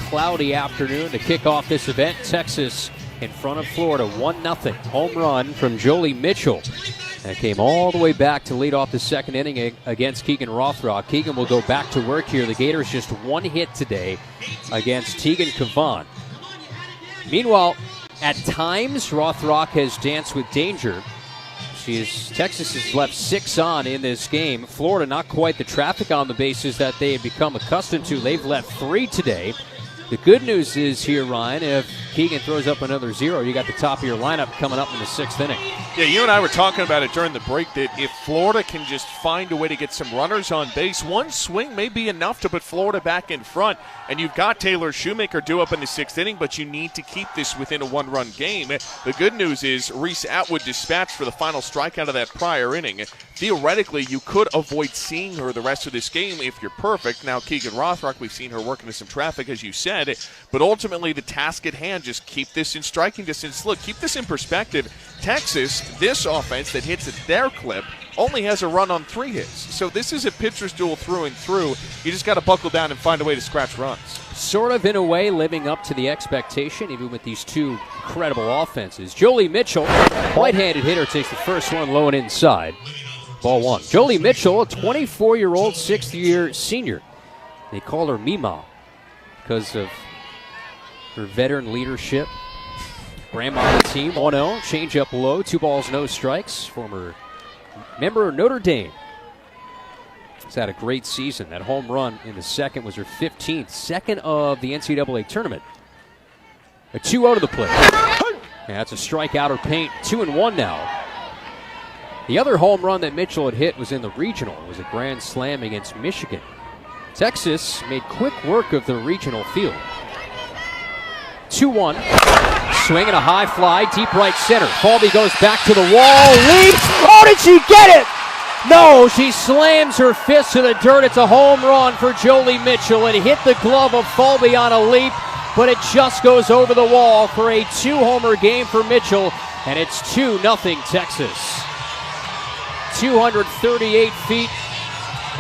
Cloudy afternoon to kick off this event. Texas in front of Florida, 1-0. Home run from Jolie Mitchell. That came all the way back to lead off the second inning against Keegan Rothrock. Keegan will go back to work here. The Gators just one hit today against Tegan Kavan. Meanwhile, at times, Rothrock has danced with danger. Texas has left 6 on in this game. Florida, not quite the traffic on the bases that they had become accustomed to. They've left 3 today. The good news is here, Ryan, if Keegan throws up another 0, you got the top of your lineup coming up in the 6th inning. Yeah, you and I were talking about it during the break that if Florida can just find a way to get some runners on base, one swing may be enough to put Florida back in front. And you've got Taylor Shoemaker due up in the 6th inning, but you need to keep this within a one-run game. The good news is Reese Atwood dispatched for the final strikeout of that prior inning. Theoretically, you could avoid seeing her the rest of this game if you're perfect. Now, Keegan Rothrock, we've seen her work into some traffic, as you said. But ultimately, the task at hand, just keep this in striking distance. Look, keep this in perspective. Texas, this offense that hits at their clip, only has a run on 3 hits. So this is a pitcher's duel through and through. You just got to buckle down and find a way to scratch runs. Sort of, in a way, living up to the expectation, even with these two incredible offenses. Jolie Mitchell, right-handed hitter, takes the first one low and inside. Ball 1. Jolie Mitchell, a 24-year-old, 6th-year senior. They call her Mima because of her veteran leadership. Grandma on the team, 1-0, change up low, 2 balls, no strikes. Former member of Notre Dame. She's had a great season. That home run in the second was her 15th, second of the NCAA tournament. A 2-0 to the plate. And that's a strikeout or paint, 2-1 now. The other home run that Mitchell had hit was in the regional. It was a grand slam against Michigan. Texas made quick work of the regional field. 2-1. Swinging a high fly, deep right center. Falby goes back to the wall, leaps. Oh, did she get it? No, she slams her fist to the dirt. It's a home run for Jolie Mitchell. It hit the glove of Falby on a leap, but it just goes over the wall for a 2-homer game for Mitchell, and it's 2-0 Texas. 238 feet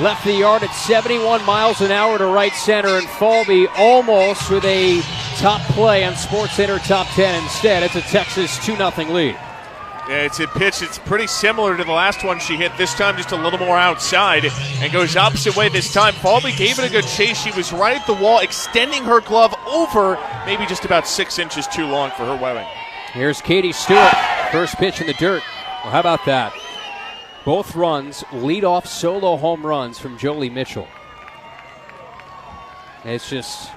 left the yard at 71 miles an hour to right center, and Falby almost with a top play on SportsCenter Top 10 instead. It's a Texas 2-0 lead. Yeah, it's a pitch. It's pretty similar to the last one she hit. This time just a little more outside and goes opposite way this time. Falby gave it a good chase. She was right at the wall, extending her glove over, maybe just about 6 inches too long for her webbing. Here's Katie Stewart. First pitch in the dirt. Well, how about that? Both runs, lead-off solo home runs from Jolie Mitchell. It's just...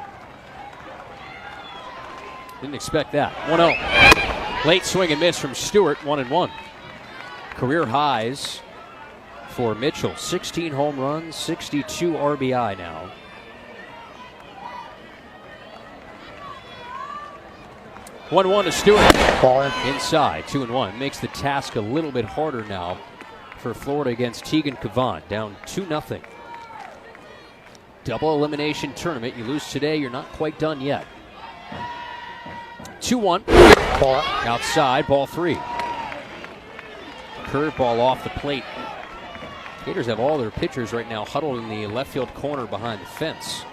didn't expect that. 1-0. Late swing and miss from Stewart, 1-1. Career highs for Mitchell. 16 home runs, 62 RBI now. One to Stewart. Inside, 2-1. Makes the task a little bit harder now for Florida against Tegan Cavant, down 2-0. Double elimination tournament. You lose today, you're not quite done yet. 2-1. Outside, ball 3. Curveball off the plate. Gators have all their pitchers right now huddled in the left field corner behind the fence.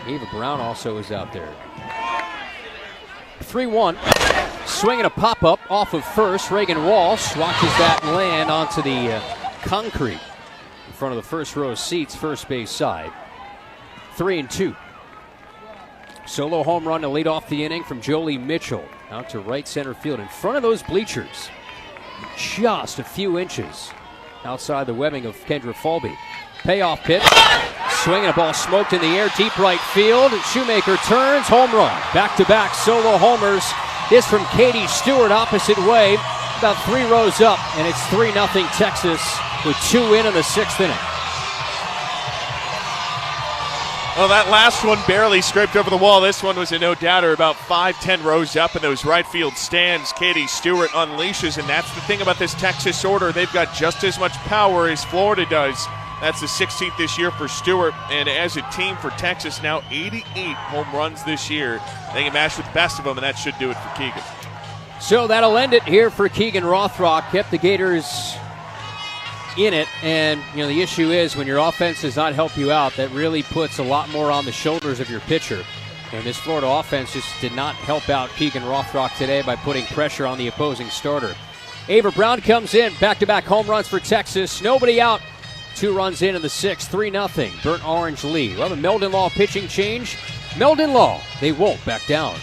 Ava Brown also is out there. 3-1. Swinging a pop-up off of first. Reagan Walsh watches that land onto the concrete in front of the first row of seats, first base side. 3-2. Solo home run to lead off the inning from Jolie Mitchell out to right center field in front of those bleachers. Just a few inches outside the webbing of Kendra Falby. Payoff pitch. Swinging a ball smoked in the air, deep right field. Shoemaker turns, home run. Back-to-back solo homers. This from Katie Stewart, opposite way, about 3 rows up, and it's 3-0 Texas with 2 in the 6th inning. Well, that last one barely scraped over the wall. This one was a no-doubter about 5-10 rows up in those right field stands. Katie Stewart unleashes, and that's the thing about this Texas order. They've got just as much power as Florida does. That's the 16th this year for Stewart, and as a team for Texas, now 88 home runs this year. They can match with the best of them, and that should do it for Keegan. So that'll end it here for Keegan Rothrock. Kept the Gators in it, and the issue is when your offense does not help you out, that really puts a lot more on the shoulders of your pitcher. And this Florida offense just did not help out Keegan Rothrock today by putting pressure on the opposing starter. Ava Brown comes in, back-to-back home runs for Texas. Nobody out. 2 runs in the 6th, 3-0. Burnt Orange lead. Well, the Meldon Law pitching change. Meldon Law, they won't back down.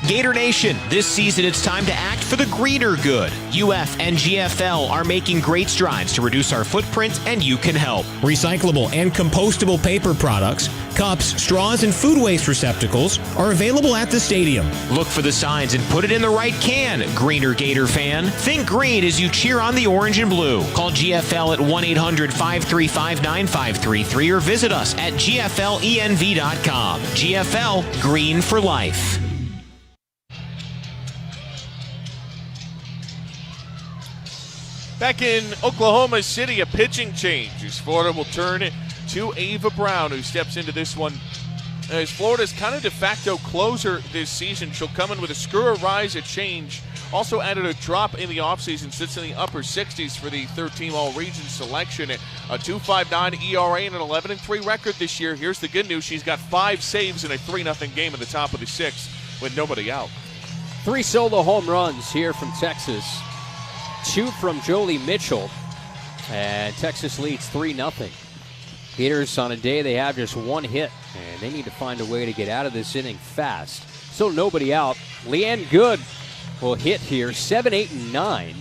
Gator Nation, this season it's time to act for the greater good. UF and GFL are making great strides to reduce our footprint, and you can help. Recyclable and compostable paper products, cups, straws, and food waste receptacles are available at the stadium. Look for the signs and put it in the right can, Greener Gator fan. Think green as you cheer on the orange and blue. Call GFL at 1-800-535-9533 or visit us at gflenv.com. GFL, green for life. Back in Oklahoma City, a pitching change as Florida will turn it to Ava Brown, who steps into this one as Florida's kind of de facto closer this season. She'll come in with a screw, a rise, a change. Also added a drop in the offseason, sits in the upper 60s for the third-team All-Region selection. A 2.59 ERA and an 11-3 record this year. Here's the good news. She's got 5 saves in a 3-0 game at the top of the 6th with nobody out. 3 solo home runs here from Texas. 2 from Jolie Mitchell, and Texas leads 3-0. Gators, on a day they have just 1 hit, and they need to find a way to get out of this inning fast. Still nobody out. Leanne Good will hit here. 7, 8, and 9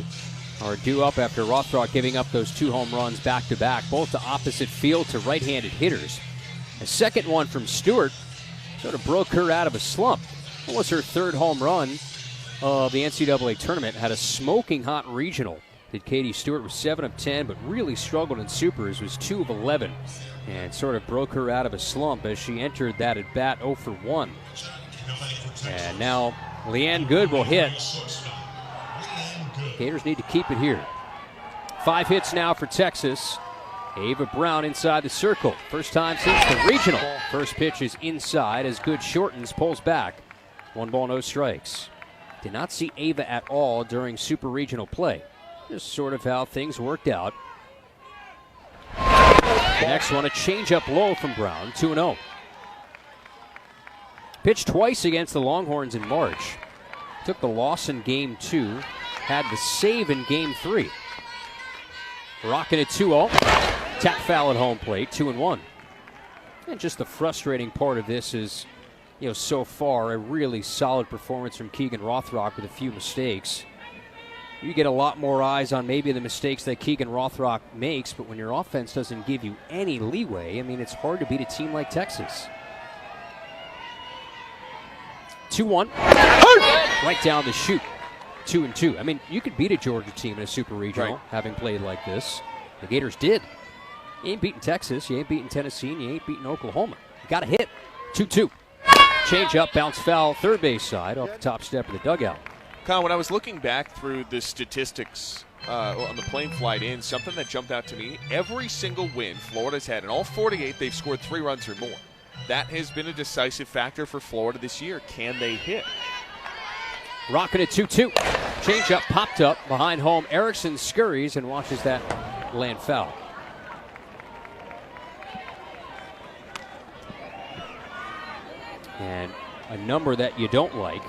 are due up after Rothrock giving up those 2 home runs back-to-back, both to opposite field to right-handed hitters. A second one from Stewart sort of broke her out of a slump. It was her 3rd home run of the NCAA tournament. Had a smoking hot regional. Did Katie Stewart was 7 of 10, but really struggled in supers, was 2 of 11, and sort of broke her out of a slump as she entered that at bat 0 for 1. And now Leanne Good will hit. Gators need to keep it here. 5 hits now for Texas. Ava Brown inside the circle. First time since the regional. First pitch is inside as Good shortens, pulls back. 1 ball, no strikes. Did not see Ava at all during Super Regional play. Just sort of how things worked out. The next one, a changeup low from Brown, 2-0. Pitched twice against the Longhorns in March. Took the loss in Game 2. Had the save in Game 3. Rocking at 2-0. Tap foul at home plate, 2-1. And just the frustrating part of this is, so far, a really solid performance from Keegan Rothrock with a few mistakes. You get a lot more eyes on maybe the mistakes that Keegan Rothrock makes, but when your offense doesn't give you any leeway, it's hard to beat a team like Texas. 2-1. Right down the chute. 2-2. You could beat a Georgia team in a Super Regional, having played like this. The Gators did. You ain't beating Texas, you ain't beating Tennessee, and you ain't beating Oklahoma. You got to hit. 2-2. Change up, bounce foul, third base side, off the top step of the dugout. Kyle, when I was looking back through the statistics on the plane flight in, something that jumped out to me, every single win Florida's had, in all 48, they've scored 3 runs or more. That has been a decisive factor for Florida this year. Can they hit? Rocking at 2-2. Change up, popped up behind home. Erickson scurries and watches that land foul. And a number that you don't like.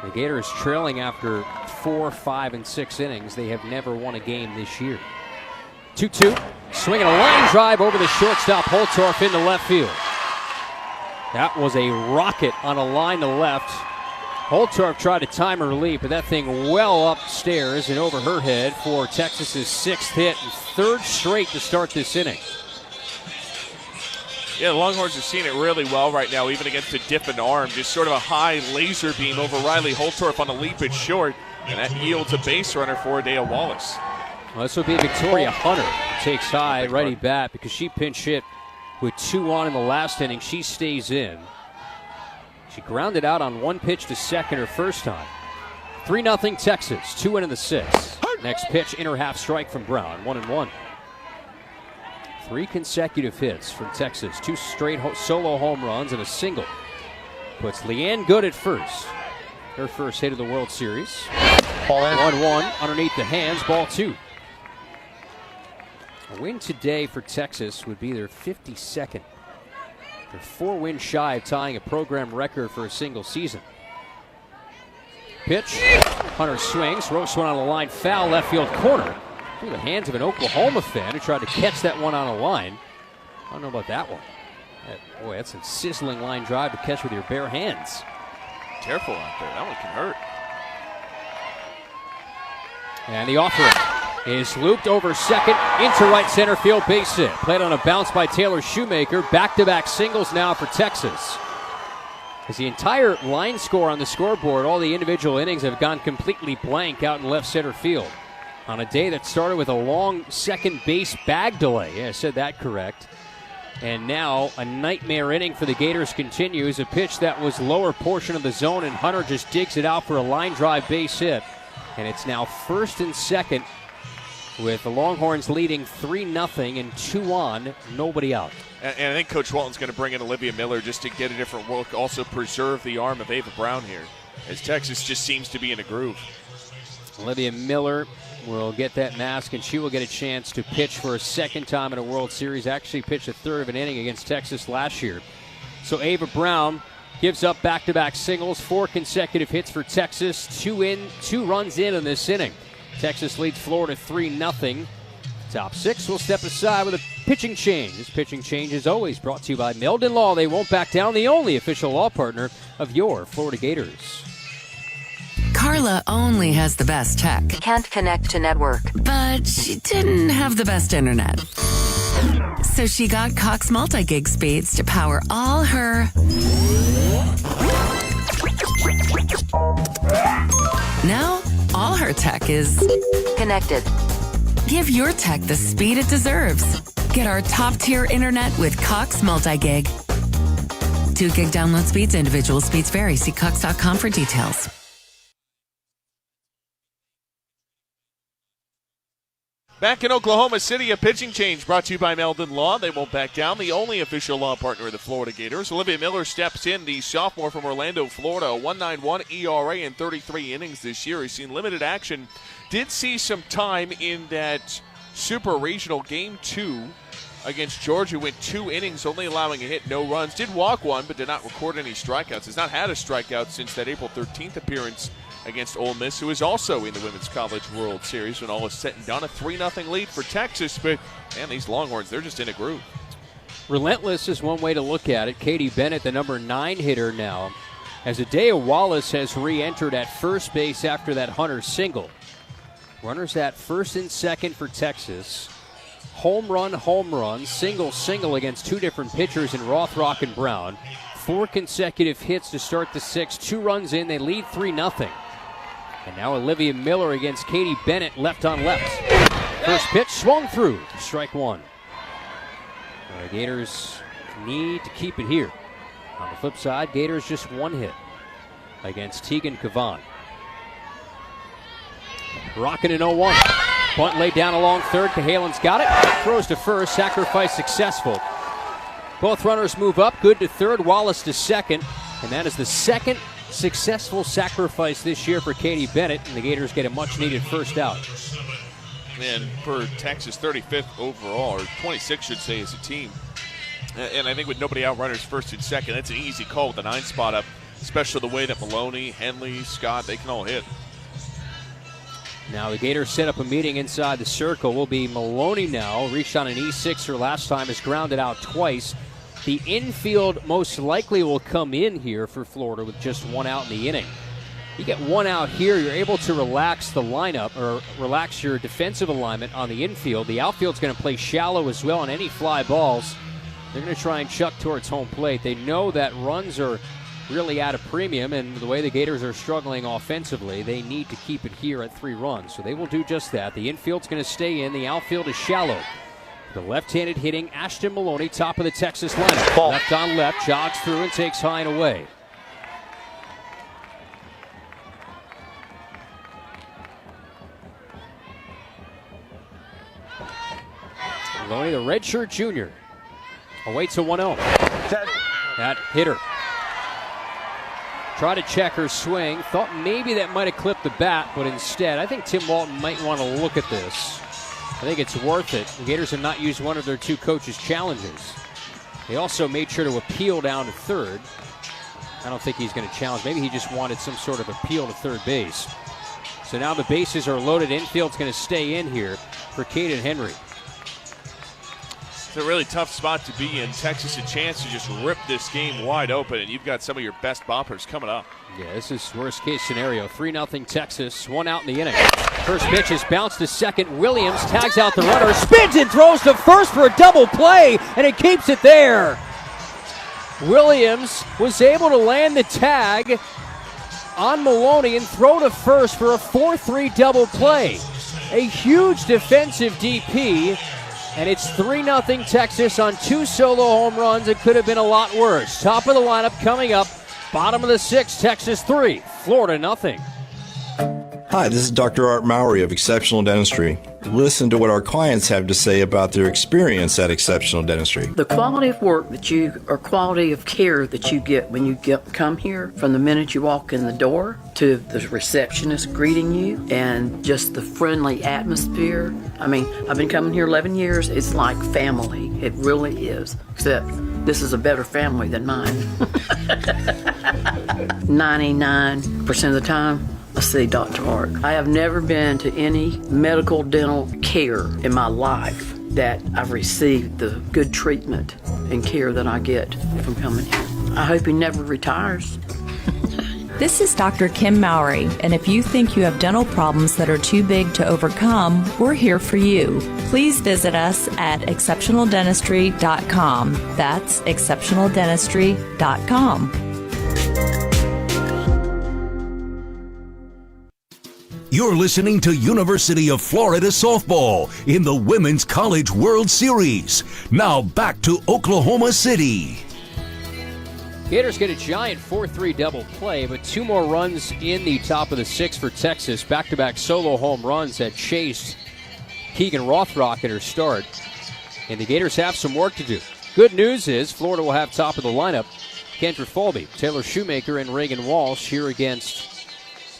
The Gators trailing after 4, 5, and 6 innings. They have never won a game this year. 2-2. Swinging a line drive over the shortstop, Holtorf into left field. That was a rocket on a line to left. Holtorf tried to time her leap, but that thing well upstairs and over her head for Texas's 6th hit and 3rd straight to start this inning. Yeah, the Longhorns are seeing it really well right now, even against a dipping arm. Just sort of a high laser beam over Riley Holtorf on the leap at short, and that yields a base runner for Adea Wallace. Well, this will be Victoria Hunter. Takes high, righty bat, because she pinch hit with 2 on in the last inning. She stays in. She grounded out on 1 pitch to second her first time. 3-0 Texas, 2 in the 6th. Next pitch, inner half strike from Brown, 1-1. 3 consecutive hits from Texas, 2 straight solo home runs and a single. Puts Leanne Good at first. Her first hit of the World Series. 1-1 underneath the hands, ball 2. A win today for Texas would be their 52nd. They're 4 wins shy of tying a program record for a single season. Pitch. Hunter swings, ropes one on the line, foul left field corner. Through the hands of an Oklahoma fan who tried to catch that one on a line. I don't know about that one. Boy, that's a sizzling line drive to catch with your bare hands. Careful out there. That one can hurt. And the offering is looped over second into right center field, base hit. Played on a bounce by Taylor Shoemaker. Back-to-back singles now for Texas. As the entire line score on the scoreboard, all the individual innings have gone completely blank out in left center field. On a day that started with a long second base bag delay. Yeah, I said that correct. And now a nightmare inning for the Gators continues. A pitch that was lower portion of the zone, and Hunter just digs it out for a line drive base hit. And it's now first and second with the Longhorns leading 3-0 and 2 on, nobody out. And I think Coach Walton's going to bring in Olivia Miller just to get a different look, also preserve the arm of Ava Brown here, as Texas just seems to be in a groove. Olivia Miller will get that mask, and she will get a chance to pitch for a second time in a World Series. Actually pitched a third of an inning against Texas last year. So Ava Brown gives up back-to-back singles, 4 consecutive hits for Texas, 2 runs in this inning. Texas leads Florida 3-0. Top 6 will step aside with a pitching change. This pitching change is always brought to you by Meldon Law. They won't back down, the only official law partner of your Florida Gators. Carla only has the best tech. Can't connect to network. But she didn't have the best internet. So she got Cox multi-gig speeds to power all her... Now, all her tech is... connected. Give your tech the speed it deserves. Get our top-tier internet with Cox multi-gig. 2 gig download speeds, individual speeds vary. See Cox.com for details. Back in Oklahoma City, a pitching change brought to you by Meldon Law. They won't back down, the only official law partner of the Florida Gators. Olivia Miller steps in, the sophomore from Orlando, Florida, a 1.91 ERA in 33 innings this year. He's seen limited action. Did see some time in that Super Regional Game 2 against Georgia. Went 2 innings, only allowing a hit, no runs. Did walk 1, but did not record any strikeouts. Has not had a strikeout since that April 13th appearance against Ole Miss, who is also in the Women's College World Series. When all is said and done, a 3-0 lead for Texas. But, man, these Longhorns, they're just in a groove. Relentless is one way to look at it. Katie Bennett, the number 9 hitter now, as Adea Wallace has re-entered at first base after that Hunter single. Runners at first and second for Texas. Home run, single against 2 different pitchers in Rothrock and Brown. 4 consecutive hits to start the 6th. 2 runs in, they lead 3-0. And now Olivia Miller against Katie Bennett, left on left. First pitch swung through, strike 1. The Gators need to keep it here. On the flip side, Gators just 1 hit against Tegan Cavan. Rocking in 0-1. Bunt laid down along third. Cahalan's got it. Throws to first. Sacrifice successful. Both runners move up. Good to third. Wallace to second. And that is the second successful sacrifice this year for Katie Bennett. And the Gators get a much-needed first out. And for Texas, 35th overall, or 26 should say, as a team. And I think with nobody out, runners first and second, that's an easy call with the 9 spot up, especially the way that Maloney, Henley, Scott, they can all hit. Now the Gators set up a meeting inside the circle. Will be Maloney now. Reached on an E6er last time, has grounded out twice. The infield most likely will come in here for Florida with just 1 out in the inning. You get 1 out here, you're able to relax the lineup, or relax your defensive alignment on the infield. The outfield's going to play shallow as well on any fly balls. They're going to try and chuck towards home plate. They know that runs are really at a premium, and the way the Gators are struggling offensively, they need to keep it here at 3 runs. So they will do just that. The infield's going to stay in. The outfield is shallow. The left-handed hitting Ashton Maloney, top of the Texas lineup. Ball. Left on left, jogs through and takes high and away. Maloney, the redshirt junior, awaits a 1-0. That hitter tried to check her swing. Thought maybe that might have clipped the bat, but instead, I think Tim Walton might want to look at this. I think it's worth it. The Gators have not used one of their 2 coaches' challenges. They also made sure to appeal down to third. I don't think he's going to challenge. Maybe he just wanted some sort of appeal to third base. So now the bases are loaded. Infield's going to stay in here for Caden Henry. It's a really tough spot to be in. Texas a chance to just rip this game wide open, and you've got some of your best boppers coming up. Yeah, this is worst-case scenario. 3-0 Texas, 1 out in the inning. First pitch is bounced to second. Williams tags out the runner, spins and throws to first for a double play, and it keeps it there. Williams was able to land the tag on Maloney and throw to first for a 4-3 double play. A huge defensive DP, and it's 3-0 Texas on 2 solo home runs. It could have been a lot worse. Top of the lineup coming up. Bottom of the 6th, Texas 3, Florida nothing. Hi, this is Dr. Art Mowry of Exceptional Dentistry. Listen to what our clients have to say about their experience at Exceptional Dentistry. The quality of work or quality of care that you get when you come here, from the minute you walk in the door to the receptionist greeting you and just the friendly atmosphere. I mean, I've been coming here 11 years. It's like family. It really is. Except this is a better family than mine. 99% of the time, I see Dr. Art. I have never been to any medical dental care in my life that I've received the good treatment and care that I get from coming here. I hope he never retires. This is Dr. Kim Mowry, and if you think you have dental problems that are too big to overcome, we're here for you. Please visit us at exceptionaldentistry.com. That's exceptionaldentistry.com. You're listening to University of Florida softball in the Women's College World Series. Now back to Oklahoma City. Gators get a giant 4-3 double play, but 2 more runs in the top of the 6th for Texas. Back-to-back solo home runs that chased Keegan Rothrock at her start. And the Gators have some work to do. Good news is Florida will have top of the lineup Kendra Falby, Taylor Shoemaker, and Reagan Walsh here against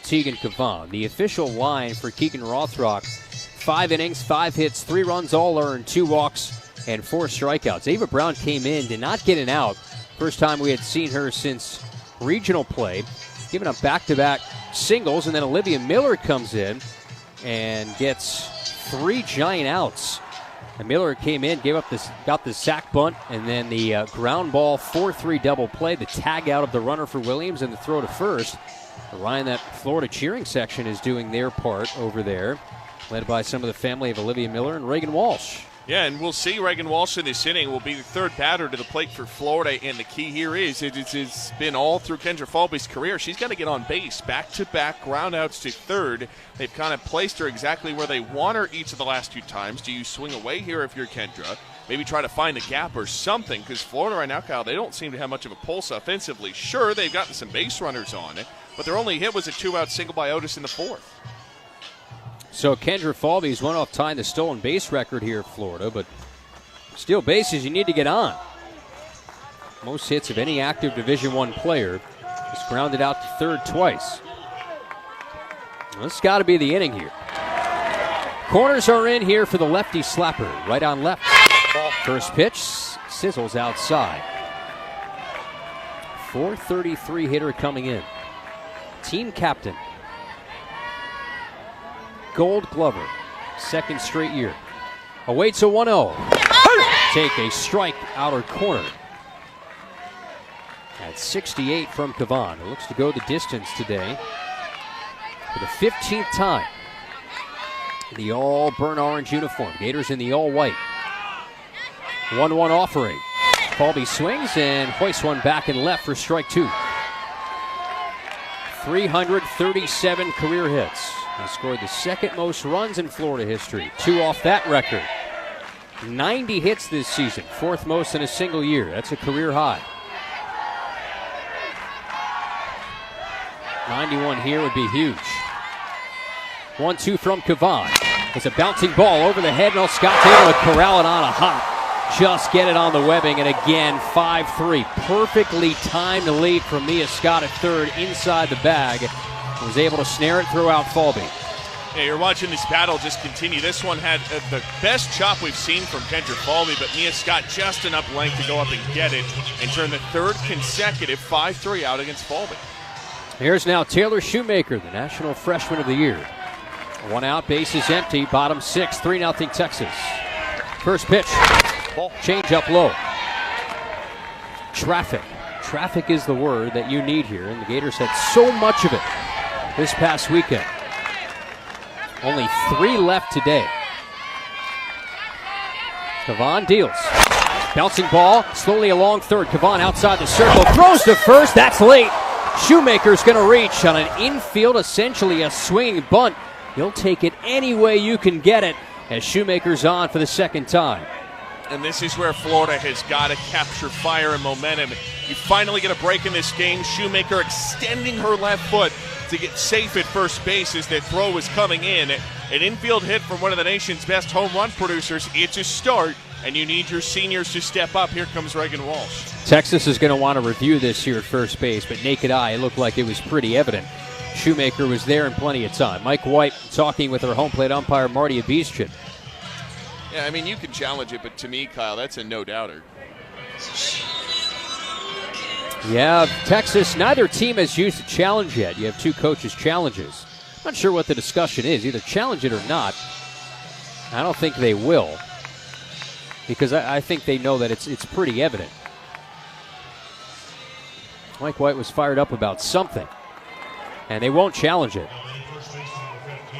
Tegan Cavan. The official line for Keegan Rothrock, 5 innings, 5 hits, 3 runs all earned, 2 walks, and 4 strikeouts. Ava Brown came in, did not get an out. First time we had seen her since regional play, giving up back-to-back singles, and then Olivia Miller comes in and gets 3 giant outs. And Miller came in, got the sack bunt, and then the ground ball 4-3 double play, the tag out of the runner for Williams, and the throw to first. Ryan, that Florida cheering section is doing their part over there, led by some of the family of Olivia Miller and Reagan Walsh. Yeah, and we'll see Reagan Walsh in this inning will be the 3rd batter to the plate for Florida, and the key here is it's been all through Kendra Falby's career. She's got to get on base. Back-to-back groundouts to 3rd. They've kind of placed her exactly where they want her each of the last 2 times. Do you swing away here if you're Kendra? Maybe try to find a gap or something, because Florida right now, Kyle, they don't seem to have much of a pulse offensively. Sure, they've gotten some base runners on it, but their only hit was a 2-out single by Otis in the 4th. So Kendra Falby's one off tying the stolen base record here at Florida, but steal bases you need to get on. Most hits of any active Division I player. Just grounded out to 3rd twice. Well, this has got to be the inning here. Corners are in here for the lefty slapper. Right on left. First pitch sizzles outside. 433 hitter coming in. Team captain. Gold Glover, 2nd straight year. Awaits a 1-0. Take a strike outer corner. At 68 from Cavan, who looks to go the distance today for the 15th time. The all burnt orange uniform. Gators in the all white. 1-1 offering. Falby swings and hoists one back and left for strike 2. 337 career hits. He scored the 2nd most runs in Florida history. 2 off that record. 90 hits this season. 4th most in a single year. That's a career high. 91 here would be huge. 1-2 from Cavan. It's a bouncing ball over the head. And Scott's able to corral it on a hop. Just get it on the webbing. And again, 5-3. Perfectly timed lead from Mia Scott at 3rd inside the bag. Was able to snare it, throw out Falby. Yeah, you're watching this battle just continue. This one had the best chop we've seen from Kendra Falby, but Mia Scott just enough length to go up and get it and turn the 3rd consecutive 5-3 out against Falby. Here's now Taylor Shoemaker, the National Freshman of the Year. 1 out, base is empty, bottom 6, 3-0 Texas. First pitch, Change up low. Traffic. Traffic is the word that you need here, and the Gators had so much of it this past weekend. Only 3 left today. Kavan deals. Bouncing ball, slowly along third. Kavan outside the circle, throws to first. That's late. Shoemaker's going to reach on an infield, essentially a swinging bunt. He'll take it any way you can get it as Shoemaker's on for the second time. And this is where Florida has got to capture fire and momentum. You finally get a break in this game. Shoemaker extending her left foot to get safe at first base as that throw was coming in. An infield hit from one of the nation's best home run producers. It's a start, and you need your seniors to step up. Here comes Reagan Walsh. Texas is going to want to review this here at first base, but naked eye, it looked like it was pretty evident. Shoemaker was there in plenty of time. Mike White talking with her home plate umpire, Marty Abizchin. Yeah, I mean, you can challenge it, but to me, Kyle, that's a no-doubter. Yeah, Texas, neither team has used a challenge yet. You have 2 coaches' challenges. I'm not sure what the discussion is. Either challenge it or not. I don't think they will, because I think they know that it's pretty evident. Mike White was fired up about something, and they won't challenge it.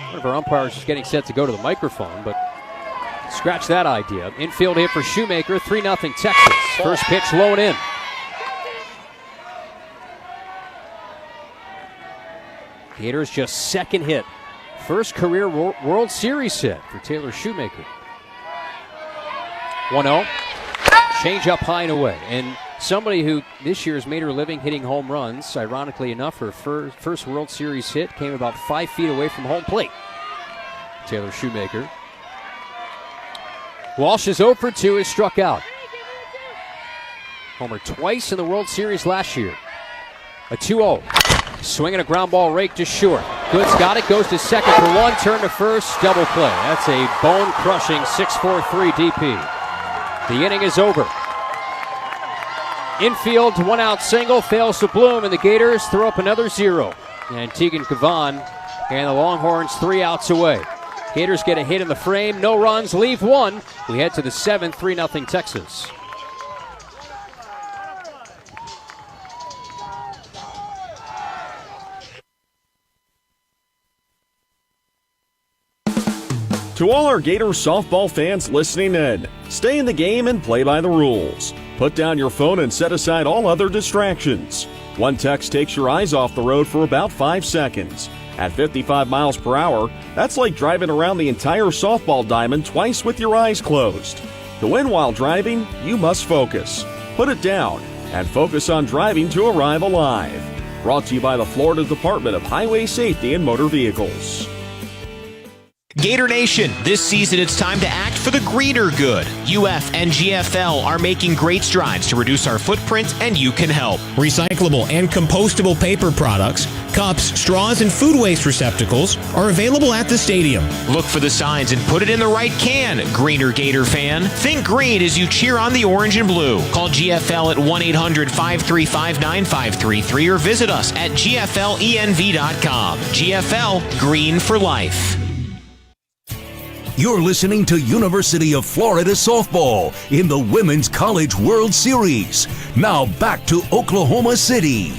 One of our umpires is getting set to go to the microphone, but scratch that idea. Infield hit for Shoemaker, 3-0 Texas. First pitch low and in. Gators just second hit. First career World Series hit for Taylor Shoemaker. 1-0. Change up high and away. And somebody who this year has made her living hitting home runs, ironically enough, her first World Series hit came about 5 feet away from home plate. Taylor Shoemaker. Walsh is 0 for 2, is struck out. Homer twice in the World Series last year. A 2-0. Swinging a ground ball rake to short. Goods got it, goes to second for 1, turn to first, double play. That's a bone-crushing 6-4-3 DP. The inning is over. Infield, 1-out single, fails to bloom, and the Gators throw up another 0. And Tegan Kavan and the Longhorns 3 outs away. Gators get a hit in the frame, no runs, leave 1. We head to the 7th, 3-0 Texas. To all our Gator softball fans listening in, stay in the game and play by the rules. Put down your phone and set aside all other distractions. One text takes your eyes off the road for about 5 seconds. At 55 miles per hour, that's like driving around the entire softball diamond twice with your eyes closed. To win while driving, you must focus. Put it down and focus on driving to arrive alive. Brought to you by the Florida Department of Highway Safety and Motor Vehicles. Gator Nation, this season it's time to act for the greater good. UF and GFL are making great strides to reduce our footprint, and you can help. Recyclable and compostable paper products, cups, straws, and food waste receptacles are available at the stadium. Look for the signs and put it in the right can, Greener Gator fan. Think green as you cheer on the orange and blue. Call GFL at 1-800-535-9533 or visit us at gflenv.com. GFL, green for life. You're listening to University of Florida softball in the Women's College World Series. Now back to Oklahoma City.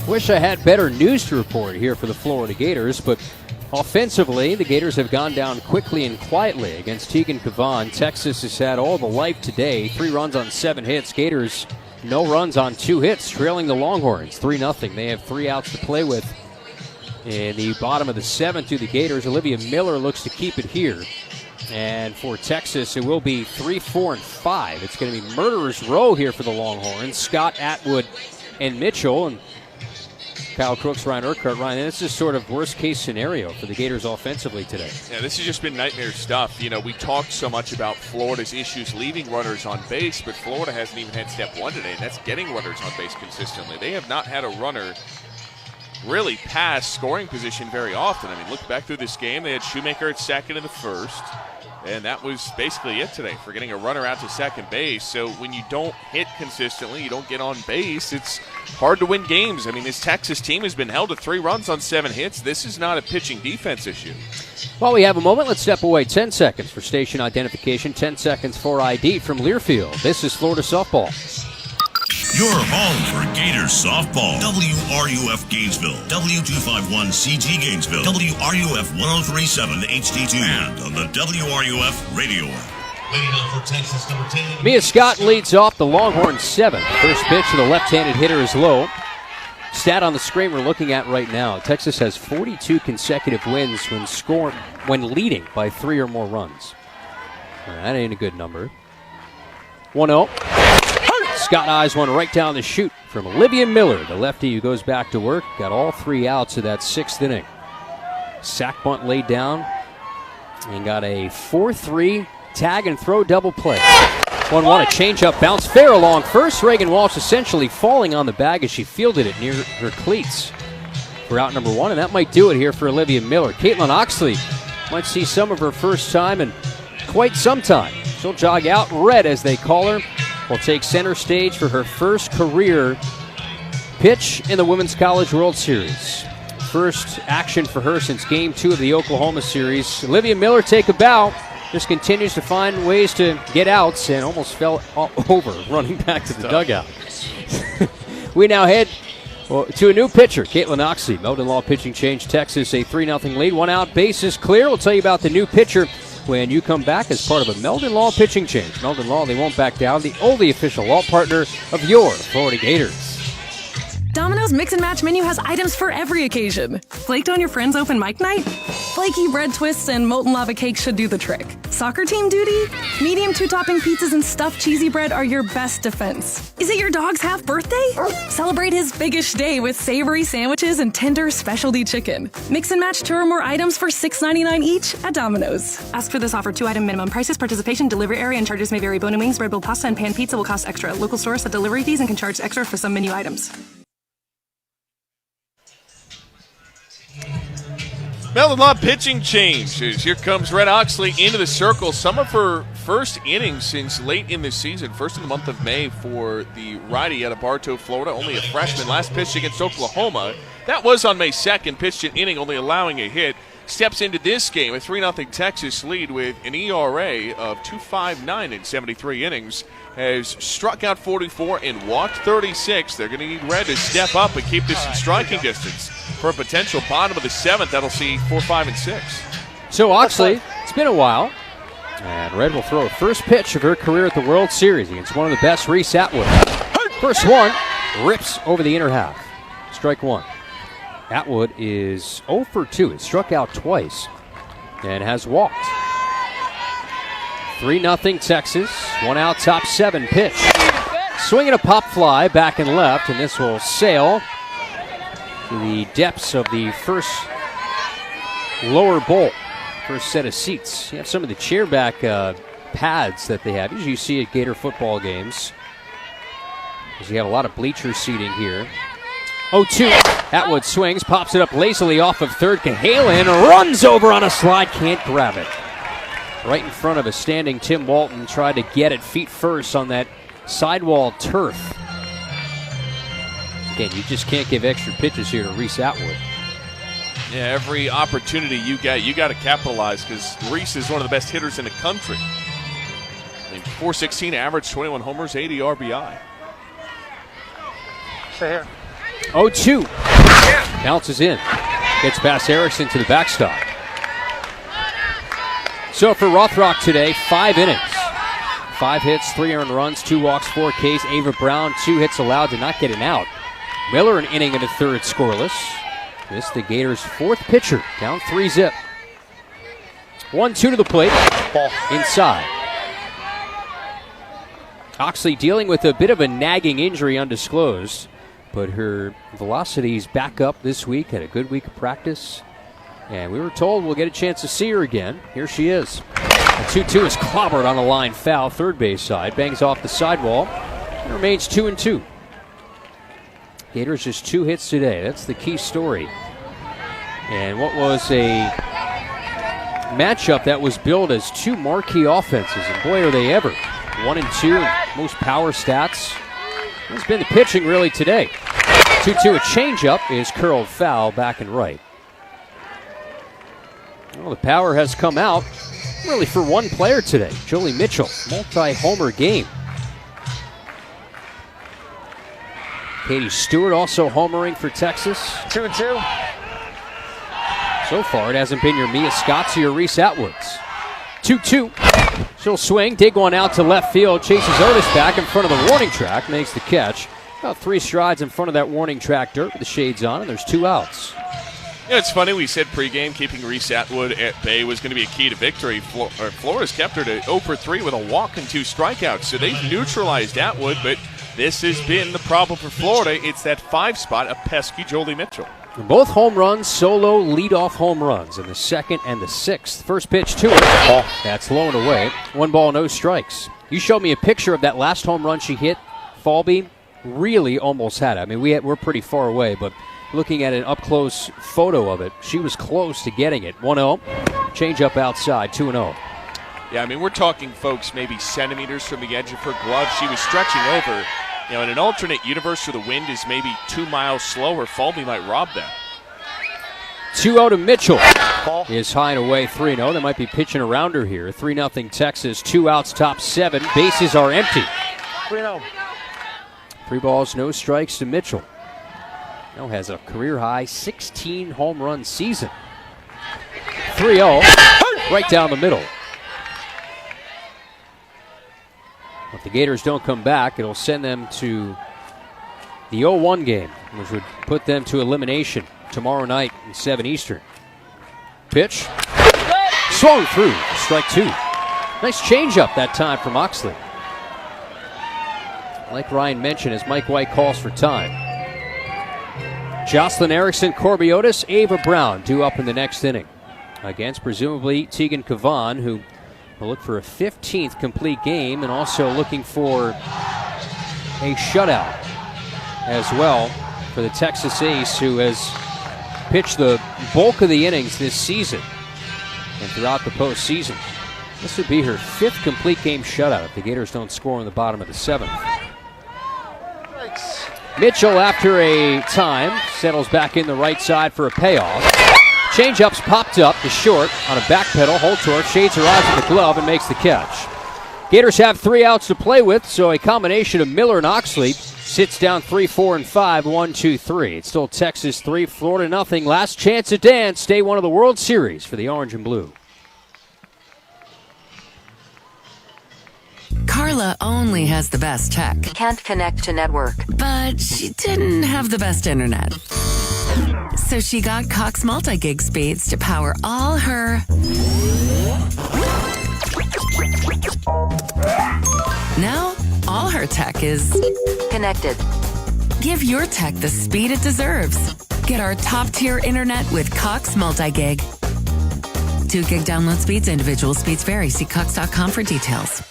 Wish I had better news to report here for the Florida Gators, but offensively, the Gators have gone down quickly and quietly against Tegan Kavan. Texas has had all the life today. 3 runs on 7 hits. Gators, no runs on 2 hits, trailing the Longhorns 3-0. They have 3 outs to play with. In the bottom of the 7th to the Gators, Olivia Miller looks to keep it here. And for Texas, it will be 3, 4, and 5. It's going to be murderer's row here for the Longhorns. Scott, Atwood, and Mitchell. And Kyle Crooks, Ryan Urquhart. Ryan, this is sort of worst-case scenario for the Gators offensively today. Yeah, this has just been nightmare stuff. You know, we talked so much about Florida's issues leaving runners on base, but Florida hasn't even had step 1 today, and that's getting runners on base consistently. They have not had a runner really past scoring position very often. I mean, look back through this game. They had Shoemaker at second in the first. And that was basically it today for getting a runner out to second base. So when you don't hit consistently, you don't get on base, it's hard to win games. I mean, this Texas team has been held to 3 runs on 7 hits. This is not a pitching defense issue. While we have a moment, let's step away 10 seconds for station identification, 10 seconds for ID from Learfield. This is Florida Softball. Your home for Gators softball. WRUF Gainesville, W251CG Gainesville, WRUF 1037 HD2, and on the WRUF radio. Waiting on for Texas, number 10. Mia Scott leads off the Longhorns 7. First pitch to the left-handed hitter is low. Stat on the screen we're looking at right now. Texas has 42 consecutive wins when leading by 3 or more runs. That ain't a good number. 1-0. Scott eyes one right down the chute from Olivia Miller, the lefty who goes back to work. Got all 3 outs of that 6th inning. Sack bunt laid down and got a 4-3 tag and throw double play. 1-1, a changeup bounce fair along first. Reagan Walsh essentially falling on the bag as she fielded it near her cleats for out number 1, and that might do it here for Olivia Miller. Caitlin Oxley might see some of her first time in quite some time. She'll jog out red, as they call her. Will take center stage for her first career pitch in the Women's College World Series. First action for her since Game 2 of the Oklahoma series. Olivia Miller take a bow. Just continues to find ways to get outs and almost fell over running back to the dugout. We now head to a new pitcher, Caitlin Oxley. Meldon Law pitching change, Texas, a 3-0 lead. 1 out, bases clear. We'll tell you about the new pitcher when you come back as part of a Meldon Law pitching change. Meldon Law, they won't back down, the only official law partner of your Florida Gators. Domino's Mix and Match menu has items for every occasion. Flaked on your friend's open mic night? Flaky bread twists and molten lava cakes should do the trick. Soccer team duty? Medium 2-topping pizzas and stuffed cheesy bread are your best defense. Is it your dog's half birthday? Celebrate his biggish day with savory sandwiches and tender specialty chicken. Mix and match 2 or more items for $6.99 each at Domino's. Ask for this offer. 2-item minimum prices, participation, delivery area, and charges may vary. Bone and wings, bread bowl pasta, and pan pizza will cost extra. Local stores set delivery fees and can charge extra for some menu items. Meldon Law pitching changes. Here comes Red Oxley into the circle. Some of her first innings since late in the season. First in the month of May for the righty out of Bartow, Florida. Only a freshman. Last pitch against Oklahoma. That was on May 2nd. Pitched an inning, only allowing a hit. Steps into this game, a 3-0 Texas lead with an ERA of 2.59 in 73 innings. Has struck out 44 and walked 36. They're going to need Red to step up and keep this in striking distance for a potential bottom of the 7th. That'll see 4, 5, and 6. So Oxley, it's been a while. And Red will throw a first pitch of her career at the World Series against one of the best, Reese Atwood. First one, rips over the inner half. Strike 1. Atwood is 0 for 2. It struck out twice and has walked. 3-0 Texas. 1 out, top 7 pitch. Swinging a pop fly back and left, and this will sail to the depths of the first lower bowl, first set of seats. You have some of the chairback pads that they have. Usually you see at Gator football games, because you have a lot of bleacher seating here. 0-2. Atwood swings, pops it up lazily off of third. Cahalan runs over on a slide, can't grab it. Right in front of a standing Tim Walton, tried to get it feet first on that sidewall turf. Again, you just can't give extra pitches here to Reese Atwood. Yeah, every opportunity you got to capitalize, because Reese is one of the best hitters in the country. I mean, .416 average, 21 homers, 80 RBI. Stay here. 0-2. Bounces in. Gets past Erickson to the backstop. So for Rothrock today, 5 innings. 5 hits, 3 earned runs, 2 walks, 4 Ks. Ava Brown, 2 hits allowed, did not get an out. Miller an inning and a third scoreless. This the Gators' 4th pitcher, down 3-0. 1-2 to the plate. Ball inside. Oxley dealing with a bit of a nagging injury undisclosed, but her velocity's back up this week. Had a good week of practice. And we were told we'll get a chance to see her again. Here she is. The 2-2 is clobbered on a line foul, third base side. Bangs off the sidewall. It remains 2-2. Gators just 2 hits today. That's the key story. And what was a matchup that was billed as two marquee offenses, and boy, are they ever. 1 and 2 in most power stats. It's been the pitching really today. 2-2, a changeup is curled foul back and right. Well, the power has come out really for one player today, Jolie Mitchell, multi-homer game. Katie Stewart also homering for Texas. 2-2. So far, it hasn't been your Mia Scotzi or Reese Atwoods. 2-2. She'll swing, dig one out to left field, chases Otis back in front of the warning track, makes the catch. About 3 strides in front of that warning track dirt with the shades on, and there's 2 outs. Yeah, it's funny, we said pregame keeping Reese Atwood at bay was going to be a key to victory. Florida's kept her to 0 for 3 with a walk and 2 strikeouts, so they've neutralized Atwood, but this has been the problem for Florida. It's that 5 spot, a pesky Jolie Mitchell. Both home runs, solo leadoff home runs in the 2nd and the 6th. First pitch to her. That's low and away. 1 ball, no strikes. You showed me a picture of that last home run she hit. Falby really almost had it. I mean, we're pretty far away, but looking at an up-close photo of it, she was close to getting it. 1-0. Change up outside, 2-0. Yeah, I mean, we're talking, folks, maybe centimeters from the edge of her glove. She was stretching over. You know, in an alternate universe where the wind is maybe 2 miles slower, Falby might rob that. 2-0 to Mitchell. Is high and away, 3-0. They might be pitching around her here. 3-0 Texas, 2 outs, top 7. Bases are empty. 3-0. 3 balls, no strikes to Mitchell. Now has a career-high 16 home run season. 3-0, right down the middle. If the Gators don't come back, it'll send them to the 0-1 game, which would put them to elimination tomorrow night at 7 Eastern. Pitch. Swung through. Strike 2. Nice changeup that time from Oxley. Like Ryan mentioned, as Mike White calls for time. Jocelyn Erickson, Corby Otis, Ava Brown due up in the next inning against presumably Tegan Cavan, who will look for a 15th complete game and also looking for a shutout as well for the Texas ace, who has pitched the bulk of the innings this season and throughout the postseason. This would be her 5th complete game shutout if the Gators don't score in the bottom of the 7th. Mitchell, after a time, settles back in the right side for a payoff. Changeup's popped up to short on a back pedal. Holtorf shades her eyes with the glove and makes the catch. Gators have 3 outs to play with, so a combination of Miller and Oxley sits down 3, 4, and 5, 1, 2, 3. It's still Texas 3, Florida nothing. Last chance at dance, day 1 of the World Series for the Orange and Blue. Carla only has the best tech. Can't connect to network. But she didn't have the best internet. So she got Cox multi-gig speeds to power all her... Now, all her tech is... connected. Give your tech the speed it deserves. Get our top-tier internet with Cox multi-gig. 2 gig download speeds, individual speeds vary. See Cox.com for details.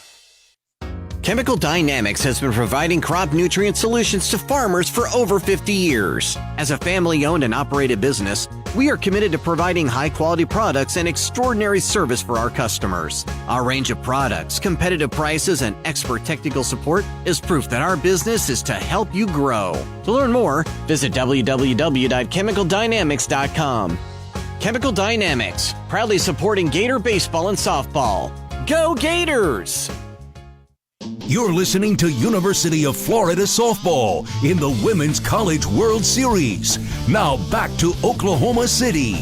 Chemical Dynamics has been providing crop nutrient solutions to farmers for over 50 years. As a family-owned and operated business, we are committed to providing high-quality products and extraordinary service for our customers. Our range of products, competitive prices, and expert technical support is proof that our business is to help you grow. To learn more, visit www.chemicaldynamics.com. Chemical Dynamics, proudly supporting Gator baseball and softball. Go Gators! You're listening to University of Florida softball in the Women's College World Series. Now back to Oklahoma City.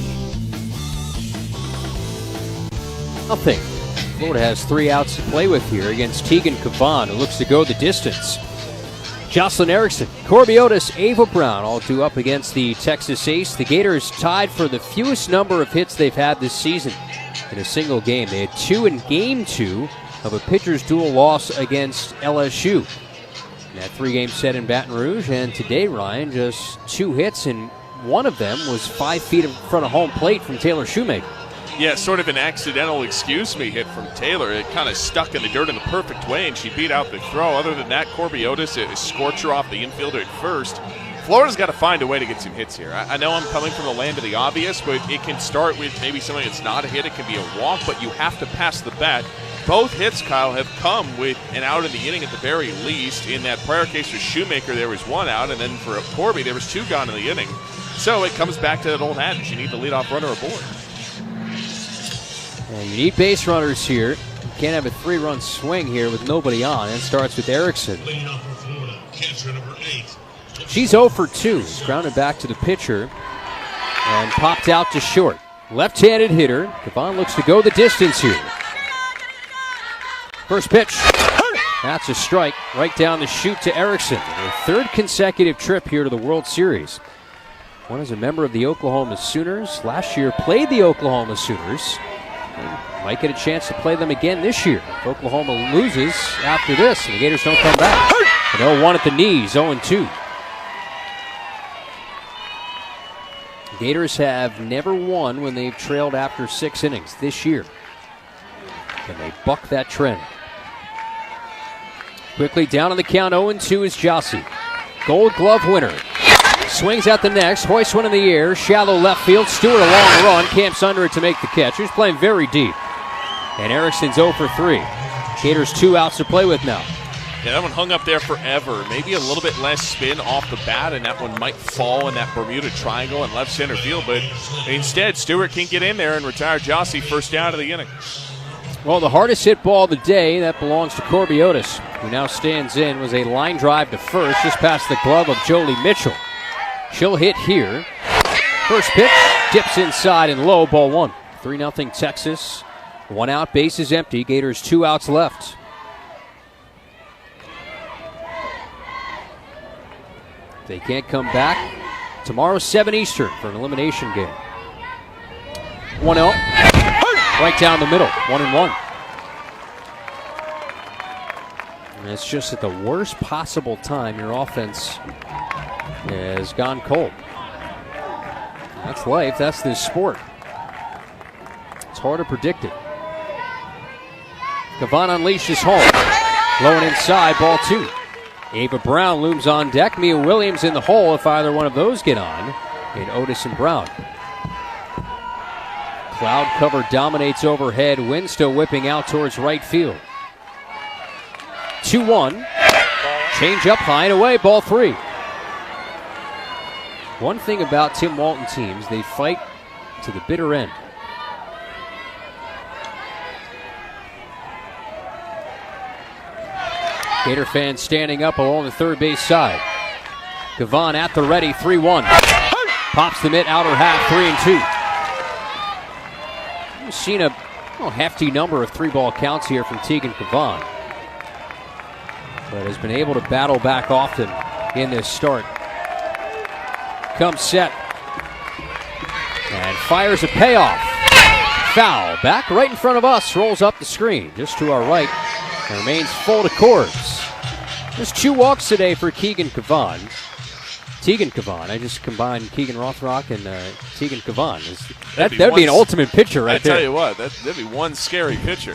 Nothing. Florida has 3 outs to play with here against Tegan Cavan, who looks to go the distance. Jocelyn Erickson, Corby Otis, Ava Brown, all due up against the Texas ace. The Gators tied for the fewest number of hits they've had this season in a single game. They had 2 in Game 2 of a pitcher's duel loss against LSU. In that 3-game set in Baton Rouge, and today, Ryan, just 2 hits, and one of them was 5 feet in front of home plate from Taylor Shoemaker. Yeah, sort of an accidental excuse me hit from Taylor. It kind of stuck in the dirt in the perfect way, and she beat out the throw. Other than that, Corby Otis, a scorcher off the infielder at first. Florida's got to find a way to get some hits here. I know I'm coming from the land of the obvious, but it can start with maybe something that's not a hit. It can be a walk, but you have to pass the bat. Both hits, Kyle, have come with an out in the inning at the very least. In that prior case with Shoemaker, there was one out, and then for Corby, there was two gone in the inning. So it comes back to that old adage. You need the leadoff runner aboard. And you need base runners here. You can't have a 3-run swing here with nobody on. It starts with Erickson. She's 0 for 2. He's grounded back to the pitcher and popped out to short. Left-handed hitter. Kavon looks to go the distance here. First pitch. That's a strike right down the chute to Erickson. Her third consecutive trip here to the World Series. One is a member of the Oklahoma Sooners. Last year played the Oklahoma Sooners. And might get a chance to play them again this year. If Oklahoma loses after this and the Gators don't come back. An 0-1 at the knees, 0-2. Gators have never won when they've trailed after 6 innings this year. And they buck that trend. Quickly down on the count, 0-2 is Jossie. Gold Glove winner. Swings at the next, hoists one in the air, shallow left field. Stewart a long run, camps under it to make the catch. He's playing very deep. And Erickson's 0 for 3. Gators 2 outs to play with now. Yeah, that one hung up there forever. Maybe a little bit less spin off the bat, and that one might fall in that Bermuda Triangle in left center field. But instead, Stewart can get in there and retire Jossie first out of the inning. Well, the hardest hit ball of the day, that belongs to Corby Otis, who now stands in, was a line drive to first, just past the glove of Jolie Mitchell. She'll hit here. First pitch, dips inside and low, ball 1. 3-0 Texas. 1 out, bases empty. Gators 2 outs left. They can't come back. Tomorrow, 7 Eastern for an elimination game. 1-0. Right down the middle, 1-1. And it's just at the worst possible time your offense has gone cold. That's life, that's this sport. It's hard to predict it. Kavon unleashes home. Low and inside, ball 2. Ava Brown looms on deck. Mia Williams in the hole if either one of those get on. And Otis and Brown. Cloud cover dominates overhead. Wind still whipping out towards right field. 2-1. Change up high and away, ball 3. One thing about Tim Walton teams, they fight to the bitter end. Gator fans standing up along the third base side. Kavon at the ready, 3-1. Pops the mitt, outer half, 3-2. We've seen a hefty number of 3-ball counts here from Tegan Kavon, but has been able to battle back often in this start. Comes set and fires a payoff. Foul, back right in front of us, rolls up the screen, just to our right, and remains full to Corbs. Just 2 walks today for Tegan Kavon. I just combined Keegan Rothrock and Tegan Kavon. That'd be an ultimate pitcher right there. I tell you what, that'd be one scary pitcher.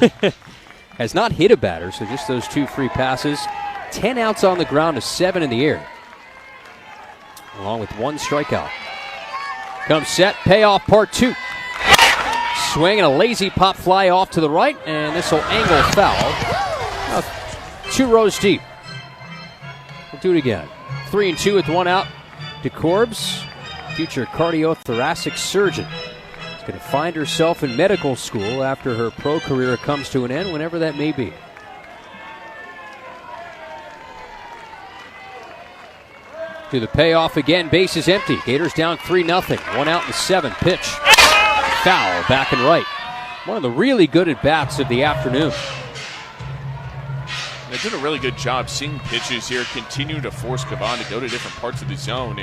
Has not hit a batter, so just those 2 free passes. 10 outs on the ground to 7 in the air, along with 1 strikeout. Comes set, payoff part 2. Swing and a lazy pop fly off to the right, and this will angle foul. 2 rows deep. We'll do it again. 3-2 with 1 out to Corbs, future cardiothoracic surgeon. She's going to find herself in medical school after her pro career comes to an end, whenever that may be. To the payoff again, base is empty. Gators down 3-0. 1 out in the 7th. Pitch. Foul, back and right. One of the really good at-bats of the afternoon. They did a really good job seeing pitches here, continue to force Kavon to go to different parts of the zone.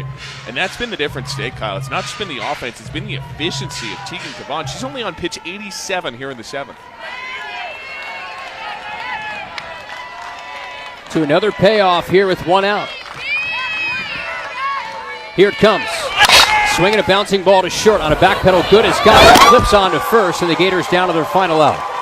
And that's been the difference today, Kyle. It's not just been the offense, it's been the efficiency of Tegan Kavon. She's only on pitch 87 here in the 7th. To another payoff here with 1 out. Here it comes. Swinging a bouncing ball to short on a back pedal. Good as got it. Flips on to first, and the Gators down to their final out.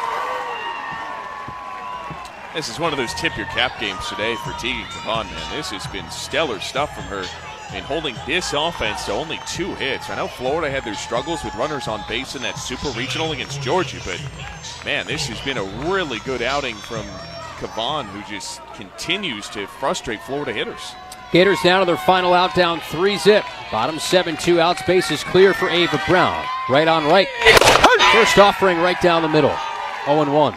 This is one of those tip your cap games today for Tegan Kavon, man. This has been stellar stuff from her. And holding this offense to only 2 hits. I know Florida had their struggles with runners on base in that Super Regional against Georgia, but man, this has been a really good outing from Kavan, who just continues to frustrate Florida hitters. Gators down to their final out, down 3-zip. Bottom 7, 2 outs, bases clear for Ava Brown. Right on right. First offering right down the middle. 0-1.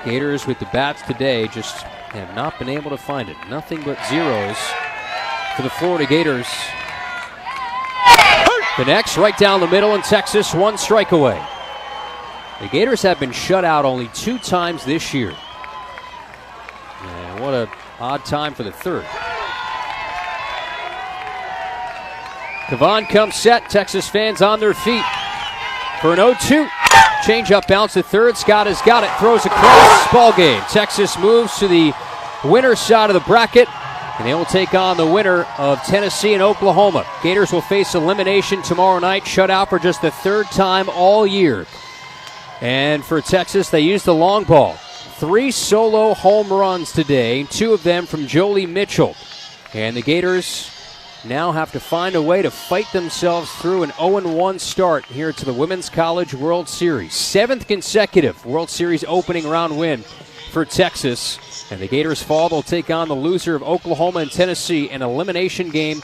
Gators with the bats today just have not been able to find it. Nothing but zeros for the Florida Gators. The next, right down the middle in Texas, 1 strike away. The Gators have been shut out only 2 times this year. And what an odd time for the third. Kavan comes set. Texas fans on their feet for an 0-2. Change-up bounce to third. Scott has got it. Throws across. Ball game. Texas moves to the winner's side of the bracket, and they will take on the winner of Tennessee and Oklahoma. Gators will face elimination tomorrow night. Shut out for just the 3rd time all year. And for Texas, they used the long ball. 3 solo home runs today, 2 of them from Jolie Mitchell. And the Gators now have to find a way to fight themselves through an 0-1 start here to the Women's College World Series. 7th consecutive World Series opening round win for Texas. And the Gators fall. They'll take on the loser of Oklahoma and Tennessee, an elimination game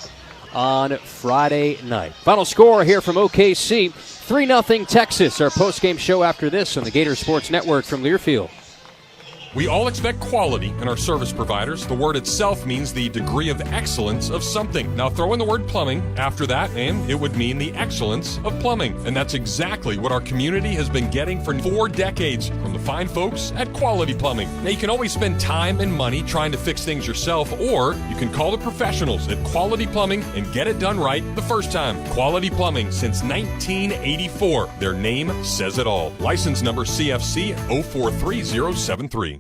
on Friday night. Final score here from OKC, 3-0 Texas. Our postgame show after this on the Gator Sports Network from Learfield. We all expect quality in our service providers. The word itself means the degree of excellence of something. Now throw in the word plumbing after that, and it would mean the excellence of plumbing. And that's exactly what our community has been getting for 4 decades from the fine folks at Quality Plumbing. Now you can always spend time and money trying to fix things yourself, or you can call the professionals at Quality Plumbing and get it done right the first time. Quality Plumbing since 1984. Their name says it all. License number CFC 043073.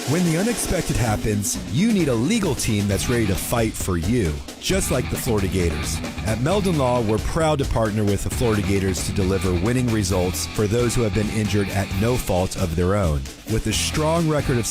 When the unexpected happens, you need a legal team that's ready to fight for you, just like the Florida Gators. At Meldon Law, we're proud to partner with the Florida Gators to deliver winning results for those who have been injured at no fault of their own. With a strong record of